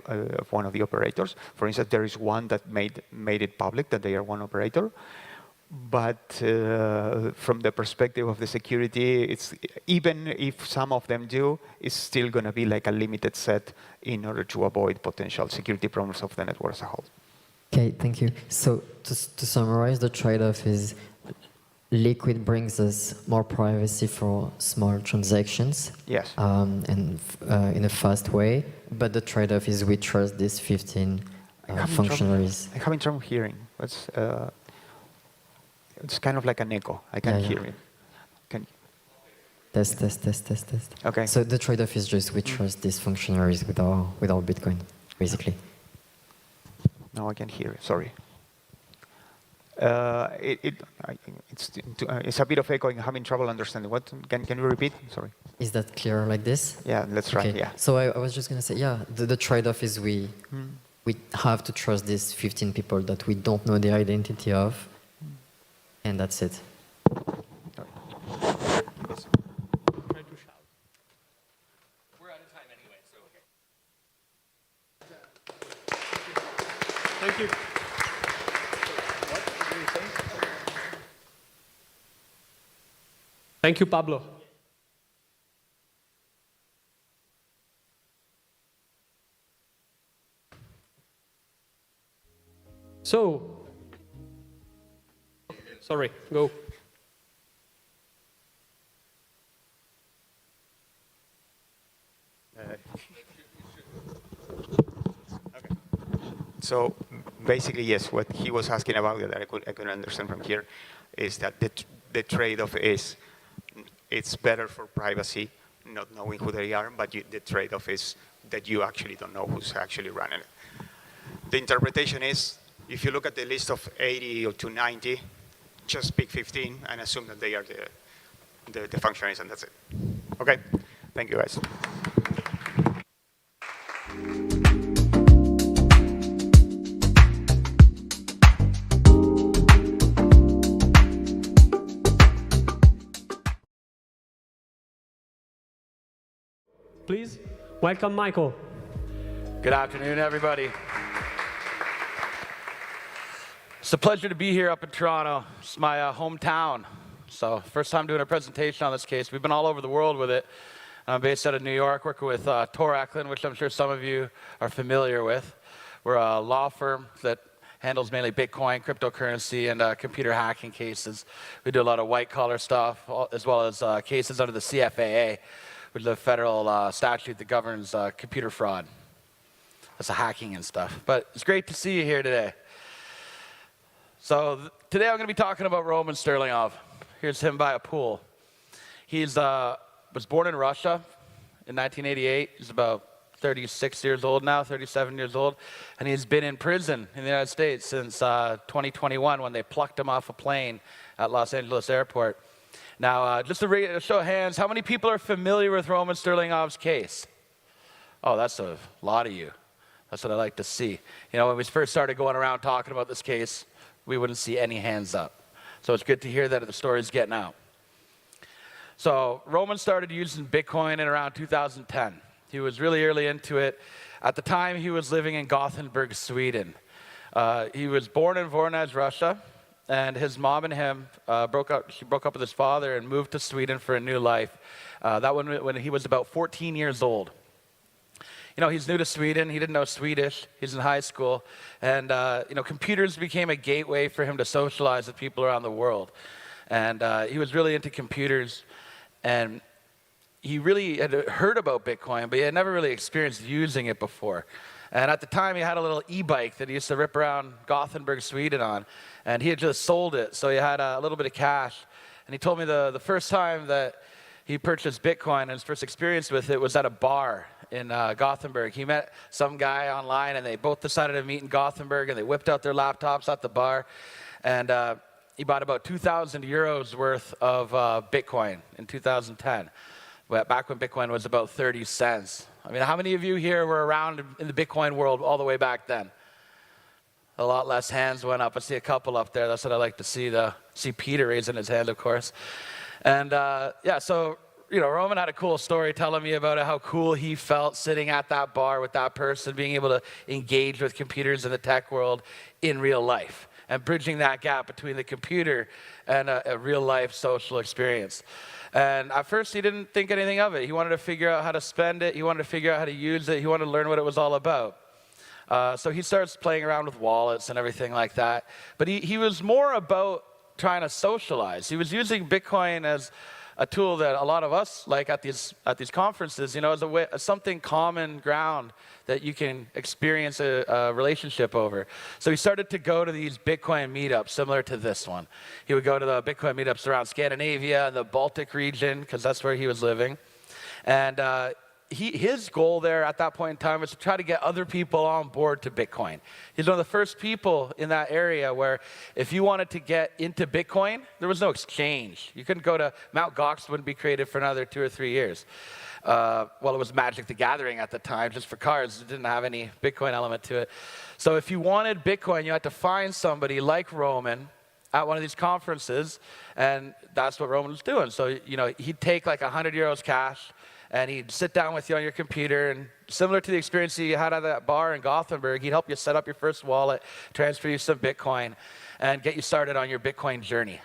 operators. For instance, there is one that made it public that they are one operator. But from the perspective of the security, it's even if some of them do, it's still going to be like a limited set in order to avoid potential security problems of the network as a whole. Okay, thank you. So to summarize, the trade-off is Liquid brings us more privacy for small transactions. Yes. And in a fast way, but the trade-off is we trust these 15 functionaries. I'm having trouble hearing. It's kind of like an echo. I can't hear you. Test. Okay. So the trade-off is just we trust these functionaries with our Bitcoin, basically. No, I can't hear it. Sorry. It's a bit of echo. I'm having trouble understanding. What? Can you repeat? Sorry. Is that clear like this? Yeah, let's try. Okay. Yeah. So I was just going to say, yeah, the trade-off is we have to trust these 15 people that we don't know the identity of, and that's it. Thank you. Thank you, Pablo. So, sorry, go. So basically, yes, what he was asking about that I could understand from here is that the trade-off is it's better for privacy not knowing who they are, but the trade-off is that you actually don't know who's actually running it. The interpretation is if you look at the list of 80 or to 90, just pick 15 and assume that they are the functionaries, and that's it. Okay, thank you guys. Please welcome Michael. Good afternoon, everybody. It's a pleasure to be here up in Toronto. It's my hometown. So first time doing a presentation on this case. We've been all over the world with it. I'm based out of New York, working with Tor Eklund, which I'm sure some of you are familiar with. We're a law firm that handles mainly Bitcoin, cryptocurrency, and computer hacking cases. We do a lot of white-collar stuff, as well as cases under the CFAA, which is a federal statute that governs computer fraud. That's hacking and stuff. But it's great to see you here today. So today I'm going to be talking about Roman Sterlingov. Here's him by a pool. He was born in Russia in 1988. He's about 36 years old now, 37 years old, and he's been in prison in the United States since 2021 when they plucked him off a plane at Los Angeles Airport. Now, just a show of hands, how many people are familiar with Roman Sterlingov's case? Oh, that's a lot of you. That's what I like to see. You know, when we first started going around talking about this case, we wouldn't see any hands up. So it's good to hear that the story's getting out. So Roman started using Bitcoin in around 2010. He was really early into it. At the time, he was living in Gothenburg, Sweden. He was born in Voronezh, Russia, and his mom and him broke up with his father and moved to Sweden for a new life. That when he was about 14 years old. You know, he's new to Sweden. He didn't know Swedish. He's in high school. And, you know, computers became a gateway for him to socialize with people around the world. And he was really into computers. And he really had heard about Bitcoin, but he had never really experienced using it before. And at the time, he had a little e-bike that he used to rip around Gothenburg, Sweden on. And he had just sold it, so he had a little bit of cash. And he told me the first time that he purchased Bitcoin and his first experience with it was at a bar in Gothenburg. He met some guy online, and they both decided to meet in Gothenburg, and they whipped out their laptops at the bar. And he bought about 2,000 euros worth of Bitcoin in 2010, back when Bitcoin was about 30 cents. I mean, how many of you here were around in the Bitcoin world all the way back then? A lot less hands went up. I see a couple up there. That's what I like to see. See Peter raising his hand, of course. And yeah, so, you know, Roman had a cool story telling me about how cool he felt sitting at that bar with that person, being able to engage with computers in the tech world in real life, and bridging that gap between the computer and a real-life social experience. And at first, he didn't think anything of it. He wanted to figure out how to spend it. He wanted to figure out how to use it. He wanted to learn what it was all about. So he starts playing around with wallets and everything like that. But he was more about trying to socialize. He was using Bitcoin as a tool that a lot of us like at these conferences, you know, as something common ground that you can experience a relationship over. So he started to go to these Bitcoin meetups similar to this one. He would go to the Bitcoin meetups around Scandinavia and the Baltic region, because that's where he was living. And his goal there at that point in time was to try to get other people on board to Bitcoin. He's one of the first people in that area where if you wanted to get into Bitcoin, there was no exchange. You couldn't go to Mt. Gox, wouldn't be created for another 2 or 3 years. Well, it was Magic the Gathering at the time, just for cards. It didn't have any Bitcoin element to it. So if you wanted Bitcoin, you had to find somebody like Roman at one of these conferences, and that's what Roman was doing. So, you know, he'd take like 100 euros cash, and he'd sit down with you on your computer, and similar to the experience you had at that bar in Gothenburg, he'd help you set up your first wallet, transfer you some Bitcoin, and get you started on your Bitcoin journey.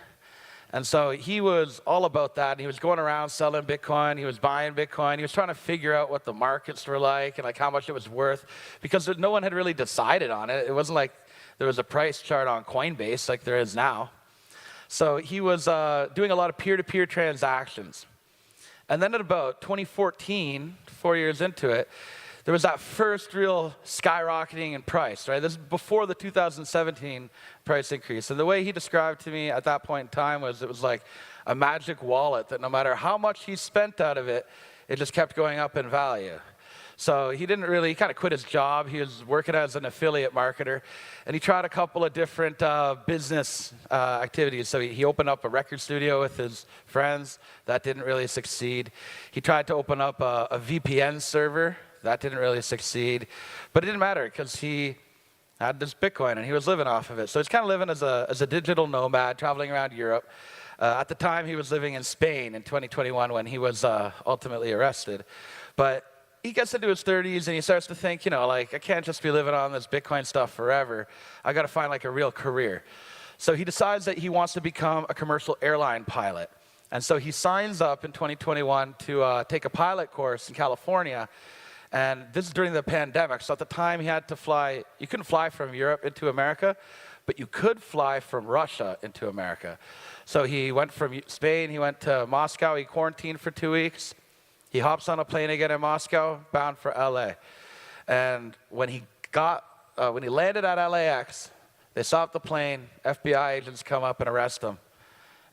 And so he was all about that. And he was going around selling Bitcoin. He was buying Bitcoin. He was trying to figure out what the markets were like and like how much it was worth, because no one had really decided on it. It wasn't like there was a price chart on Coinbase like there is now. So he was doing a lot of peer-to-peer transactions. And then at about 2014, 4 years into it, there was that first real skyrocketing in price, right? This is before the 2017 price increase. And the way he described to me at that point in time was it was like a magic wallet that no matter how much he spent out of it, it just kept going up in value. So he kind of quit his job. He was working as an affiliate marketer, and he tried a couple of different business activities. So he opened up a record studio with his friends. That didn't really succeed. He tried to open up a VPN server. That didn't really succeed. But it didn't matter because he had this Bitcoin, and he was living off of it. So he's kind of living as a digital nomad, traveling around Europe. At the time, he was living in Spain in 2021 when he was ultimately arrested. But he gets into his 30s and he starts to think, you know, like, I can't just be living on this Bitcoin stuff forever. I got to find like a real career. So he decides that he wants to become a commercial airline pilot. And so he signs up in 2021 to take a pilot course in California. And this is during the pandemic. So at the time he had to fly, you couldn't fly from Europe into America, but you could fly from Russia into America. So he went from Spain, he went to Moscow, he quarantined for 2 weeks. He hops on a plane again in Moscow, bound for LA. And when he landed at LAX, they stopped the plane, FBI agents come up and arrest him.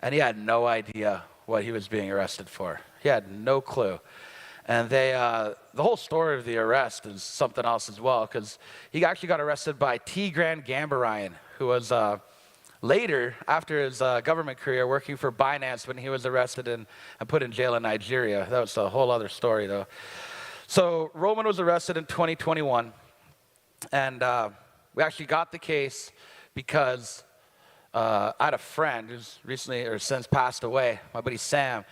And he had no idea what he was being arrested for. He had no clue. And the whole story of the arrest is something else as well, because he actually got arrested by Tigran Gambaryan, who was later, after his government career, working for Binance when he was arrested and put in jail in Nigeria. That was a whole other story, though. So Roman was arrested in 2021, and we actually got the case because I had a friend who's recently or since passed away, my buddy Sam,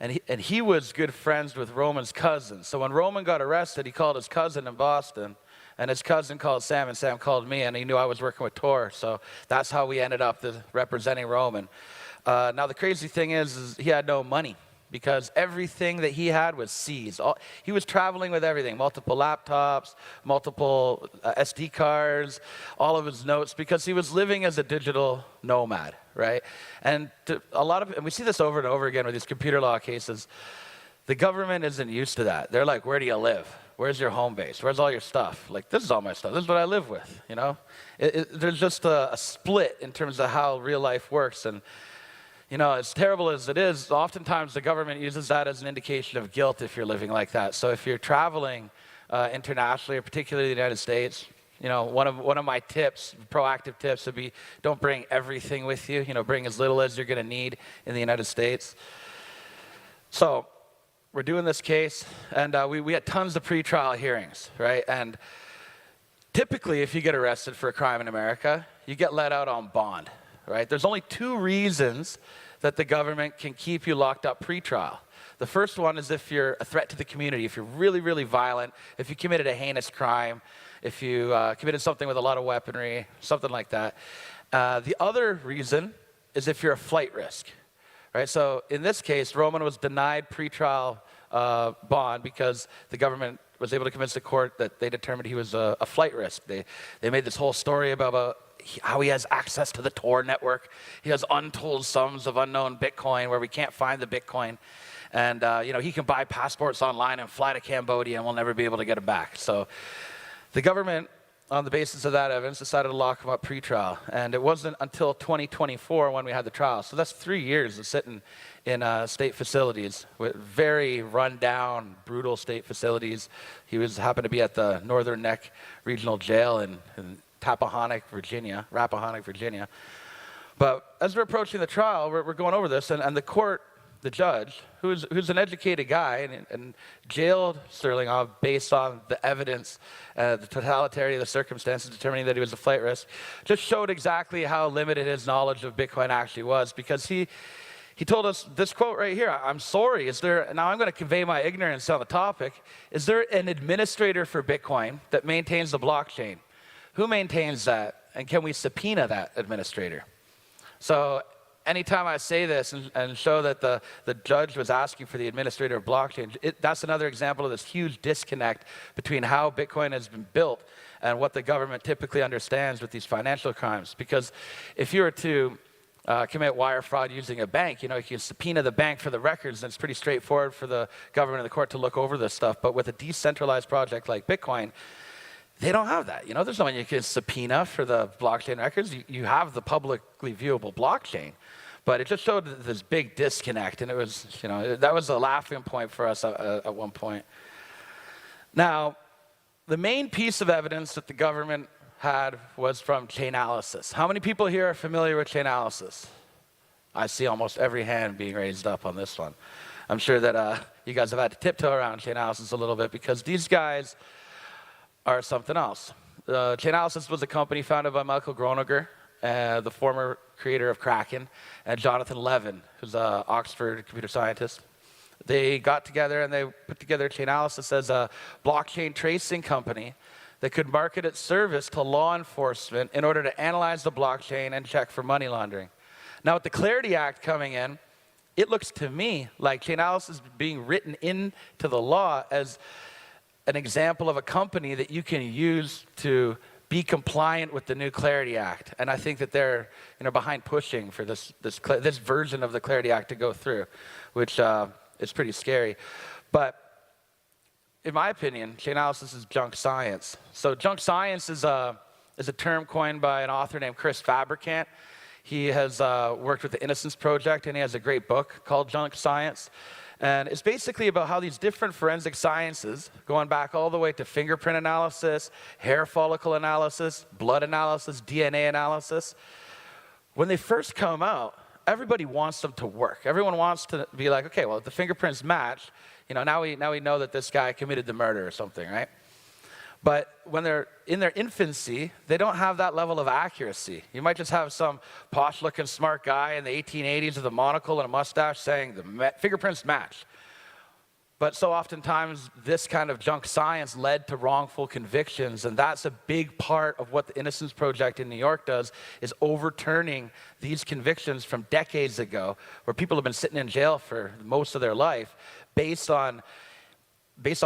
and he was good friends with Roman's cousin. So when Roman got arrested, he called his cousin in Boston, and his cousin called Sam, and Sam called me, and he knew I was working with Tor. So that's how we ended up representing Roman. Now the crazy thing is he had no money, because everything that he had was seized. He was traveling with everything, multiple laptops, multiple SD cards, all of his notes, because he was living as a digital nomad, right? And and we see this over and over again with these computer law cases, the government isn't used to that. They're like, where do you live? Where's your home base? Where's all your stuff? Like, this is all my stuff. This is what I live with, you know? There's just a split in terms of how real life works. And you know, as terrible as it is, oftentimes the government uses that as an indication of guilt if you're living like that. So if you're traveling internationally, or particularly the United States, you know, one of my tips, proactive tips, would be don't bring everything with you. You know, bring as little as you're going to need in the United States. So we're doing this case, and we had tons of pretrial hearings, right? And typically, if you get arrested for a crime in America, you get let out on bond. Right? There's only 2 reasons that the government can keep you locked up pre-trial. The first one is if you're a threat to the community, if you're really, really violent, if you committed a heinous crime, if you committed something with a lot of weaponry, something like that. The other reason is if you're a flight risk. Right? So in this case, Roman was denied pre-trial bond because the government was able to convince the court that they determined he was a flight risk. They made this whole story about how he has access to the Tor network. He has untold sums of unknown Bitcoin where we can't find the Bitcoin. And you know, he can buy passports online and fly to Cambodia and we'll never be able to get him back. So the government, on the basis of that evidence, decided to lock him up pre-trial. And it wasn't until 2024 when we had the trial. So that's 3 years of sitting in state facilities, with very run-down, brutal state facilities. He happened to be at the Northern Neck Regional Jail in Rappahannock, Virginia. But as we're approaching the trial, we're going over this, and the court, the judge, who's an educated guy, and jailed Sterlingov based on the evidence, the totality of the circumstances, determining that he was a flight risk, just showed exactly how limited his knowledge of Bitcoin actually was, because he told us this quote right here: "I'm sorry, now I'm going to convey my ignorance on the topic. Is there an administrator for Bitcoin that maintains the blockchain? Who maintains that, and can we subpoena that administrator?" So anytime I say this and show that the judge was asking for the administrator of blockchain, that's another example of this huge disconnect between how Bitcoin has been built and what the government typically understands with these financial crimes. Because if you were to commit wire fraud using a bank, you know, you can subpoena the bank for the records, and it's pretty straightforward for the government and the court to look over this stuff. But with a decentralized project like Bitcoin, they don't have that. You know, there's no one you can subpoena for the blockchain records. You have the publicly viewable blockchain. But it just showed this big disconnect, and it was, you know, that was a laughing point for us at one point. Now, the main piece of evidence that the government had was from Chainalysis. How many people here are familiar with Chainalysis? I see almost every hand being raised up on this one. I'm sure that you guys have had to tiptoe around Chainalysis a little bit, because these guys are something else. Chainalysis was a company founded by Michael Groninger, the former creator of Kraken, and Jonathan Levin, who's an Oxford computer scientist. They got together and they put together Chainalysis as a blockchain tracing company that could market its service to law enforcement in order to analyze the blockchain and check for money laundering. Now, with the Clarity Act coming in, it looks to me like Chainalysis is being written into the law as an example of a company that you can use to be compliant with the new Clarity Act. And I think that they're, you know, behind pushing for this version of the Clarity Act to go through, which is pretty scary. But in my opinion, Chainalysis is junk science. So junk science is a term coined by an author named Chris Fabricant. He has worked with the Innocence Project, and he has a great book called Junk Science. And it's basically about how these different forensic sciences, going back all the way to fingerprint analysis, hair follicle analysis, blood analysis, DNA analysis, when they first come out, everybody wants them to work. Everyone wants to be like, okay, well, if the fingerprints match, now we know that this guy committed the murder or something, right? But when they're in their infancy, they don't have that level of accuracy. You might just have some posh-looking smart guy in the 1880s with a monocle and a mustache saying the fingerprints match. But so oftentimes, this kind of junk science led to wrongful convictions, and that's a big part of what the Innocence Project in New York does, is overturning these convictions from decades ago, where people have been sitting in jail for most of their life, based on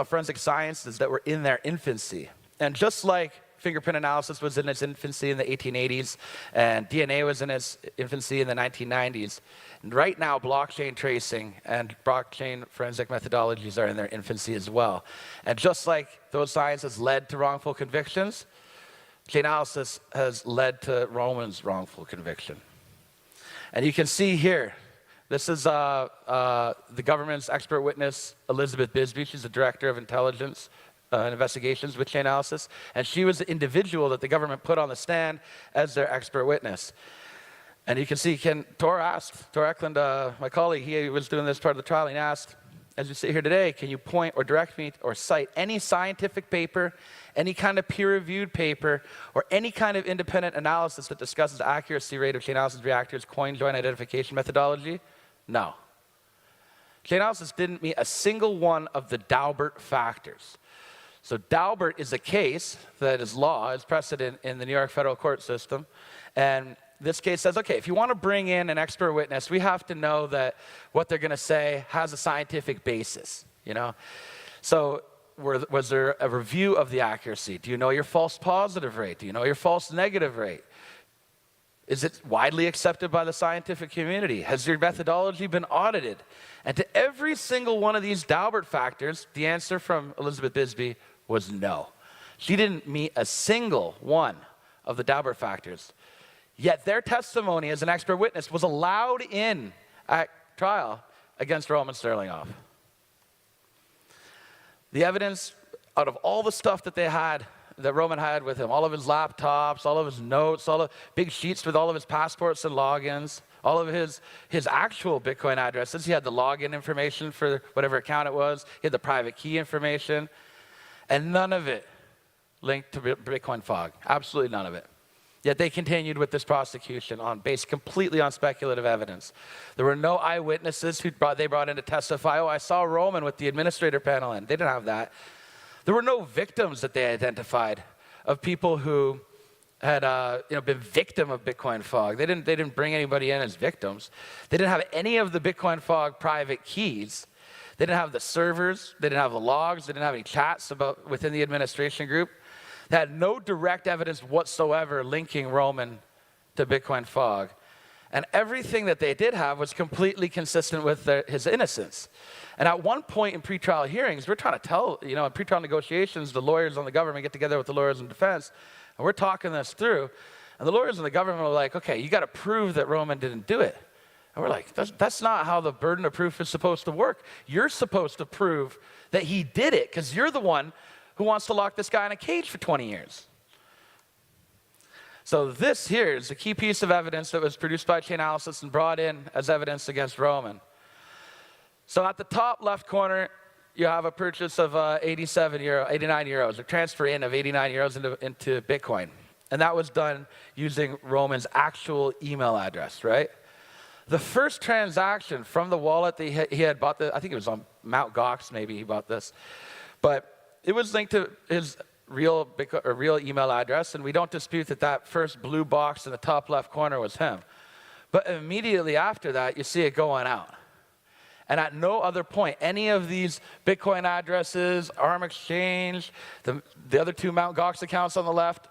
forensic sciences that were in their infancy. And just like fingerprint analysis was in its infancy in the 1880s, and DNA was in its infancy in the 1990s, and right now blockchain tracing and blockchain forensic methodologies are in their infancy as well. And just like those sciences led to wrongful convictions, chain analysis has led to Roman's wrongful conviction. And you can see here, this is the government's expert witness, Elizabeth Bisbee. She's the director of intelligence and investigations with chain analysis. And she was the individual that the government put on the stand as their expert witness. And you can see, Tor Eklund, my colleague, he was doing this part of the trial, and he asked, as you sit here today, can you point or direct me or cite any scientific paper, any kind of peer-reviewed paper, or any kind of independent analysis that discusses accuracy rate of chain analysis reactors' coin joint identification methodology? No. Chain analysis didn't meet a single one of the Daubert factors. So Daubert is a case that is law, is precedent in the New York federal court system. And this case says, okay, if you want to bring in an expert witness, we have to know that what they're going to say has a scientific basis, So was there a review of the accuracy? Do you know your false positive rate? Do you know your false negative rate? Is it widely accepted by the scientific community? Has your methodology been audited? And to every single one of these Daubert factors, the answer from Elizabeth Bisbee was no. She didn't meet a single one of the Daubert factors. Yet their testimony as an expert witness was allowed in at trial against Roman Sterlingov. The evidence, out of all the stuff that they had, that Roman had with him, all of his laptops, all of his notes, all of big sheets with all of his passports and logins, all of his actual Bitcoin addresses. He had the login information for whatever account it was. He had the private key information. And none of it linked to Bitcoin fog. Absolutely none of it. Yet they continued with this prosecution based completely on speculative evidence. There were no eyewitnesses they brought in to testify. Oh, I saw Roman with the administrator panel in. They didn't have that. There were no victims that they identified of people who had been victim of Bitcoin fog. They didn't bring anybody in as victims. They didn't have any of the Bitcoin fog private keys. They didn't have the servers. They didn't have the logs. They didn't have any chats within the administration group. They had no direct evidence whatsoever linking Roman to Bitcoin fog. And everything that they did have was completely consistent with his innocence. And at one point in pretrial hearings, we're trying to tell, in pretrial negotiations, the lawyers on the government get together with the lawyers in defense, and we're talking this through. And the lawyers in the government were like, okay, you got to prove that Roman didn't do it. And we're like, that's not how the burden of proof is supposed to work. You're supposed to prove that he did it, because you're the one who wants to lock this guy in a cage for 20 years. So this here is a key piece of evidence that was produced by Chainalysis and brought in as evidence against Roman. So at the top left corner, you have a purchase of 89 euros, a transfer in of 89 euros into Bitcoin. And that was done using Roman's actual email address, right? The first transaction from the wallet that he had bought, I think it was on Mt. Gox, maybe he bought this, but it was linked to his real email address, and we don't dispute that first blue box in the top left corner was him. But immediately after that, you see it going out. And at no other point, any of these Bitcoin addresses, ARM Exchange, the other two Mt. Gox accounts on the left,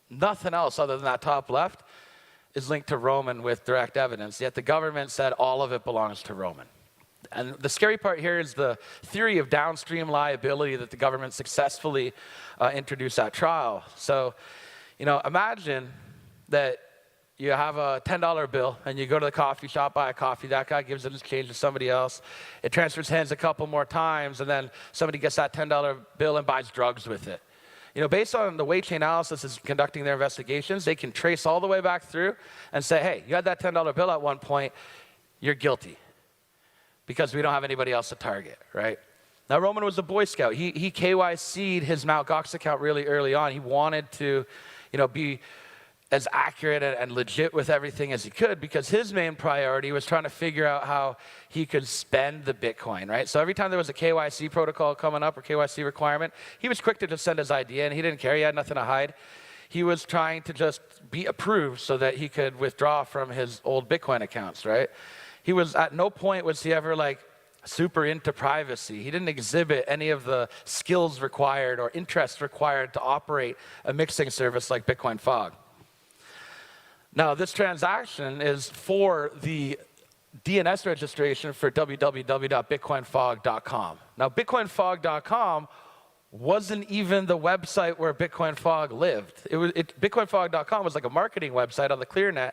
nothing else other than that top left is linked to Roman with direct evidence. Yet the government said all of it belongs to Roman. And the scary part here is the theory of downstream liability that the government successfully introduced at trial. So, imagine that you have a $10 bill, and you go to the coffee shop, buy a coffee. That guy gives it in exchange to somebody else. It transfers hands a couple more times, and then somebody gets that $10 bill and buys drugs with it. You know, based on the way Chainalysis is conducting their investigations, they can trace all the way back through and say, hey, you had that $10 bill at one point, you're guilty, because we don't have anybody else to target, right? Now, Roman was a Boy Scout. He KYC'd his Mt. Gox account really early on. He wanted to, you know, be as accurate and legit with everything as he could, because his main priority was trying to figure out how he could spend the Bitcoin, right? So every time there was a KYC protocol coming up or KYC requirement, he was quick to just send his ID in. He didn't care. He had nothing to hide. He was trying to just be approved so that he could withdraw from his old Bitcoin accounts, right? He was, at no point was he ever like super into privacy. He didn't exhibit any of the skills required or interests required to operate a mixing service like Bitcoin Fog. Now, this transaction is for the DNS registration for www.bitcoinfog.com. Now, bitcoinfog.com wasn't even the website where Bitcoin Fog lived. Bitcoinfog.com was like a marketing website on the ClearNet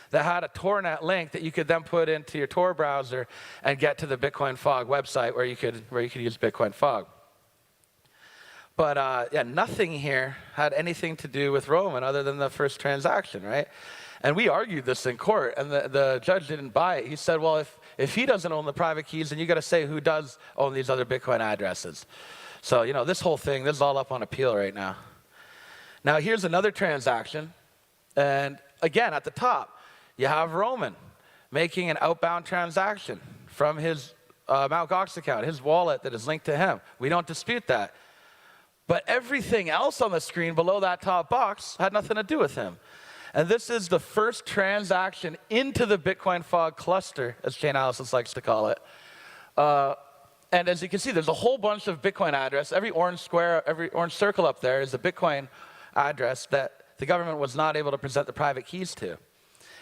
that had a Tornet link that you could then put into your Tor browser and get to the Bitcoin Fog website where you could use Bitcoin Fog. But yeah, nothing here had anything to do with Roman other than the first transaction, right? And we argued this in court, and the judge didn't buy it. He said, well, if he doesn't own the private keys, then you got to say who does own these other Bitcoin addresses. So, you know, this whole thing, this is all up on appeal right now. Now, here's another transaction. And again, at the top, you have Roman making an outbound transaction from his Mt. Gox account, his wallet that is linked to him. We don't dispute that. But everything else on the screen below that top box had nothing to do with him. And this is the first transaction into the Bitcoin Fog cluster, as Chainalysis likes to call it. And as you can see, there's a whole bunch of Bitcoin address. Every orange square, every orange circle up there is a Bitcoin address that the government was not able to present the private keys to.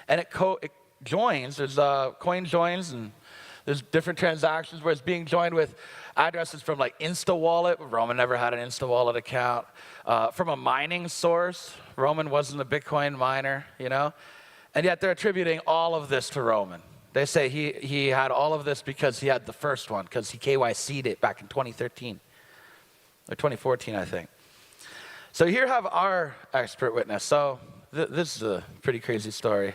And it joins, there's coin joins, and there's different transactions where it's being joined with addresses from like InstaWallet. Roman never had an InstaWallet account. From a mining source, Roman wasn't a Bitcoin miner, you know? And yet they're attributing all of this to Roman. They say he had all of this because he had the first one, because he KYC'd it back in 2013, or 2014, I think. So here have our expert witness. So this is a pretty crazy story.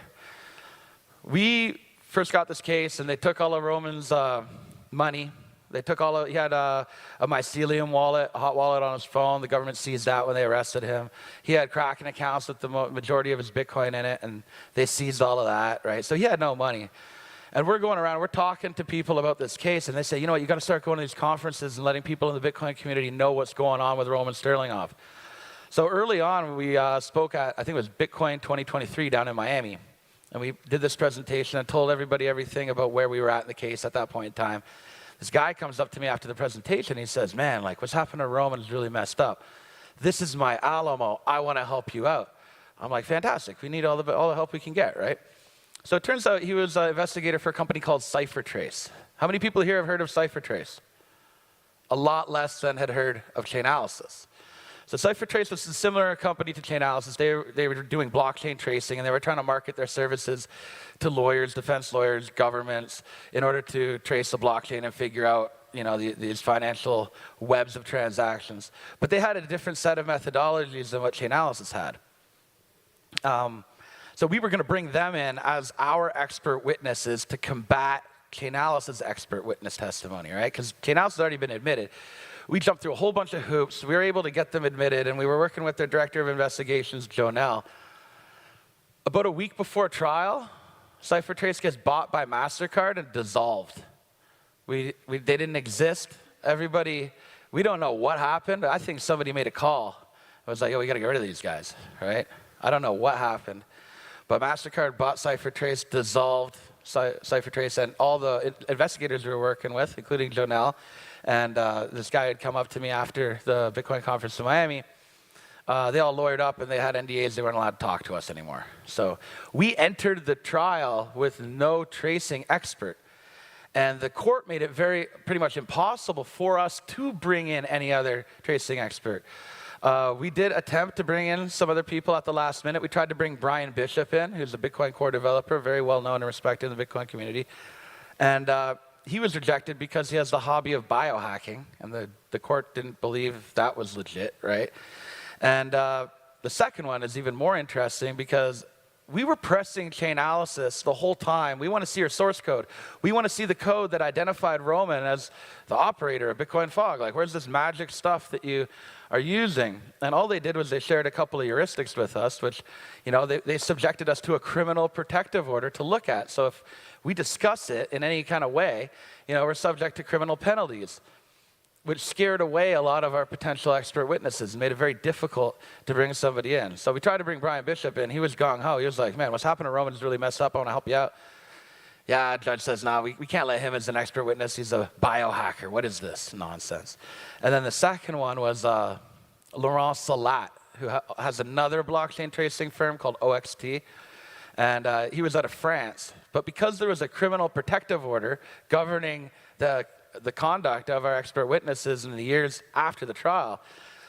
We first got this case, and they took all of Roman's money. They took all of, he had a mycelium wallet, a hot wallet on his phone. The government seized that when they arrested him. He had Kraken accounts with the majority of his Bitcoin in it, and they seized all of that, right? So he had no money. And we're going around, we're talking to people about this case, and they say, you know what, you got to start going to these conferences and letting people in the Bitcoin community know what's going on with Roman Sterlingov. So early on, we spoke at, I think it was Bitcoin 2023 down in Miami. And we did this presentation and told everybody everything about where we were at in the case at that point in time. This guy comes up to me after the presentation. He says, man, like what's happened to Roman is really messed up. This is my Alamo. I want to help you out. I'm like, fantastic. We need all the help we can get, right? So it turns out he was an investigator for a company called CipherTrace. How many people here have heard of CipherTrace? A lot less than had heard of Chainalysis. So CipherTrace was a similar company to Chainalysis. They were doing blockchain tracing, and they were trying to market their services to lawyers, defense lawyers, governments, in order to trace the blockchain and figure out, you know, these financial webs of transactions. But they had a different set of methodologies than what Chainalysis had. So we were going to bring them in as our expert witnesses to combat Chainalysis' expert witness testimony, right? Because Chainalysis has already been admitted. We jumped through a whole bunch of hoops. We were able to get them admitted, and we were working with their director of investigations, Jonelle. About a week before trial, CipherTrace gets bought by MasterCard and dissolved. They didn't exist. Everybody, we don't know what happened. I think somebody made a call. I was like, yo, we got to get rid of these guys, right? I don't know what happened. But MasterCard bought CipherTrace, dissolved CipherTrace, and all the investigators we were working with, including Jonelle. And this guy had come up to me after the Bitcoin conference in Miami. They all lawyered up, and they had NDAs. They weren't allowed to talk to us anymore. So we entered the trial with no tracing expert. And the court made it pretty much impossible for us to bring in any other tracing expert. We did attempt to bring in some other people at the last minute. We tried to bring Brian Bishop in, who's a Bitcoin Core developer, very well known and respected in the Bitcoin community. And he was rejected because he has the hobby of biohacking, and the court didn't believe that was legit, right? And the second one is even more interesting because we were pressing Chainalysis the whole time. We want to see your source code. We want to see the code that identified Roman as the operator of Bitcoin Fog. Like, where's this magic stuff that you are using? And all they did was they shared a couple of heuristics with us, which, you know, they subjected us to a criminal protective order to look at. So if we discuss it in any kind of way, you know, we're subject to criminal penalties, which scared away a lot of our potential expert witnesses and made it very difficult to bring somebody in. So we tried to bring Brian Bishop in. He was gung-ho. He was like, man, what's happened to Roman is really messed up. I want to help you out. Yeah, judge says, no, we can't let him as an expert witness. He's a biohacker. What is this nonsense? And then the second one was Laurent Salat, who has another blockchain tracing firm called OXT. And he was out of France. But because there was a criminal protective order governing the conduct of our expert witnesses in the years after the trial,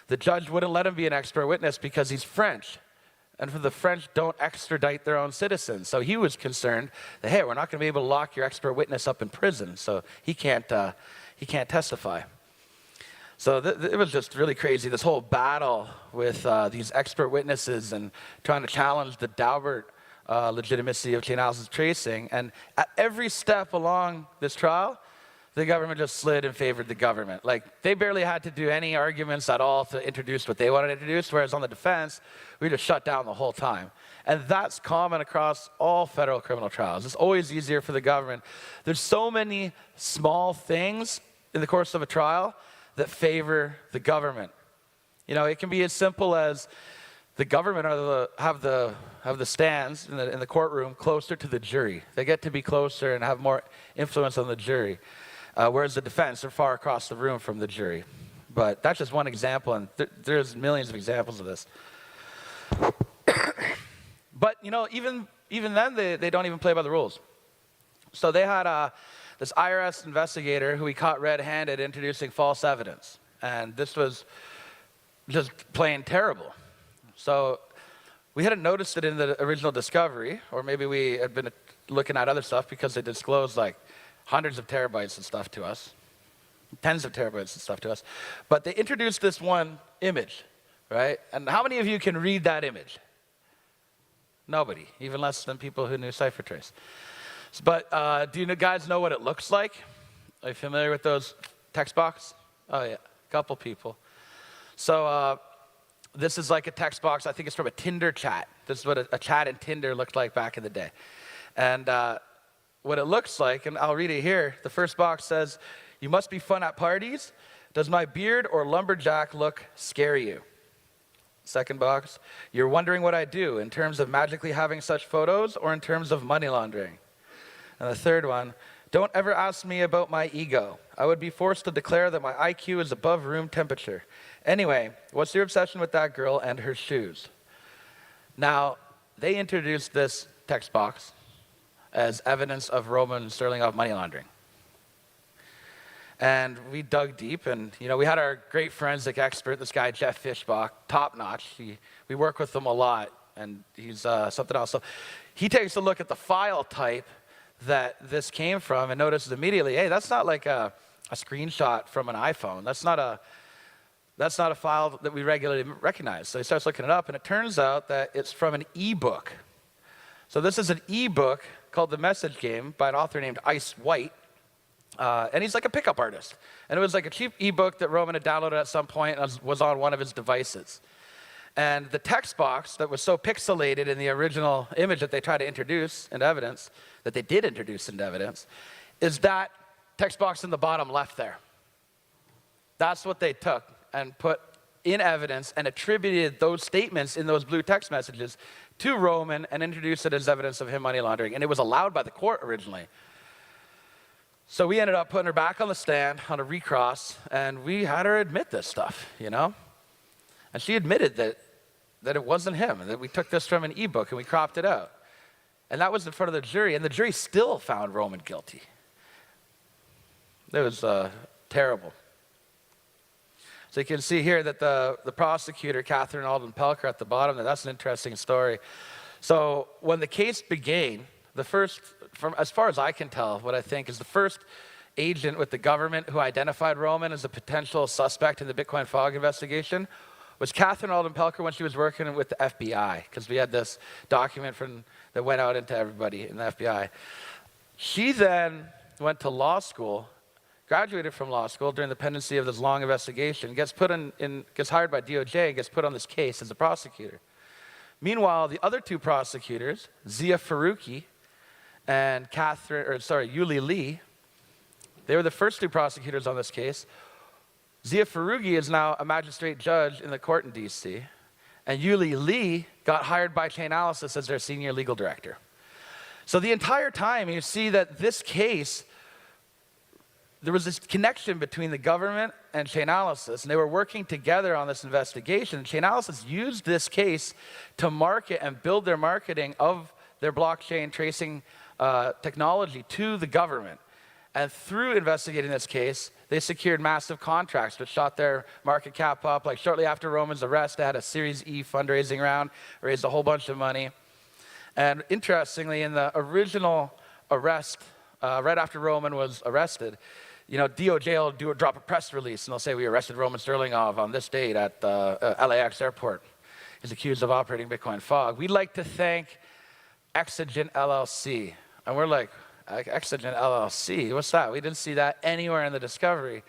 the judge wouldn't let him be an expert witness because he's French. And for the French don't extradite their own citizens. So he was concerned that, hey, we're not going to be able to lock your expert witness up in prison, so he can't testify. So it was just really crazy, this whole battle with these expert witnesses and trying to challenge the Daubert legitimacy of Chainalysis tracing. And at every step along this trial, the government just slid and favored the government. Like, they barely had to do any arguments at all to introduce what they wanted to introduce, whereas on the defense, we just shut down the whole time. And that's common across all federal criminal trials. It's always easier for the government. There's so many small things in the course of a trial that favor the government. You know, it can be as simple as the government have the stands in the courtroom closer to the jury. They get to be closer and have more influence on the jury. Whereas the defense are far across the room from the jury. But that's just one example, and there's millions of examples of this. But, you know, even then, they don't even play by the rules. So they had this IRS investigator who we caught red-handed introducing false evidence. And this was just plain terrible. So we hadn't noticed it in the original discovery, or maybe we had been looking at other stuff because they disclosed, like, hundreds of terabytes and stuff to us, tens of terabytes and stuff to us. But they introduced this one image, right? And how many of you can read that image? Nobody, even less than people who knew CipherTrace. But do you guys know what it looks like? Are you familiar with those text box? Oh, yeah, a couple people. So this is like a text box. I think it's from a Tinder chat. This is what a chat in Tinder looked like back in the day. And what it looks like, and I'll read it here. The first box says, "You must be fun at parties. Does my beard or lumberjack look scare you?" Second box, "You're wondering what I do in terms of magically having such photos or in terms of money laundering." And the third one, "Don't ever ask me about my ego. I would be forced to declare that my IQ is above room temperature. Anyway, what's your obsession with that girl and her shoes?" Now, they introduced this text box as evidence of Roman Sterlingov money laundering. And we dug deep, and you know, we had our great forensic expert, this guy Jeff Fishbach, top notch. We work with him a lot, and he's something else. So he takes a look at the file type that this came from and notices immediately, hey, that's not like a screenshot from an iPhone. That's not a file that we regularly recognize. So he starts looking it up, and it turns out that it's from an ebook. So this is an ebook called The Message Game by an author named Ice White. And he's like a pickup artist. And it was like a cheap ebook that Roman had downloaded at some point and was on one of his devices. And the text box that was so pixelated in the original image that they tried to introduce into evidence, that they did introduce into evidence, is that text box in the bottom left there. That's what they took and put in evidence and attributed those statements in those blue text messages to Roman and introduced it as evidence of him money laundering. And it was allowed by the court originally. So we ended up putting her back on the stand on a recross, and we had her admit this stuff, you know? And she admitted that it wasn't him, and that we took this from an ebook and we cropped it out. And that was in front of the jury, and the jury still found Roman guilty. It was terrible. So you can see here that the prosecutor, Catherine Alden Pelker, at the bottom there, that's an interesting story. So when the case began, the first, from as far as I can tell, what I think is the first agent with the government who identified Roman as a potential suspect in the Bitcoin fog investigation was Catherine Alden Pelker when she was working with the FBI, because we had this document that went out into everybody in the FBI. She then went to law school, graduated from law school during the pendency of this long investigation, gets hired by DOJ and gets put on this case as a prosecutor. Meanwhile, the other two prosecutors, Zia Faruqi and Yuli Lee, they were the first two prosecutors on this case. Zia Faruqi is now a magistrate judge in the court in DC, and Yuli Lee got hired by Chainalysis as their senior legal director. So the entire time you see that this case, there was this connection between the government and Chainalysis, and they were working together on this investigation. Chainalysis used this case to market and build their marketing of their blockchain tracing technology to the government. And through investigating this case, they secured massive contracts which shot their market cap up. Like shortly after Roman's arrest, they had a Series E fundraising round, raised a whole bunch of money. And interestingly, in the original arrest, right after Roman was arrested, DOJ will drop a press release and they'll say, we arrested Roman Sterlingov on this date at the LAX airport. He's accused of operating Bitcoin fog. We'd like to thank Exigent LLC. And we're like, Exigent LLC, what's that? We didn't see that anywhere in the discovery.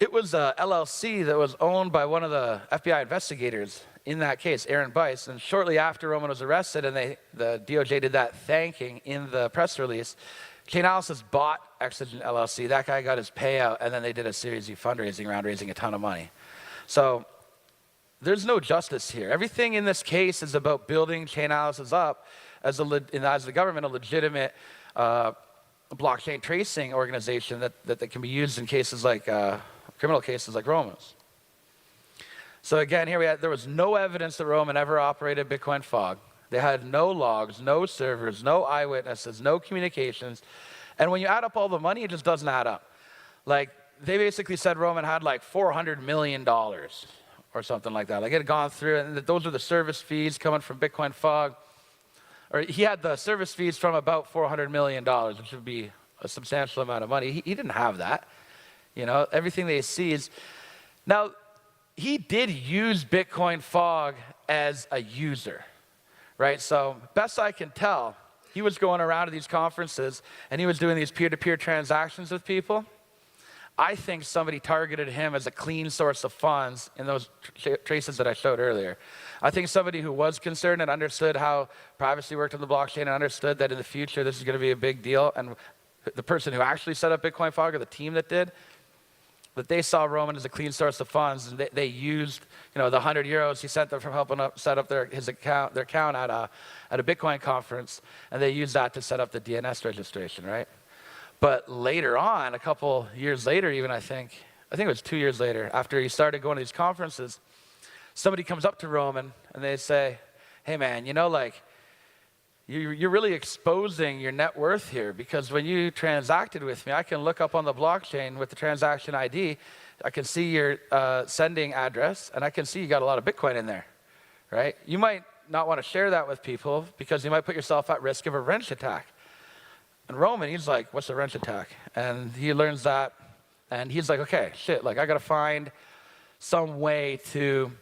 It was a LLC that was owned by one of the FBI investigators in that case, Aaron Bice. And shortly after Roman was arrested and the DOJ did that thanking in the press release, Chainalysis bought Exigent LLC. That guy got his payout, and then they did a Series E fundraising round, raising a ton of money. So there's no justice here. Everything in this case is about building Chainalysis up as the government, a legitimate blockchain tracing organization that can be used in cases like criminal cases like Roman's. So again, here there was no evidence that Roman ever operated Bitcoin fog. They had no logs, no servers, no eyewitnesses, no communications. And when you add up all the money, it just doesn't add up. Like, they basically said Roman had like $400 million or something like that. Like, it had gone through, and those are the service fees coming from Bitcoin fog. Or he had the service fees from about $400 million, which would be a substantial amount of money. He didn't have that. Everything they see is... Now, he did use Bitcoin fog as a user, right? So best I can tell, he was going around to these conferences and he was doing these peer-to-peer transactions with people. I think somebody targeted him as a clean source of funds in those traces that I showed earlier. I think somebody who was concerned and understood how privacy worked on the blockchain and understood that in the future this is going to be a big deal, and the person who actually set up Bitcoin fog, or the team that did, that they saw Roman as a clean source of funds, and they used, the 100 euros he sent them from helping set up their account at a Bitcoin conference, and they used that to set up the DNS registration, right? But later on, a couple years later, even I think it was 2 years later, after he started going to these conferences, somebody comes up to Roman and they say, "Hey man, you're really exposing your net worth here, because when you transacted with me, I can look up on the blockchain with the transaction ID, I can see your sending address, and I can see you got a lot of Bitcoin in there, right? You might not want to share that with people because you might put yourself at risk of a wrench attack." And Roman, he's like, "What's a wrench attack?" And he learns that, and he's like, "Okay, shit, I got to find some way to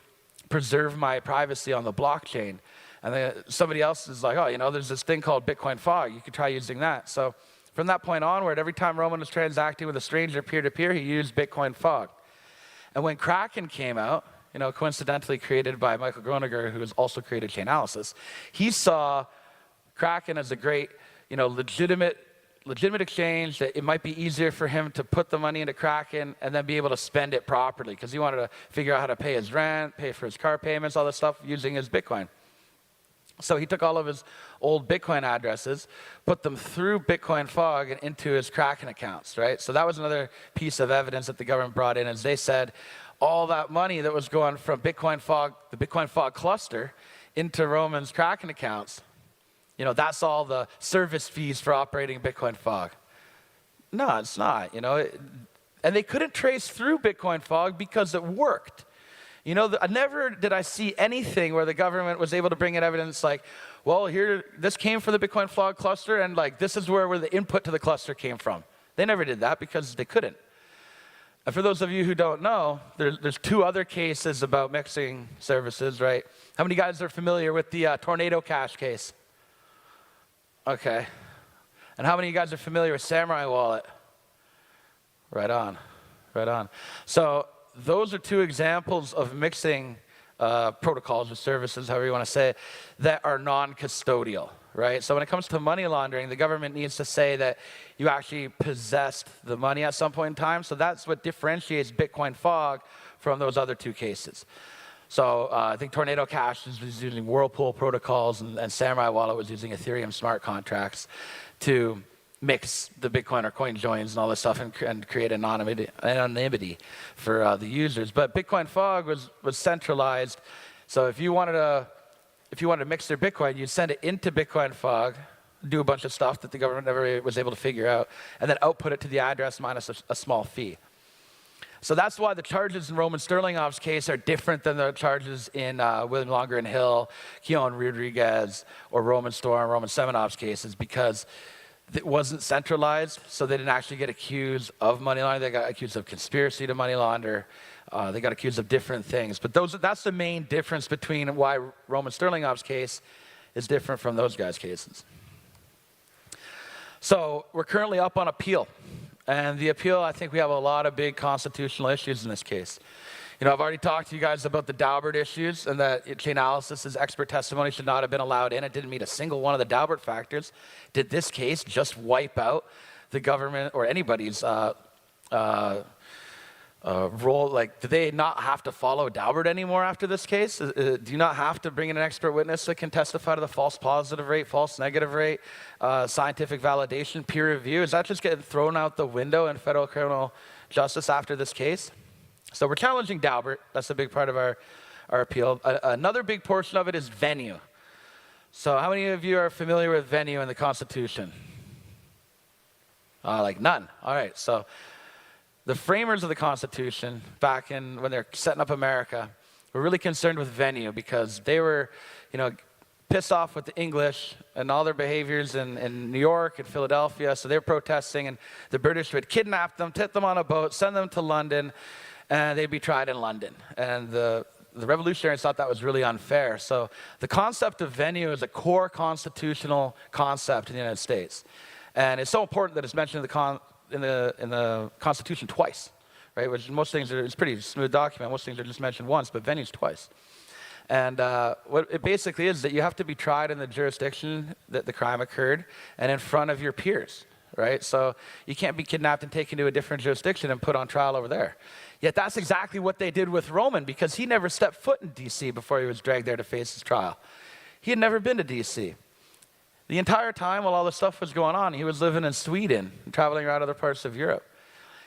preserve my privacy on the blockchain." And then somebody else is like, "Oh, there's this thing called Bitcoin fog. You could try using that." So from that point onward, every time Roman was transacting with a stranger peer-to-peer, he used Bitcoin fog. And when Kraken came out, coincidentally created by Michael Groninger, who has also created Chainalysis, he saw Kraken as a great, legitimate exchange, that it might be easier for him to put the money into Kraken and then be able to spend it properly, because he wanted to figure out how to pay his rent, pay for his car payments, all this stuff using his Bitcoin. So he took all of his old Bitcoin addresses, put them through Bitcoin fog and into his Kraken accounts, right? So that was another piece of evidence that the government brought in, as they said all that money that was going from Bitcoin fog, the Bitcoin fog cluster, into Roman's Kraken accounts, that's all the service fees for operating Bitcoin fog. No, it's not. And they couldn't trace through Bitcoin Fog because it worked. You know, never did I see anything where the government was able to bring in evidence like, well, here, this came from the Bitcoin Fog cluster, and like this is where the input to the cluster came from. They never did that because they couldn't. And for those of you who don't know, there's two other cases about mixing services, right? How many guys are familiar with the Tornado Cash case? Okay. And how many of you guys are familiar with Samurai Wallet? Right on, right on. So those are two examples of mixing protocols or services, however you want to say it, that are non-custodial, right? So when it comes to money laundering, the government needs to say that you actually possessed the money at some point in time. So that's what differentiates Bitcoin Fog from those other two cases. So I think Tornado Cash was using Whirlpool protocols, and Samurai Wallet was using Ethereum smart contracts to mix the Bitcoin or coin joins and all this stuff and create anonymity for the users. But Bitcoin Fog was centralized. So if you wanted to mix their Bitcoin, you'd send it into Bitcoin Fog, do a bunch of stuff that the government never was able to figure out, and then output it to the address minus a small fee. So that's why the charges in Roman Sterlingov's case are different than the charges in William Longer and Hill, Keon Rodriguez, or Roman Storm, Roman Semenov's cases, because it wasn't centralized, so they didn't actually get accused of money laundering. They got accused of conspiracy to money launder. They got accused of different things. But that's the main difference between why Roman Sterlingov's case is different from those guys' cases. So we're currently up on appeal. And the appeal, I think we have a lot of big constitutional issues in this case. You know, I've already talked to you guys about the Daubert issues and that Chainalysis' expert testimony should not have been allowed in. It didn't meet a single one of the Daubert factors. Did this case just wipe out the government or anybody's role? Like, do they not have to follow Daubert anymore after this case? Do you not have to bring in an expert witness that can testify to the false positive rate, false negative rate, scientific validation, peer review? Is that just getting thrown out the window in federal criminal justice after this case? So we're challenging Daubert. That's a big part of our appeal. Another big portion of it is venue. So how many of you are familiar with venue in the Constitution? Like none. All right. So the framers of the Constitution, back in when they're setting up America, were really concerned with venue because they were, you know, pissed off with the English and all their behaviors in New York and Philadelphia. So they were protesting, and the British would kidnap them, take them on a boat, send them to London, and they'd be tried in London. And the revolutionaries thought that was really unfair. So the concept of venue is a core constitutional concept in the United States. And it's so important that it's mentioned in the Constitution twice, right? Which most things it's a pretty smooth document. Most things are just mentioned once, but venue's twice. And what it basically is that you have to be tried in the jurisdiction that the crime occurred and in front of your peers, right? So you can't be kidnapped and taken to a different jurisdiction and put on trial over there. Yet that's exactly what they did with Roman, because he never stepped foot in D.C. before he was dragged there to face his trial. He had never been to D.C. The entire time while all this stuff was going on, he was living in Sweden and traveling around other parts of Europe.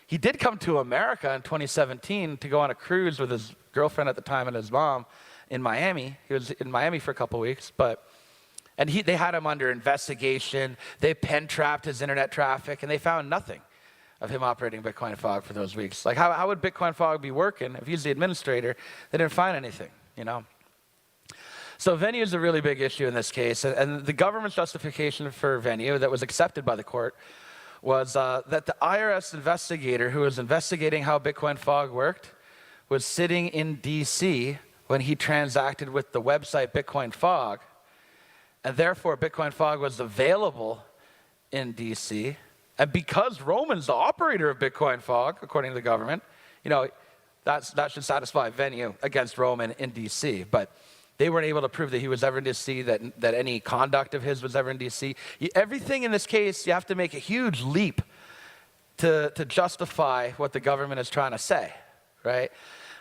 He did come to America in 2017 to go on a cruise with his girlfriend at the time and his mom in Miami. He was in Miami for a couple weeks, and they had him under investigation. They pen-trapped his internet traffic, and they found nothing of him operating Bitcoin Fog for those weeks. Like, how would Bitcoin Fog be working if he's the administrator? They didn't find anything, you know? So venue is a really big issue in this case, and the government's justification for venue that was accepted by the court was that the IRS investigator who was investigating how Bitcoin Fog worked was sitting in D.C. when he transacted with the website Bitcoin Fog, and therefore Bitcoin Fog was available in D.C., and because Roman's the operator of Bitcoin Fog, according to the government, you know, that should satisfy venue against Roman in D.C., but they weren't able to prove that he was ever in D.C., that any conduct of his was ever in D.C. Everything in this case, you have to make a huge leap to justify what the government is trying to say, right?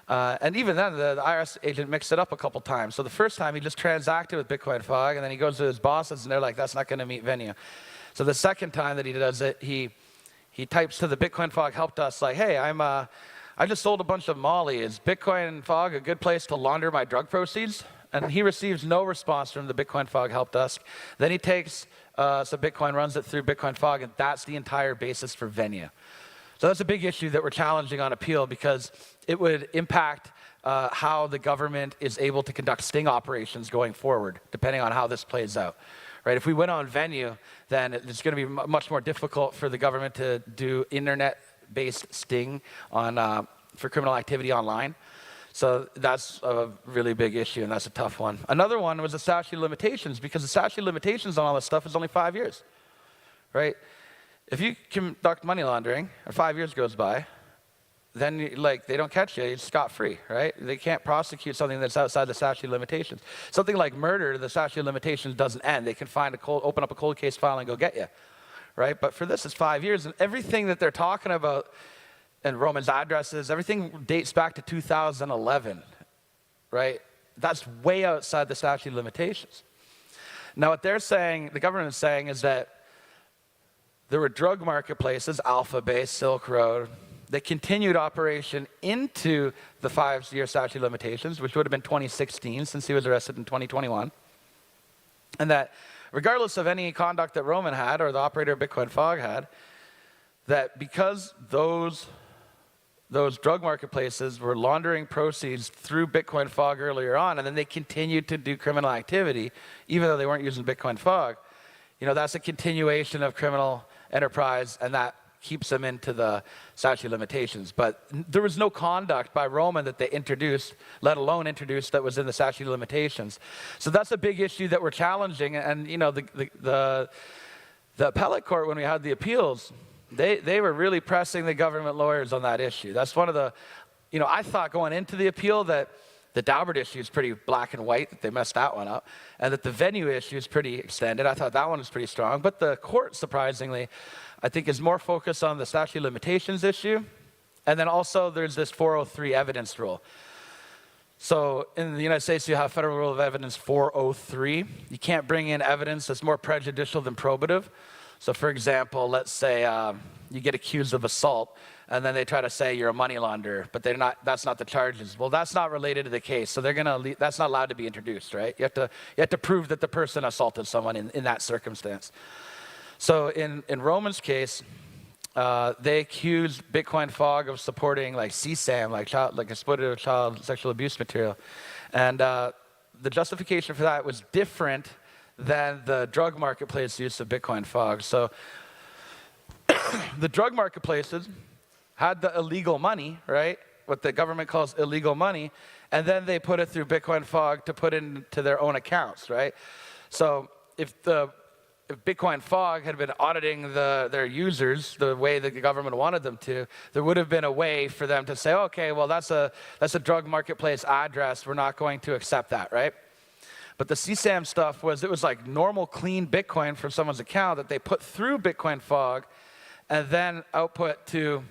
And even then, the IRS agent mixed it up a couple times. So the first time, he just transacted with Bitcoin Fog, and then he goes to his bosses, and they're like, that's not going to meet venue. So the second time that he does it, he types to the Bitcoin Fog help desk, like, hey, I just sold a bunch of Molly. Is Bitcoin Fog a good place to launder my drug proceeds? And he receives no response from the Bitcoin Fog help desk. Then he takes some Bitcoin, runs it through Bitcoin Fog, and that's the entire basis for venue. So that's a big issue that we're challenging on appeal because it would impact how the government is able to conduct sting operations going forward, depending on how this plays out. Right? If we went on venue, then it's going to be much more difficult for the government to do internet-based sting on, for criminal activity online. So that's a really big issue, and that's a tough one. Another one was the statute of limitations, because the statute of limitations on all this stuff is only 5 years. Right? If you conduct money laundering, and 5 years goes by, then they don't catch you, you're scot-free, right? They can't prosecute something that's outside the statute of limitations. Something like murder, the statute of limitations doesn't end. They can open up a cold case file and go get you, right? But for this, it's 5 years, and everything that they're talking about, and Roman's addresses, everything dates back to 2011, right? That's way outside the statute of limitations. Now, what they're saying, the government is saying, is that there were drug marketplaces, Alphabet, Silk Road, that continued operation into the 5-year statute of limitations, which would have been 2016 since he was arrested in 2021. And that regardless of any conduct that Roman had or the operator of Bitcoin Fog had, that because those drug marketplaces were laundering proceeds through Bitcoin Fog earlier on, and then they continued to do criminal activity, even though they weren't using Bitcoin Fog, that's a continuation of criminal enterprise, and that keeps them into the statute of limitations. But there was no conduct by Roman that they introduced, let alone introduced, that was in the statute of limitations. So that's a big issue that we're challenging. And the appellate court, when we had the appeals, they were really pressing the government lawyers on that issue. That's one of the, I thought going into the appeal that the Daubert issue is pretty black and white, that they messed that one up, and that the venue issue is pretty extended. I thought that one was pretty strong. But the court, surprisingly, I think is more focused on the statute of limitations issue. And then also there's this 403 evidence rule. So in the United States, you have Federal Rule of Evidence 403. You can't bring in evidence that's more prejudicial than probative. So for example, let's say you get accused of assault, and then they try to say you're a money launderer, but that's not the charges. Well, that's not related to the case, so that's not allowed to be introduced, right? You have to prove that the person assaulted someone in that circumstance. So in Roman's case, they accused Bitcoin Fog of supporting CSAM, like exploitative child sexual abuse material. And the justification for that was different than the drug marketplace use of Bitcoin Fog. So the drug marketplaces had the illegal money, right? What the government calls illegal money, and then they put it through Bitcoin Fog to put into their own accounts, right? So if Bitcoin Fog had been auditing their users the way that the government wanted them to, there would have been a way for them to say, okay, well, that's a drug marketplace address. We're not going to accept that, right? But the CSAM stuff it was like normal, clean Bitcoin from someone's account that they put through Bitcoin Fog and then output to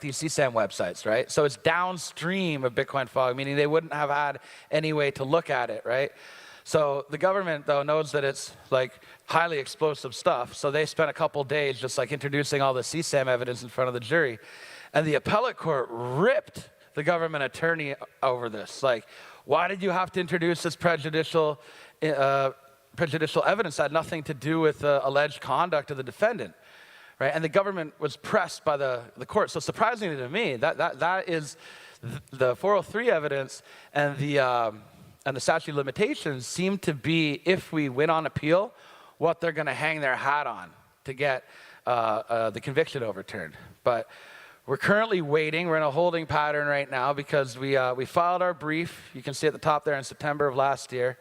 these CSAM websites, right? So it's downstream of Bitcoin Fog, meaning they wouldn't have had any way to look at it, right? So the government, though, knows that it's highly explosive stuff, so they spent a couple days just introducing all the CSAM evidence in front of the jury. And the appellate court ripped the government attorney over this. Why did you have to introduce this prejudicial evidence that had nothing to do with the alleged conduct of the defendant? Right? And the government was pressed by the court. So surprisingly to me, that is the 403 evidence and the statute of limitations seem to be, if we win on appeal, what they're going to hang their hat on to get the conviction overturned. But we're currently waiting. We're in a holding pattern right now because we filed our brief. You can see at the top there in September of last year.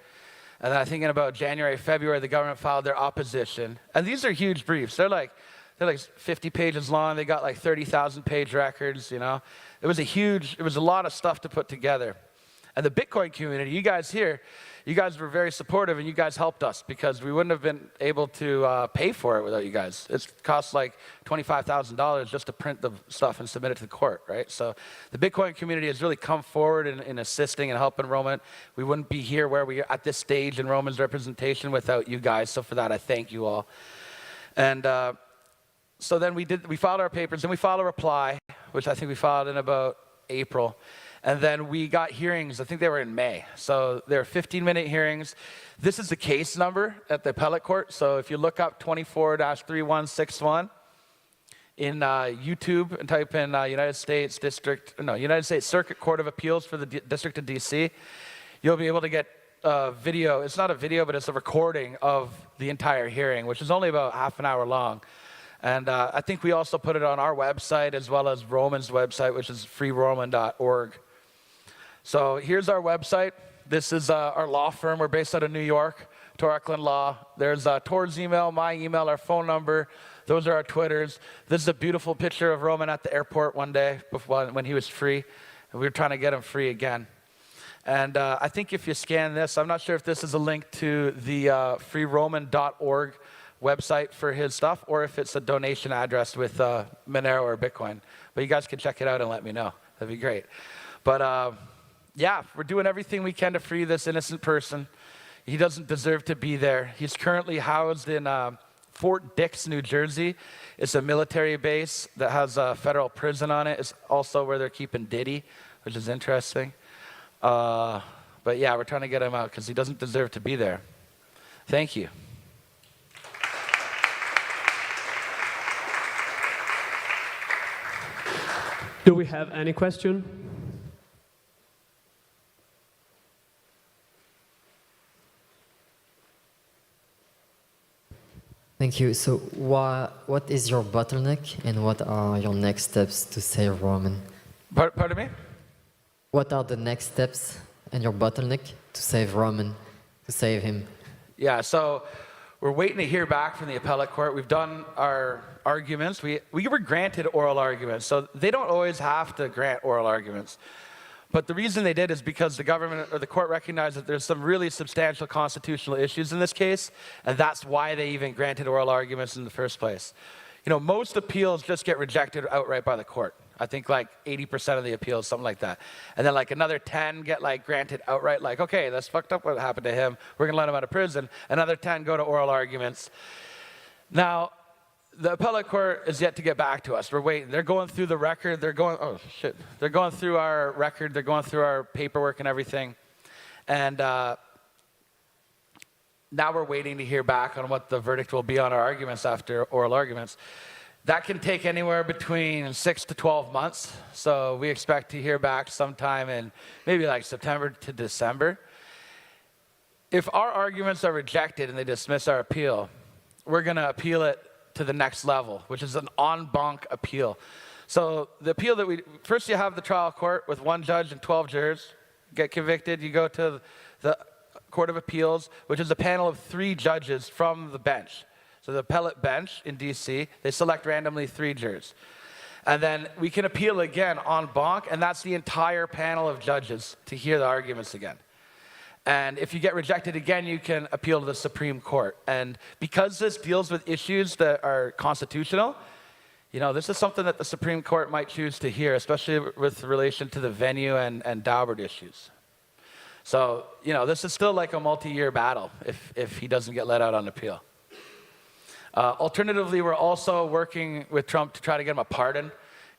And then I think in about January, February, the government filed their opposition. And these are huge briefs. They're like 50 pages long. They got 30,000 page records, It was a lot of stuff to put together. And the Bitcoin community, you guys here, you guys were very supportive and you guys helped us because we wouldn't have been able to pay for it without you guys. It costs $25,000 just to print the stuff and submit it to the court, right? So the Bitcoin community has really come forward in assisting and helping Roman. We wouldn't be here where we are at this stage in Roman's representation without you guys. So for that, I thank you all. And so then we filed our papers, and we filed a reply, which I think we filed in about April. And then we got hearings, I think they were in May. So they were 15-minute hearings. This is the case number at the appellate court. So if you look up 24-3161, in YouTube and type in United States Circuit Court of Appeals for the District of DC, you'll be able to get a video. It's not a video, but it's a recording of the entire hearing, which is only about half an hour long. And I think we also put it on our website as well as Roman's website, which is freeroman.org. So here's our website. This is our law firm. We're based out of New York, Tor Eklund Law. There's Tor's email, my email, our phone number. Those are our Twitters. This is a beautiful picture of Roman at the airport one day before, when he was free. And we were trying to get him free again. And I think if you scan this, I'm not sure if this is a link to the freeroman.org website for his stuff, or if it's a donation address with Monero or Bitcoin. But you guys can check it out and let me know. That'd be great. But yeah, we're doing everything we can to free this innocent person. He doesn't deserve to be there. He's currently housed in Fort Dix, New Jersey. It's a military base that has a federal prison on it. It's also where they're keeping Diddy, which is interesting. But yeah, we're trying to get him out because he doesn't deserve to be there. Thank you. Do we have any question? Thank you. So what is your bottleneck and what are your next steps to save Roman? Pardon me? What are the next steps and your bottleneck to save Roman, to save him? Yeah, so we're waiting to hear back from the appellate court. We've done our arguments. We were granted oral arguments, so they don't always have to grant oral arguments. But the reason they did is because the government or the court recognized that there's some really substantial constitutional issues in this case, and that's why they even granted oral arguments in the first place. You know, most appeals just get rejected outright by the court. I think like 80% of the appeals, something like that. And then like another 10 get like granted outright, like, okay, that's fucked up what happened to him. We're gonna let him out of prison. Another 10 go to oral arguments. Now, the appellate court is yet to get back to us. We're waiting. They're going through the record. They're going, oh shit. They're going through our record. They're going through our paperwork and everything. And now we're waiting to hear back on what the verdict will be on our arguments after oral arguments. That can take anywhere between 6 to 12 months. So we expect to hear back sometime in maybe like September to December. If our arguments are rejected and they dismiss our appeal, we're going to appeal it to the next level, which is an en banc appeal. So the appeal that first you have the trial court with 1 judge and 12 jurors, get convicted, you go to the Court of Appeals, which is a panel of 3 judges from the bench. So the appellate bench in DC, they select randomly 3 jurors. And then we can appeal again en banc, and that's the entire panel of judges to hear the arguments again. And if you get rejected again, you can appeal to the Supreme Court. And because this deals with issues that are constitutional, you know, this is something that the Supreme Court might choose to hear, especially with relation to the venue and Daubert issues. So, you know, this is still like a multi-year battle if he doesn't get let out on appeal. Alternatively, we're also working with Trump to try to get him a pardon.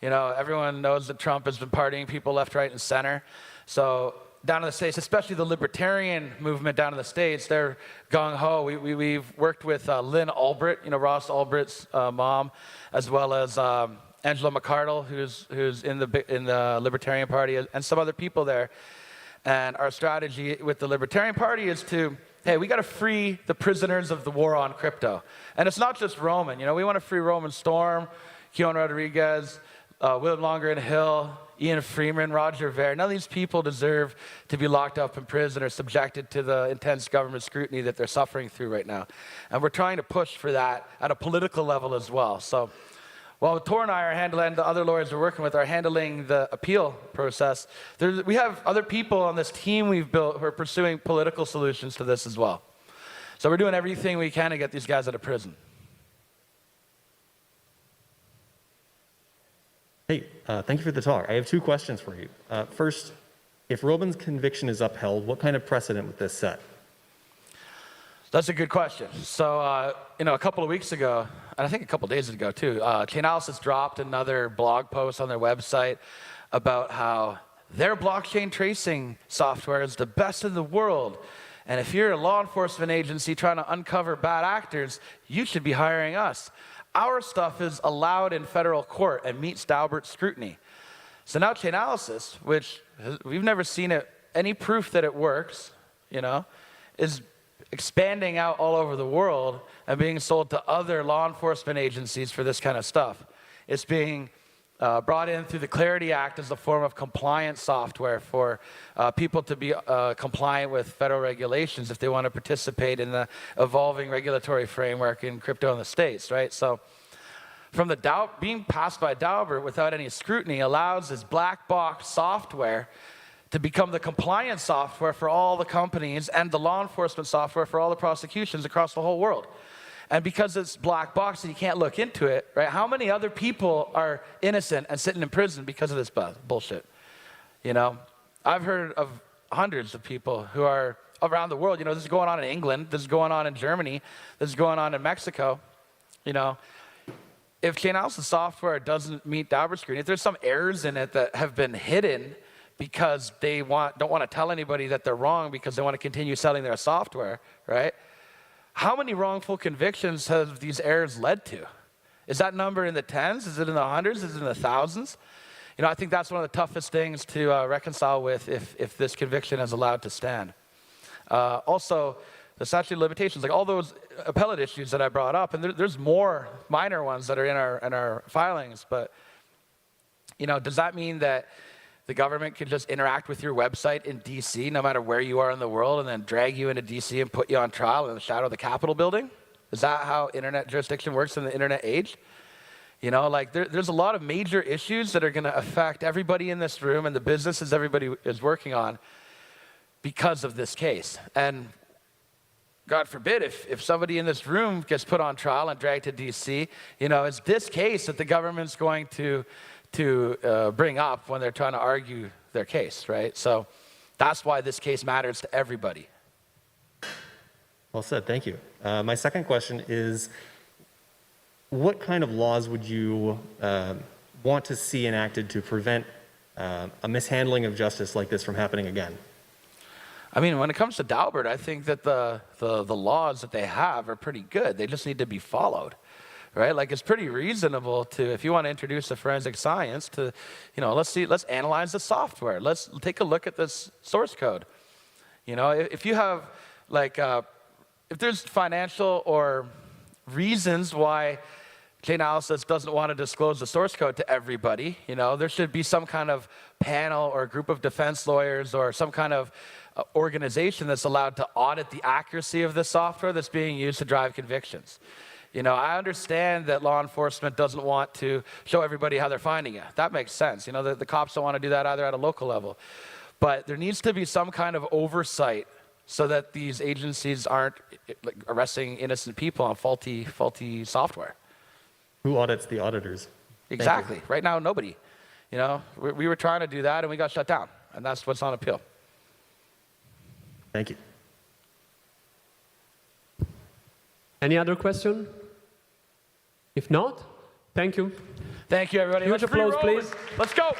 You know, everyone knows that Trump has been pardoning people left, right, and center. So down in the States, especially the libertarian movement down in the States, they're gung-ho. We've worked with Lynn Ulbricht, you know, Ross Ulbricht's mom, as well as Angela McArdle, who's in the Libertarian Party, and some other people there. And our strategy with the Libertarian Party is to, hey, we got to free the prisoners of the war on crypto. And it's not just Roman. You know, we want to free Roman Storm, Keon Rodriguez, William Longer and Hill, Ian Freeman, Roger Ver. None of these people deserve to be locked up in prison or subjected to the intense government scrutiny that they're suffering through right now. And we're trying to push for that at a political level as well. So while Tor and I are handling, the other lawyers we're working with are handling the appeal process, we have other people on this team we've built who are pursuing political solutions to this as well. So we're doing everything we can to get these guys out of prison. Hey, thank you for the talk. I have 2 questions for you. First, if Roman's conviction is upheld, what kind of precedent would this set? That's a good question. So, you know, a couple of weeks ago, and I think a couple of days ago too, Chainalysis dropped another blog post on their website about how their blockchain tracing software is the best in the world. And if you're a law enforcement agency trying to uncover bad actors, you should be hiring us. our stuff is allowed in federal court and meets Daubert scrutiny. So now Chainalysis, which we've never seen any proof that it works, is expanding out all over the world and being sold to other law enforcement agencies for this kind of stuff. It's being brought in through the Clarity Act as a form of compliance software for people to be compliant with federal regulations if they want to participate in the evolving regulatory framework in crypto in the States, right? So from the being passed by Daubert without any scrutiny allows this black box software to become the compliance software for all the companies and the law enforcement software for all the prosecutions across the whole world. And because it's black box and you can't look into it, right? How many other people are innocent and sitting in prison because of this bullshit? I've heard of hundreds of people who are around the world. This is going on in England, this is going on in Germany, this is going on in Mexico. If Chainalysis software doesn't meet Daubert scrutiny, if there's some errors in it that have been hidden because they don't want to tell anybody that they're wrong because they want to continue selling their software, right? How many wrongful convictions have these errors led to? Is that number in the tens? Is it in the hundreds? Is it in the thousands? I think that's one of the toughest things to reconcile with if this conviction is allowed to stand. Also, the statute of limitations, like all those appellate issues that I brought up, and there's more minor ones that are in our filings, but does that mean that the government can just interact with your website in DC, no matter where you are in the world, and then drag you into DC and put you on trial in the shadow of the Capitol building? Is that how internet jurisdiction works in the internet age? There's a lot of major issues that are going to affect everybody in this room and the businesses everybody is working on because of this case. And God forbid, if somebody in this room gets put on trial and dragged to DC, it's this case that the government's going to bring up when they're trying to argue their case, right? So that's why this case matters to everybody. Well said, thank you. My second question is, what kind of laws would you want to see enacted to prevent a mishandling of justice like this from happening again? When it comes to Daubert, I think that the laws that they have are pretty good. They just need to be followed. Right? It's pretty reasonable to, if you want to introduce a forensic science to, let's analyze the software. Let's take a look at this source code. If you have, if there's financial or reasons why Chainalysis doesn't want to disclose the source code to everybody, there should be some kind of panel or group of defense lawyers or some kind of organization that's allowed to audit the accuracy of the software that's being used to drive convictions. I understand that law enforcement doesn't want to show everybody how they're finding it. That makes sense. The cops don't want to do that either at a local level. But there needs to be some kind of oversight so that these agencies aren't arresting innocent people on faulty software. Who audits the auditors? Exactly. Right now, nobody. We were trying to do that and we got shut down. And that's what's on appeal. Thank you. Any other question? If not, thank you. Thank you, everybody. Huge applause, please. Let's go.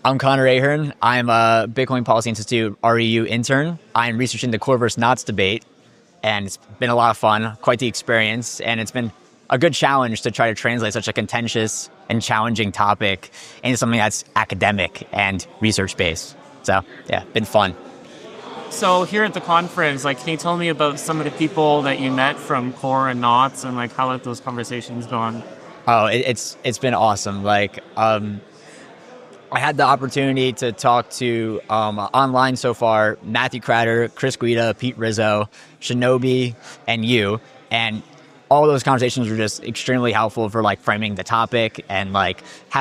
I'm Connor Ahern. I'm a Bitcoin Policy Institute REU intern. I'm researching the core versus knots debate, and it's been a lot of fun, quite the experience, and it's been a good challenge to try to translate such a contentious and challenging topic into something that's academic and research-based. So, yeah, been fun. So here at the conference, can you tell me about some of the people that you met from Core and Knots and how have those conversations gone? Oh, it's been awesome. I had the opportunity to talk to, online so far, Matthew Cratter, Chris Guida, Pete Rizzo, Shinobi, and you. And all those conversations were just extremely helpful for framing the topic and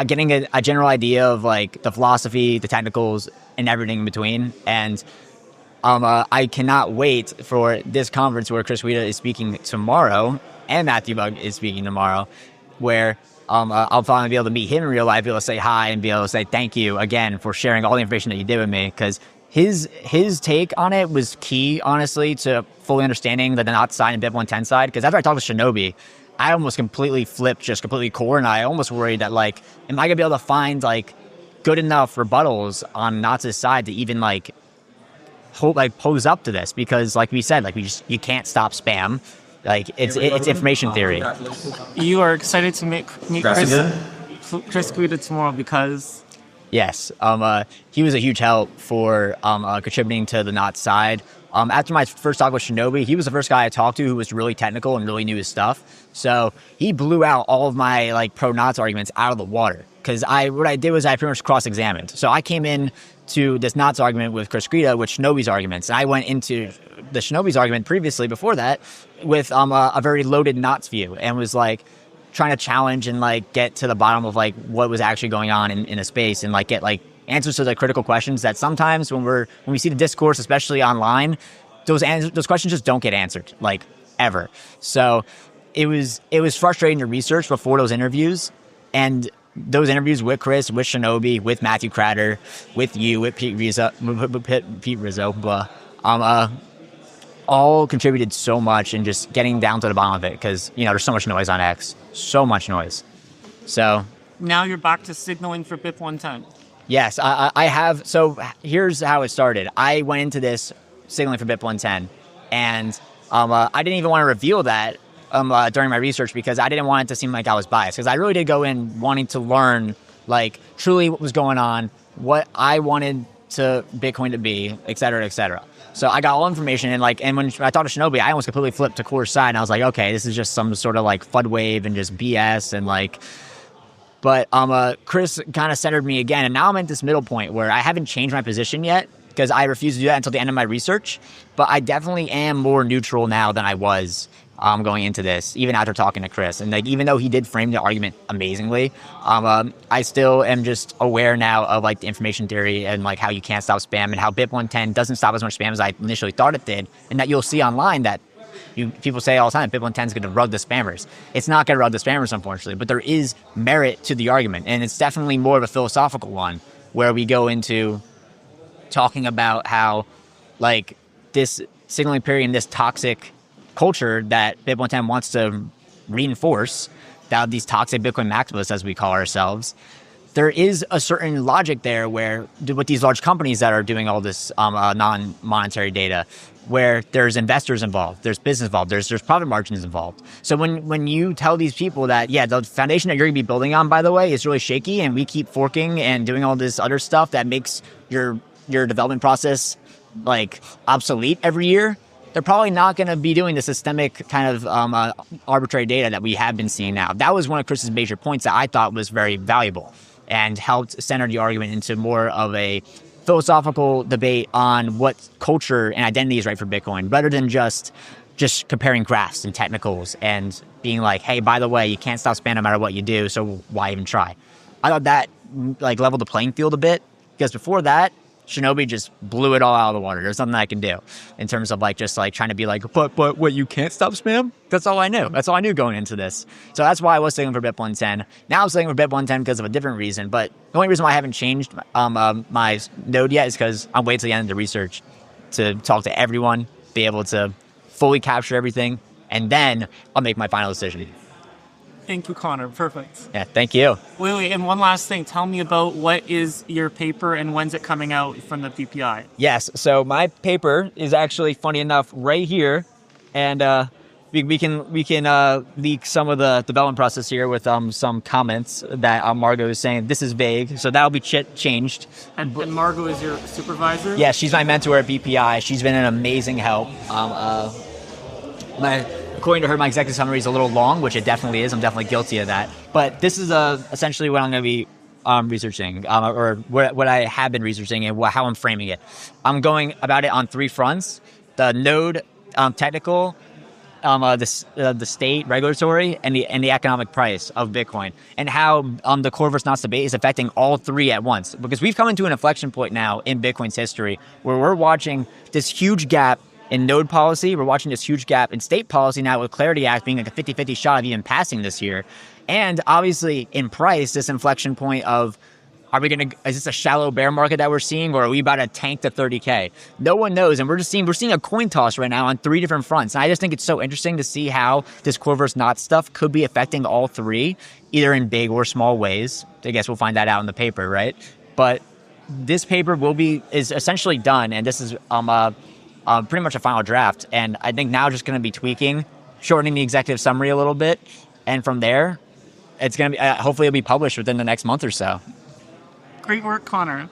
getting a general idea of the philosophy, the technicals, and everything in between. And I cannot wait for this conference where Chris Guida is speaking tomorrow and Matthew Bug is speaking tomorrow, where I'll finally be able to meet him in real life, be able to say hi and be able to say thank you again for sharing all the information that you did with me, because his take on it was key, honestly, to fully understanding the Knot side and BIP 110 side. Because after I talked to Shinobi, I almost completely flipped, just completely core, and I almost worried that like, am I gonna be able to find like good enough rebuttals on Knott's side to even like pose up to this? Because like we said, like you can't stop spam. Like it's information theory. You are excited to meet Chris Guida tomorrow because. Yes, he was a huge help for contributing to the Knot side. After my first talk with Shinobi, he was the first guy I talked to who was really technical and really knew his stuff. So he blew out all of my like pro Knots arguments out of the water. Because what I did was I pretty much cross-examined. So I came in to this Knots argument with Chris Guida with Shinobi's arguments, and I went into the Shinobi's argument previously before that with a very loaded Knots view, and was like trying to challenge and like get to the bottom of like what was actually going on in a space, and like get like answers to the critical questions that sometimes when we see the discourse, especially online, those questions just don't get answered, like ever. So it was frustrating to research before those interviews, and those interviews with Chris, with Shinobi, with Matthew Cratter, with you, with Pete Rizzo, all contributed so much in just getting down to the bottom of it, because there's so much noise on X, so much noise. So now you're back to signaling for BIP 110. Yes, I have. So here's how it started. I went into this signaling for BIP 110, and I didn't even want to reveal that during my research, because I didn't want it to seem like I was biased, because I really did go in wanting to learn like truly what was going on, what I wanted to Bitcoin to be, et cetera, et cetera. So I got all information, and when I talked to Shinobi, I almost completely flipped to Core's side, and I was like, okay, this is just some sort of like FUD wave and just BS, and like. But Chris kind of centered me again, and now I'm at this middle point where I haven't changed my position yet, because I refuse to do that until the end of my research. But I definitely am more neutral now than I was going into this, even after talking to Chris. And like, even though he did frame the argument amazingly, I still am just aware now of like the information theory and like how you can't stop spam, and how BIP 110 doesn't stop as much spam as I initially thought it did, and that you'll see online that people say all the time, BIP 110 is going to rug the spammers. It's not going to rug the spammers, unfortunately, but there is merit to the argument, and it's definitely more of a philosophical one, where we go into talking about how like this signaling period and this toxic culture that BIP 110 wants to reinforce, that these toxic Bitcoin maximalists, as we call ourselves, there is a certain logic there where with these large companies that are doing all this non-monetary data, where there's investors involved, there's business involved, there's profit margins involved. So when you tell these people that, yeah, the foundation that you're gonna be building on, by the way, is really shaky, and we keep forking and doing all this other stuff that makes your development process like obsolete every year, they're probably not going to be doing the systemic kind of arbitrary data that we have been seeing now. That was one of Chris's major points that I thought was very valuable, and helped center the argument into more of a philosophical debate on what culture and identity is right for Bitcoin, rather than just comparing graphs and technicals and being like, hey, by the way, you can't stop spam no matter what you do, so why even try? I thought that like leveled the playing field a bit, because before that, Shinobi just blew it all out of the water. There's nothing I can do in terms of like just like trying to be like, but what, you can't stop spam? That's all I knew. That's all I knew going into this. So that's why I was signaling for BIP 110. Now I'm signaling for BIP 110 because of a different reason. But the only reason why I haven't changed my node yet is because I'm waiting till the end of the research to talk to everyone, be able to fully capture everything, and then I'll make my final decision. Thank you, Connor. Perfect. Yeah, thank you. Wait, and one last thing. Tell me about what is your paper and when's it coming out from the PPI? Yes, so my paper is actually, funny enough, right here, and we can leak some of the development process here with some comments that Margot is saying this is vague, so that'll be changed. And Margot is your supervisor? Yeah, she's my mentor at BPI. She's been an amazing help. According to her, my executive summary is a little long, which it definitely is. I'm definitely guilty of that. But this is essentially what I'm going to be researching, or what I have been researching, and how I'm framing it. I'm going about it on three fronts: the node, technical, the state, regulatory, and the economic price of Bitcoin, and how the core versus Knots debate is affecting all three at once. Because we've come into an inflection point now in Bitcoin's history where we're watching this huge gap in node policy. We're watching this huge gap in state policy now, with Clarity Act being like a 50-50 shot of even passing this year. And obviously in price, this inflection point of Is this a shallow bear market that we're seeing, or are we about to tank to 30K? No one knows, and we're seeing a coin toss right now on 3 different fronts. And I just think it's so interesting to see how this core versus not stuff could be affecting all 3, either in big or small ways. I guess we'll find that out in the paper, right? But this paper is essentially done, and this is pretty much a final draft. And I think now just going to be tweaking, shortening the executive summary a little bit, and from there, it's going to be hopefully it'll be published within the next month or so. Great work, Connor.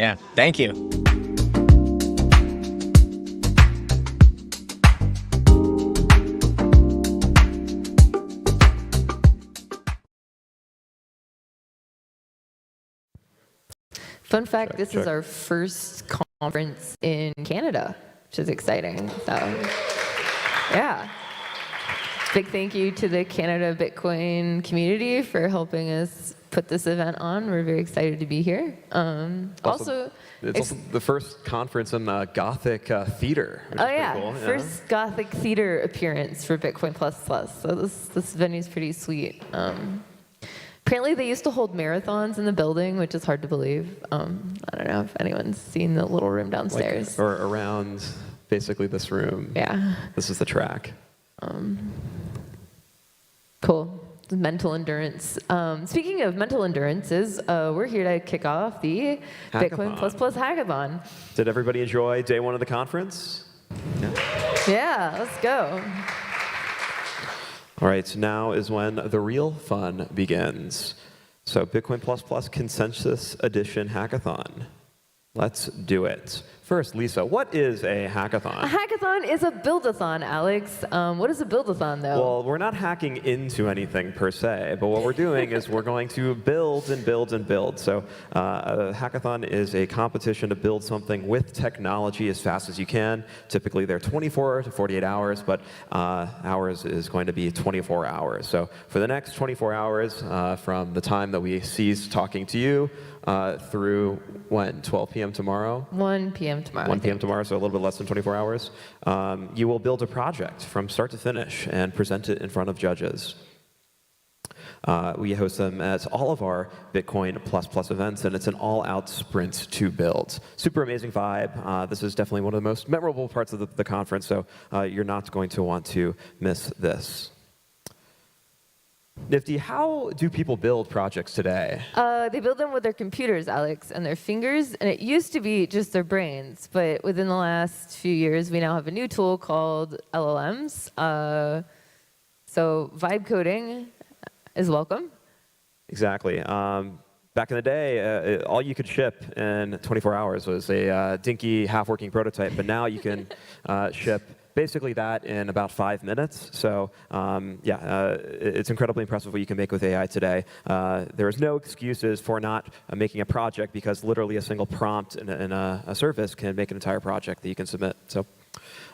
Yeah, thank you. Fun fact, this is our first conference in Canada, which is exciting. So, yeah. Big thank you to the Canada Bitcoin community for helping us put this event on. We're very excited to be here. It's also the first conference in Gothic theater. Which is pretty cool. First Gothic theater appearance for Bitcoin++. So this venue's pretty sweet. Apparently they used to hold marathons in the building, which is hard to believe. I don't know if anyone's seen the little room downstairs. Or around basically this room. Yeah. This is the track. Cool. Mental endurance. Speaking of mental endurances, we're here to kick off the Bitcoin++ hackathon. Did everybody enjoy day 1 of the conference? Yeah, let's go. All right, so now is when the real fun begins. So Bitcoin++ Consensus Edition Hackathon. Let's do it. First, Lisa, what is a hackathon? A hackathon is a build-a-thon, Alex. What is a build-a-thon, though? Well, we're not hacking into anything per se, but what we're doing is we're going to build and build and build. So a hackathon is a competition to build something with technology as fast as you can. Typically, they're 24 to 48 hours, but ours is going to be 24 hours. So for the next 24 hours, from the time that we cease talking to you through, when, 12 p.m. tomorrow? 1 p.m. tomorrow. 1 p.m. tomorrow, so a little bit less than 24 hours. You will build a project from start to finish and present it in front of judges. We host them at all of our Bitcoin++ events, and it's an all-out sprint to build. Super amazing vibe. This is definitely one of the most memorable parts of the conference, so you're not going to want to miss this. Nifty, how do people build projects today? They build them with their computers, Alex, and their fingers, and it used to be just their brains, but within the last few years, we now have a new tool called LLMs. So vibe coding is welcome. Exactly. Back in the day, all you could ship in 24 hours was a dinky, half-working prototype, but now you can ship basically that in about 5 minutes. So it's incredibly impressive what you can make with AI today. There is no excuses for not making a project, because literally a single prompt in a service can make an entire project that you can submit. So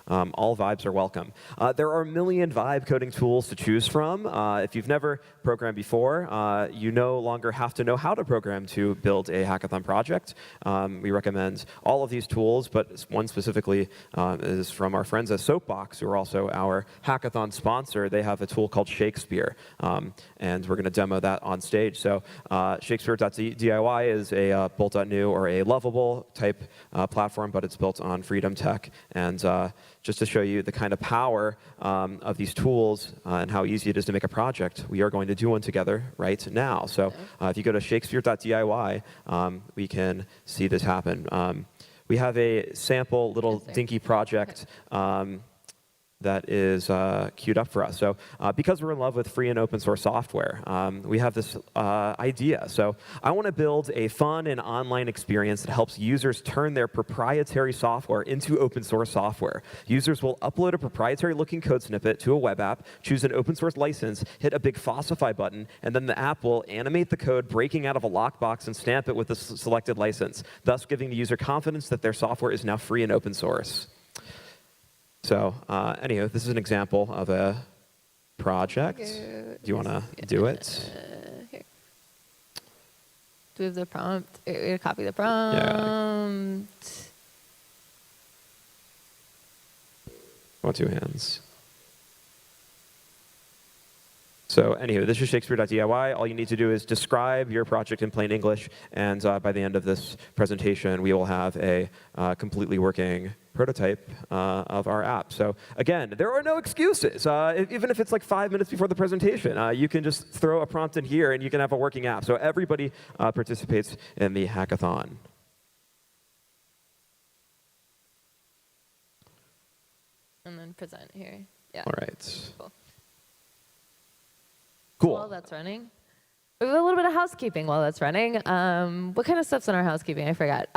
all vibes are welcome. There are a million vibe coding tools to choose from. If you've never programmed before, you no longer have to know how to program to build a hackathon project. We recommend all of these tools, but one specifically is from our friends at Soapbox, who are also our hackathon sponsor. They have a tool called Shakespeare, and we're going to demo that on stage. So Shakespeare.diy is a bolt.new or a lovable type platform, but it's built on Freedom Tech. And just to show you the kind of power of these tools and how easy it is to make a project, we are going to do one together right now. So if you go to shakespeare.diy, we can see this happen. We have a sample little dinky project that is queued up for us. So because we're in love with free and open source software, we have this idea. So I want to build a fun and online experience that helps users turn their proprietary software into open source software. Users will upload a proprietary looking code snippet to a web app, choose an open source license, hit a big Fossify button, and then the app will animate the code breaking out of a lockbox and stamp it with the selected license, thus giving the user confidence that their software is now free and open source. So anyhow, this is an example of a project. Do you want to do it? Here. Do we have the prompt? We're going to copy the prompt. Yeah. Want 2 hands. So anywho, this is Shakespeare.diy. All you need to do is describe your project in plain English, and by the end of this presentation, we will have a completely working prototype of our app. So again, there are no excuses. Even if it's like 5 minutes before the presentation, you can just throw a prompt in here, and you can have a working app. So everybody participates in the hackathon. And then present here. Yeah. All right. Cool. Cool. While that's running, we have a little bit of housekeeping while that's running. What kind of stuff's in our housekeeping? I forgot.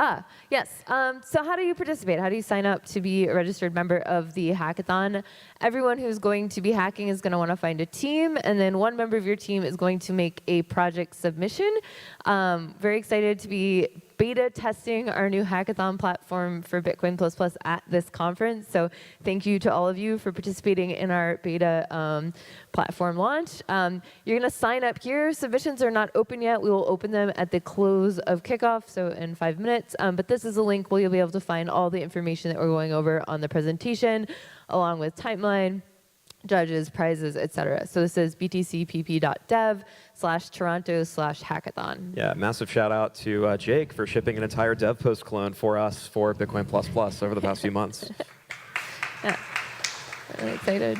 Yes. So how do you participate? How do you sign up to be a registered member of the hackathon? Everyone who's going to be hacking is going to want to find a team, and then one member of your team is going to make a project submission. Very excited to be beta testing our new hackathon platform for Bitcoin++ at this conference. So thank you to all of you for participating in our beta platform launch. You're going to sign up here. Submissions are not open yet. We will open them at the close of kickoff, so in 5 minutes. But this is a link where you'll be able to find all the information that we're going over on the presentation, along with timeline, judges, prizes, etc. So this is btcpp.dev/Toronto/hackathon. Yeah, massive shout out to Jake for shipping an entire dev post clone for us for Bitcoin++ over the past few months. Yeah, really excited.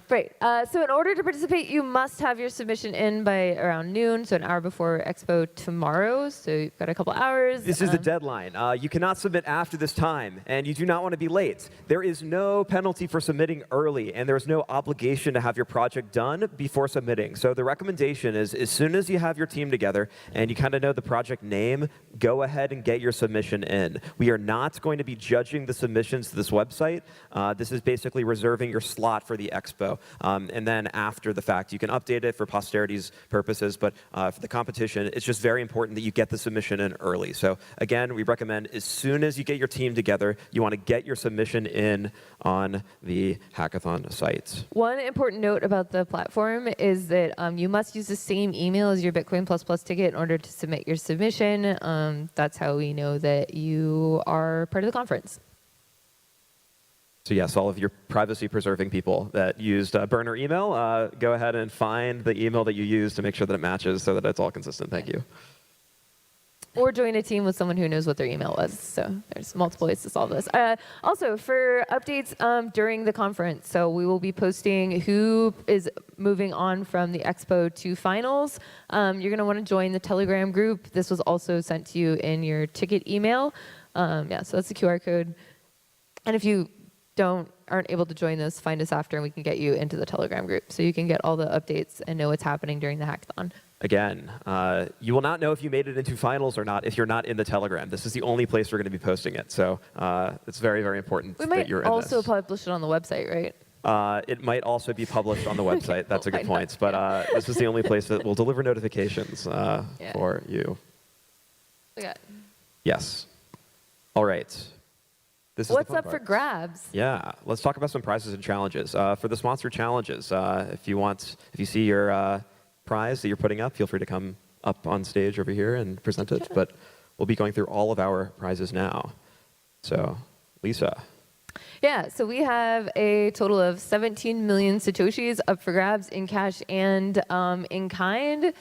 Great. So in order to participate, you must have your submission in by around noon, so an hour before Expo tomorrow. So you've got a couple hours. This is the deadline. You cannot submit after this time, and you do not want to be late. There is no penalty for submitting early, and there is no obligation to have your project done before submitting. So the recommendation is, as soon as you have your team together and you kind of know the project name, go ahead and get your submission in. We are not going to be judging the submissions to this website. This is basically reserving your slot for the expo. And then after the fact, you can update it for posterity's purposes, but for the competition, it's just very important that you get the submission in early. So again, we recommend as soon as you get your team together, you want to get your submission in on the hackathon site. One important note about the platform is that you must use the same email as your Bitcoin++ ticket in order to submit your submission. That's how we know that you are part of the conference. So yes, all of your privacy-preserving people that used burner email, go ahead and find the email that you use to make sure that it matches so that it's all consistent. Thank you. Or join a team with someone who knows what their email was. So there's multiple ways to solve this. Also, for updates during the conference, so we will be posting who is moving on from the expo to finals. You're going to want to join the Telegram group. This was also sent to you in your ticket email. Yeah, so that's the QR code. And if you aren't able to join this, find us after and we can get you into the Telegram group so you can get all the updates and know what's happening during the hackathon. Again, you will not know if you made it into finals or not if you're not in the Telegram. This is the only place we're going to be posting it. So it's very, very important that you're in this. We might also publish it on the website, right? It might also be published on the website. That's a good point. But this is the only place that will deliver notifications for you. Yes. All right. This is What's up for grabs? Yeah, let's talk about some prizes and challenges. For the sponsored challenges, if you see your prize that you're putting up, feel free to come up on stage over here and present it. But we'll be going through all of our prizes now. So, Lisa. Yeah, so we have a total of 17 million Satoshis up for grabs in cash and in kind.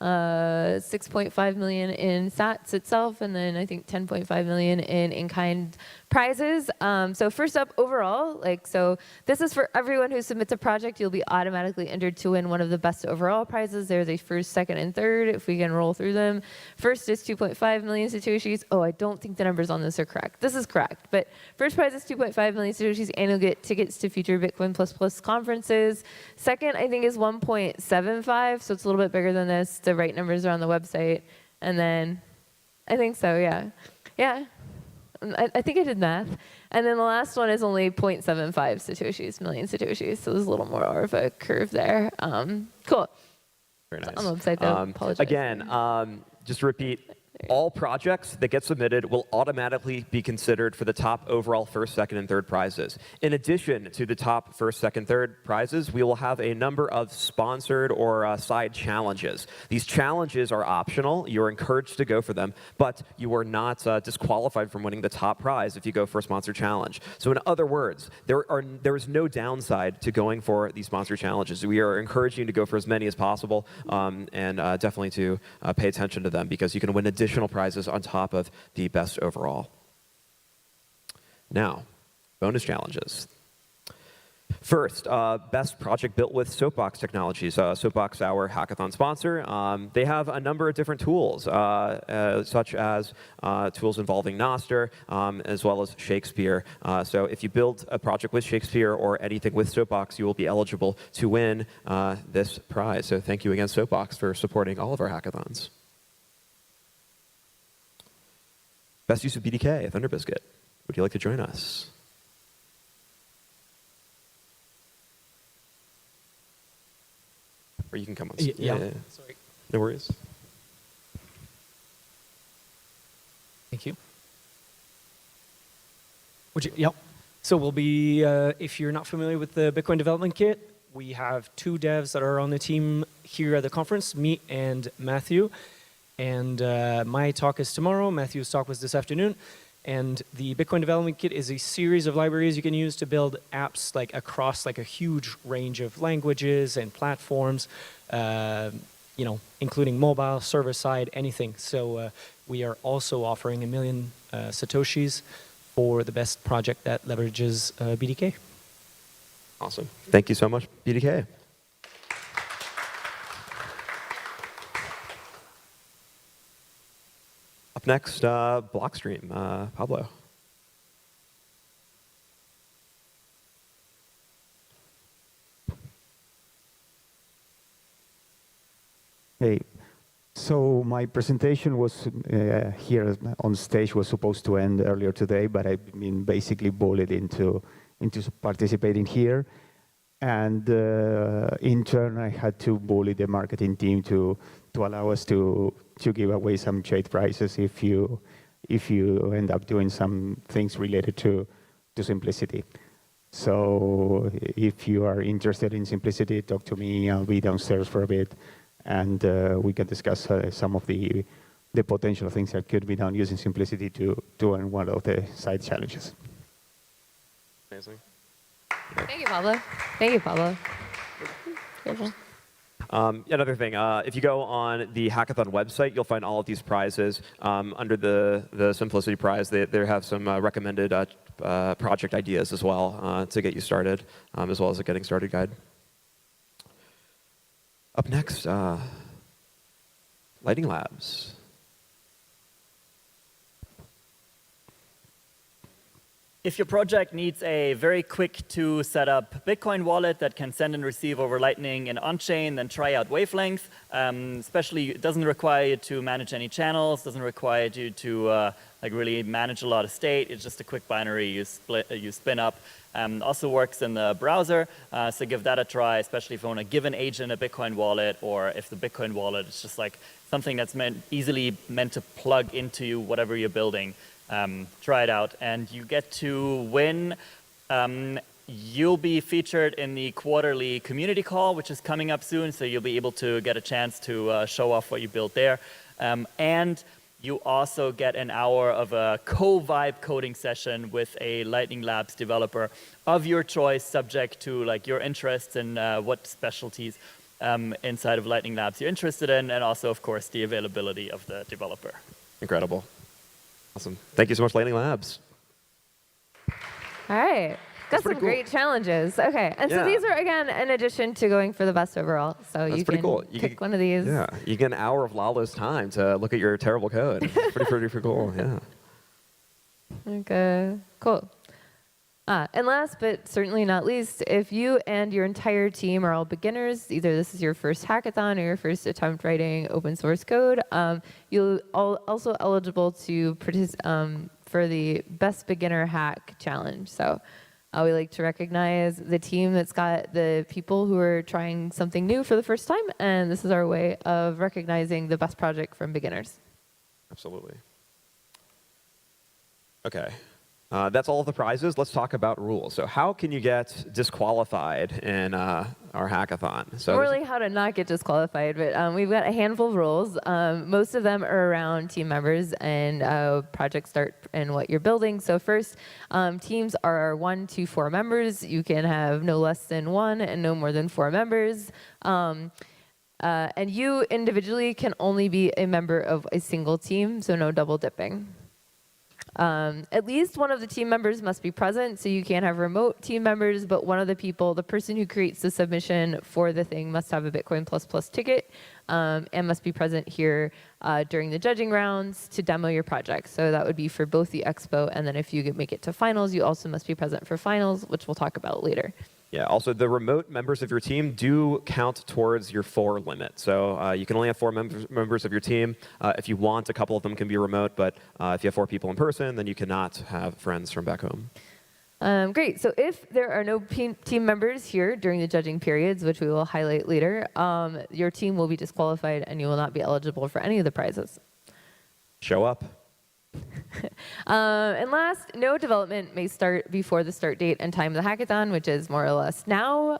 6.5 million in sats itself, and then I think 10.5 million in in-kind prizes. So first up, overall, so this is for everyone who submits a project. You'll be automatically entered to win one of the best overall prizes. There's a first, second, and third, if we can roll through them. First is 2.5 million Satoshis. Oh, I don't think the numbers on this are correct. This is correct, but first prize is 2.5 million Satoshis, and you'll get tickets to future Bitcoin++ conferences. Second, I think, is 1.75, so it's a little bit bigger than this. The right numbers are on the website. And then, I think so, yeah. Yeah. I think I did math. And then the last one is only 0.75 Satoshis, million Satoshis. So there's a little more of a curve there. Cool. Very nice. On the website, though. Apologize. Again, just to repeat, All projects that get submitted will automatically be considered for the top overall first, second, and third prizes. In addition to the top first, second, third prizes, we will have a number of sponsored or side challenges. These challenges are optional. You're encouraged to go for them, but you are not disqualified from winning the top prize if you go for a sponsored challenge. So in other words, there is no downside to going for these sponsored challenges. We are encouraging you to go for as many as possible, and definitely to pay attention to them, because you can win additional prizes on top of the best overall. Now, bonus challenges. First, best project built with Soapbox Technologies, Soapbox, our hackathon sponsor. They have a number of different tools, such as tools involving Noster, as well as Shakespeare. So if you build a project with Shakespeare or anything with Soapbox, you will be eligible to win this prize. So thank you again, Soapbox, for supporting all of our hackathons. Best use of BDK, Thunder Biscuit. Would you like to join us? Or you can come on. Yeah. Sorry. No worries. Thank you. Yep. So we'll be, if you're not familiar with the Bitcoin Development Kit, we have 2 devs that are on the team here at the conference, me and Matthew. And my talk is tomorrow. Matthew's talk was this afternoon. And the Bitcoin Development Kit is a series of libraries you can use to build apps like across like a huge range of languages and platforms, you know, including mobile, server side, anything. So we are also offering 1 million Satoshis for the best project that leverages BDK. Awesome. Thank you so much, BDK. Up next, Blockstream. Pablo. Hey, so my presentation was here on stage was supposed to end earlier today, but I've been basically bullied into participating here. And in turn, I had to bully the marketing team to allow us to give away some trade prizes if you end up doing some things related to simplicity. So if you are interested in simplicity, talk to me. I'll be downstairs for a bit, and we can discuss some of the potential things that could be done using simplicity to earn one of the side challenges. Amazing. Thank you, Pablo. Thank you, Pablo. Careful. Another thing, if you go on the hackathon website, you'll find all of these prizes. Under the Simplicity prize, they have some recommended project ideas as well to get you started, as well as a getting started guide. Up next, Lighting Labs. If your project needs a very quick to set up Bitcoin wallet that can send and receive over Lightning and on-chain, then try out Wavelength. Especially, it doesn't require you to manage any channels, doesn't require you to like really manage a lot of state. It's just a quick binary you spin up. Also works in the browser, so give that a try, especially if you want to give an agent a Bitcoin wallet, or if the Bitcoin wallet is just like something that's easily meant to plug into whatever you're building. Try it out, and you get to win. You'll be featured in the quarterly community call, which is coming up soon, so you'll be able to get a chance to show off what you built there. And you also get an hour of a co-vibe coding session with a Lightning Labs developer of your choice, subject to like your interests and what specialties inside of Lightning Labs you're interested in, and also, of course, the availability of the developer. Incredible. Awesome. Thank you so much, Lightning Labs. All right. Got some great challenges. Okay. And so these are, again, in addition to going for the best overall. So you can pick one of these. Yeah. You get an hour of Lalo's time to look at your terrible code. pretty cool. Yeah. Okay. Cool. And last but certainly not least, if you and your entire team are all beginners, either this is your first hackathon or your first attempt writing open source code, you're also eligible to participate for the Best Beginner Hack Challenge. So we like to recognize the team that's got the people who are trying something new for the first time, and this is our way of recognizing the best project from beginners. Absolutely. Okay. That's all of the prizes. Let's talk about rules. So how can you get disqualified in our hackathon? So really how to not get disqualified, but we've got a handful of rules. Most of them are around team members and project start and what you're building. So first, teams are 1 to 4 members. You can have no less than 1 and no more than 4 members. And you individually can only be a member of a single team, so no double dipping. At least one of the team members must be present, so you can't have remote team members, but one of the people, the person who creates the submission for the thing must have a Bitcoin++ ticket and must be present here during the judging rounds to demo your project. So that would be for both the expo, and then if you make it to finals, you also must be present for finals, which we'll talk about later. Yeah, also the remote members of your team do count towards your 4 limit. So you can only have 4 members of your team. If you want, a couple of them can be remote, but if you have 4 people in person, then you cannot have friends from back home. Great, so if there are no team members here during the judging periods, which we will highlight later, your team will be disqualified and you will not be eligible for any of the prizes. Show up. And last, no development may start before the start date and time of the hackathon, which is more or less now.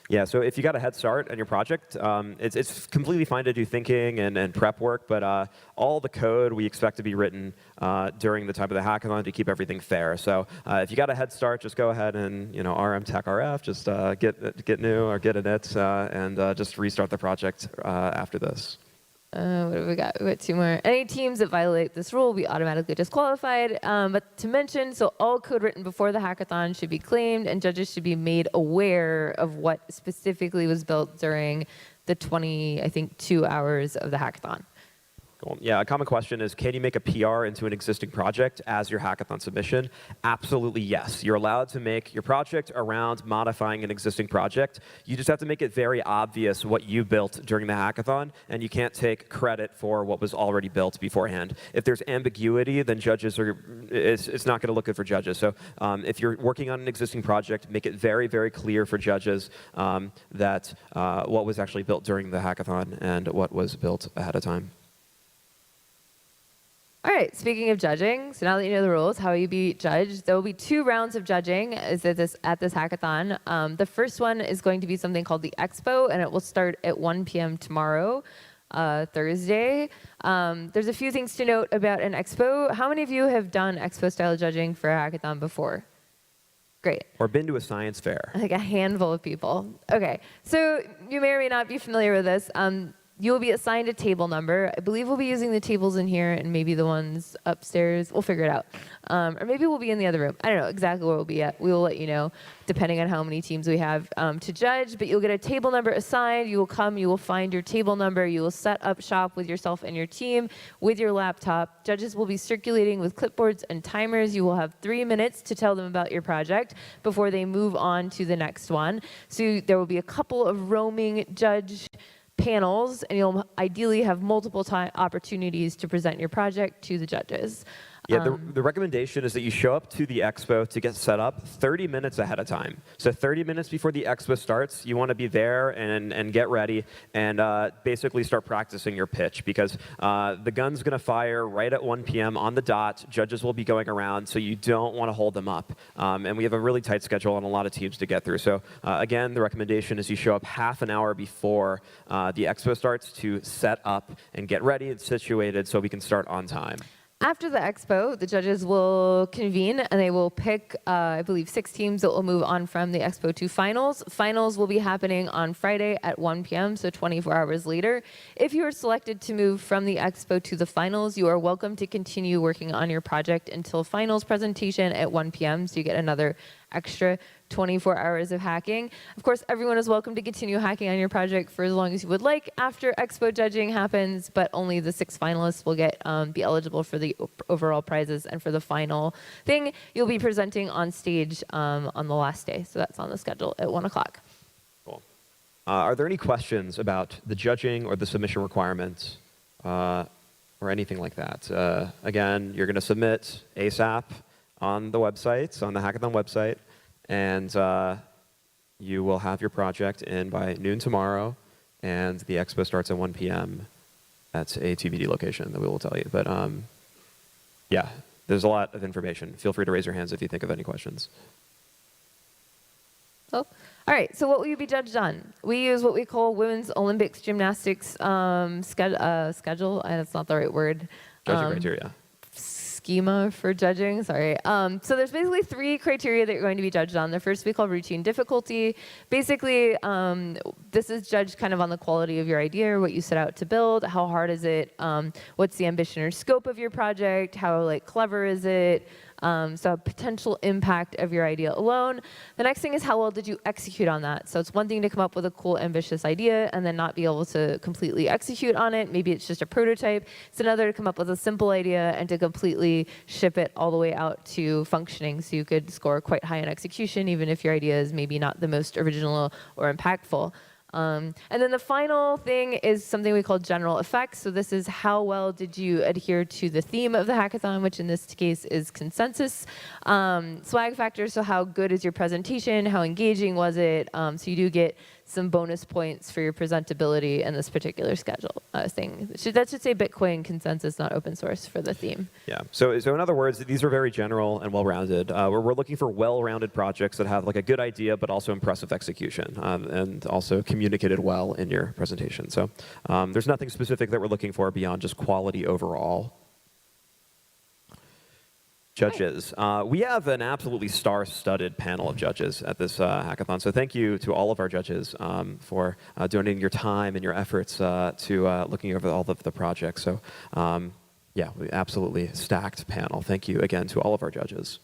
Yeah, so if you got a head start on your project, it's completely fine to do thinking and prep work, but all the code we expect to be written during the time of the hackathon to keep everything fair. So if you got a head start, just go ahead and RM tech RF, just get new or get init and just restart the project after this. What have we got? We got 2 more. Any teams that violate this rule will be automatically disqualified. But to mention, so all code written before the hackathon should be claimed, and judges should be made aware of what specifically was built during the 2 hours of the hackathon. Cool. Yeah, a common question is, can you make a PR into an existing project as your hackathon submission? Absolutely yes. You're allowed to make your project around modifying an existing project. You just have to make it very obvious what you built during the hackathon, and you can't take credit for what was already built beforehand. If there's ambiguity, then judges it's not going to look good for judges. So if you're working on an existing project, make it very, very clear for judges that what was actually built during the hackathon and what was built ahead of time. All right, speaking of judging, so now that you know the rules, how you be judged, there will be 2 rounds of judging at this hackathon. The first one is going to be something called the Expo, and it will start at 1 p.m. tomorrow, Thursday. There's a few things to note about an Expo. How many of you have done Expo-style judging for a hackathon before? Great. Or been to a science fair. Like a handful of people. Okay, so you may or may not be familiar with this. You will be assigned a table number. I believe we'll be using the tables in here and maybe the ones upstairs. We'll figure it out. Or maybe we'll be in the other room. I don't know exactly where we'll be at. We will let you know, depending on how many teams we have to judge. But you'll get a table number assigned. You will come. You will find your table number. You will set up shop with yourself and your team with your laptop. Judges will be circulating with clipboards and timers. You will have 3 minutes to tell them about your project before they move on to the next one. So there will be a couple of roaming judge panels, and you'll ideally have multiple opportunities to present your project to the judges. Yeah, the recommendation is that you show up to the expo to get set up 30 minutes ahead of time. So 30 minutes before the expo starts, you want to be there and get ready and basically start practicing your pitch, because the gun's going to fire right at 1 p.m. on the dot. Judges will be going around, so you don't want to hold them up. And we have a really tight schedule and a lot of teams to get through. So again, the recommendation is you show up half an hour before the expo starts to set up and get ready and situated so we can start on time. After the expo, the judges will convene and they will pick, I believe, 6 teams that will move on from the expo to finals. Finals will be happening on Friday at 1 p.m., so 24 hours later. If you are selected to move from the expo to the finals, you are welcome to continue working on your project until finals presentation at 1 p.m., so you get another extra 24 hours of hacking. Of course, everyone is welcome to continue hacking on your project for as long as you would like after expo judging happens, but only the 6 finalists will be eligible for the overall prizes, and for the final thing, you'll be presenting on stage on the last day. So that's on the schedule at 1 o'clock. Cool. Are there any questions about the judging or the submission requirements or anything like that? Again, you're going to submit ASAP on the website, on the hackathon website, and you will have your project in by noon tomorrow, and the expo starts at 1 p.m. at a TBD location that we will tell you. But yeah, there's a lot of information. Feel free to raise your hands if you think of any questions. Oh. All right, so what will you be judged on? We use what we call Women's Olympics Gymnastics schedule. That's not the right word. Judging criteria. Schema for judging, sorry. So there's basically 3 criteria that you're going to be judged on. The first we call routine difficulty. Basically, this is judged kind of on the quality of your idea, or what you set out to build. How hard is it? What's the ambition or scope of your project? How clever is it? So potential impact of your idea alone. The next thing is how well did you execute on that? So it's one thing to come up with a cool, ambitious idea and then not be able to completely execute on it. Maybe it's just a prototype. It's another to come up with a simple idea and to completely ship it all the way out to functioning. So you could score quite high in execution, even if your idea is maybe not the most original or impactful. And then the final thing is something we call general effects. So this is how well did you adhere to the theme of the hackathon, which in this case is consensus. Swag factors, so how good is your presentation? How engaging was it? So you do get some bonus points for your presentability in this particular schedule thing. That should say Bitcoin consensus, not open source for the theme. Yeah. So in other words, these are very general and well-rounded. We're looking for well-rounded projects that have a good idea, but also impressive execution, and also communicated well in your presentation. So there's nothing specific that we're looking for beyond just quality overall. Judges. We have an absolutely star-studded panel of judges at this hackathon, so thank you to all of our judges for donating your time and your efforts to looking over all of the projects. So yeah, we absolutely stacked panel. Thank you again to all of our judges.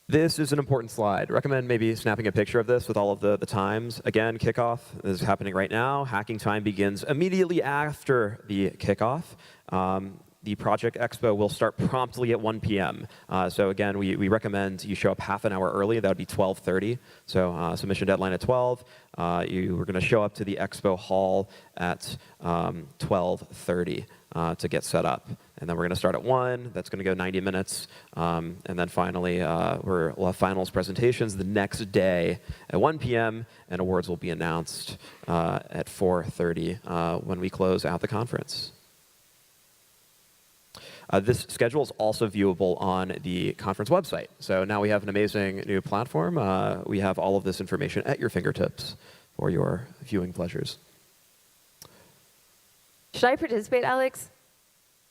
This is an important slide. I recommend maybe snapping a picture of this with all of the times. Again, kickoff is happening right now. Hacking time begins immediately after the kickoff. The project expo will start promptly at 1 p.m. So again, we recommend you show up half an hour early. That would be 12:30. So submission deadline at 12. You are going to show up to the expo hall at 12:30 to get set up. And then we're going to start at 1. That's going to go 90 minutes. And then finally, we'll have finals presentations the next day at 1 p.m. And awards will be announced at 4:30 when we close out the conference. This schedule is also viewable on the conference website. So now we have an amazing new platform. We have all of this information at your fingertips for your viewing pleasures. Should I participate, Alex?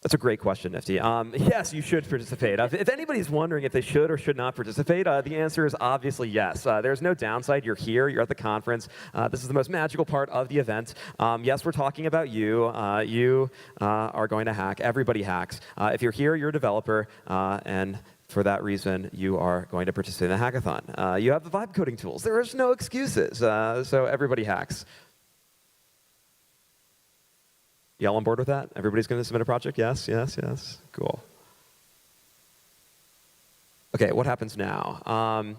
That's a great question, Nifty. Yes, you should participate. If anybody's wondering if they should or should not participate, the answer is obviously yes. There's no downside. You're here. You're at the conference. This is the most magical part of the event. Yes, we're talking about you. You are going to hack. Everybody hacks. If you're here, you're a developer, and for that reason, you are going to participate in the hackathon. You have the vibe coding tools. There is no excuses. So everybody hacks. Y'all on board with that? Everybody's going to submit a project? Yes, yes, yes. Cool. OK, what happens now?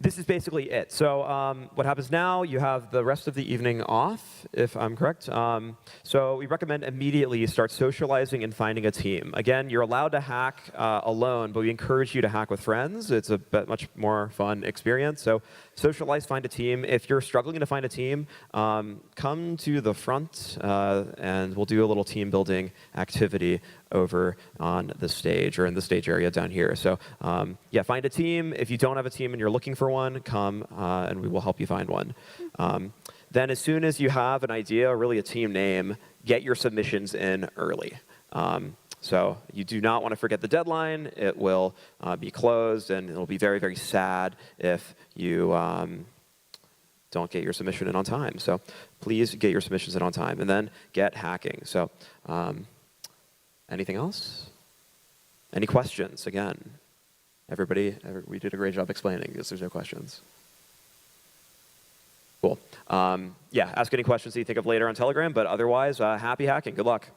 This is basically it. So what happens now, you have the rest of the evening off, if I'm correct. So we recommend immediately start socializing and finding a team. Again, you're allowed to hack alone, but we encourage you to hack with friends. It's a much more fun experience. So socialize, find a team. If you're struggling to find a team, come to the front, and we'll do a little team building activity over on the stage or in the stage area down here. So yeah, find a team. If you don't have a team and you're looking for one, come and we will help you find one. Then as soon as you have an idea, or really a team name, get your submissions in early. So you do not want to forget the deadline. It will be closed, and it'll be very, very sad if you don't get your submission in on time. So please get your submissions in on time, and then get hacking. So anything else? Any questions? Again, everybody, we did a great job explaining because there's no questions. Cool. Yeah, ask any questions that you think of later on Telegram, but otherwise, happy hacking. Good luck.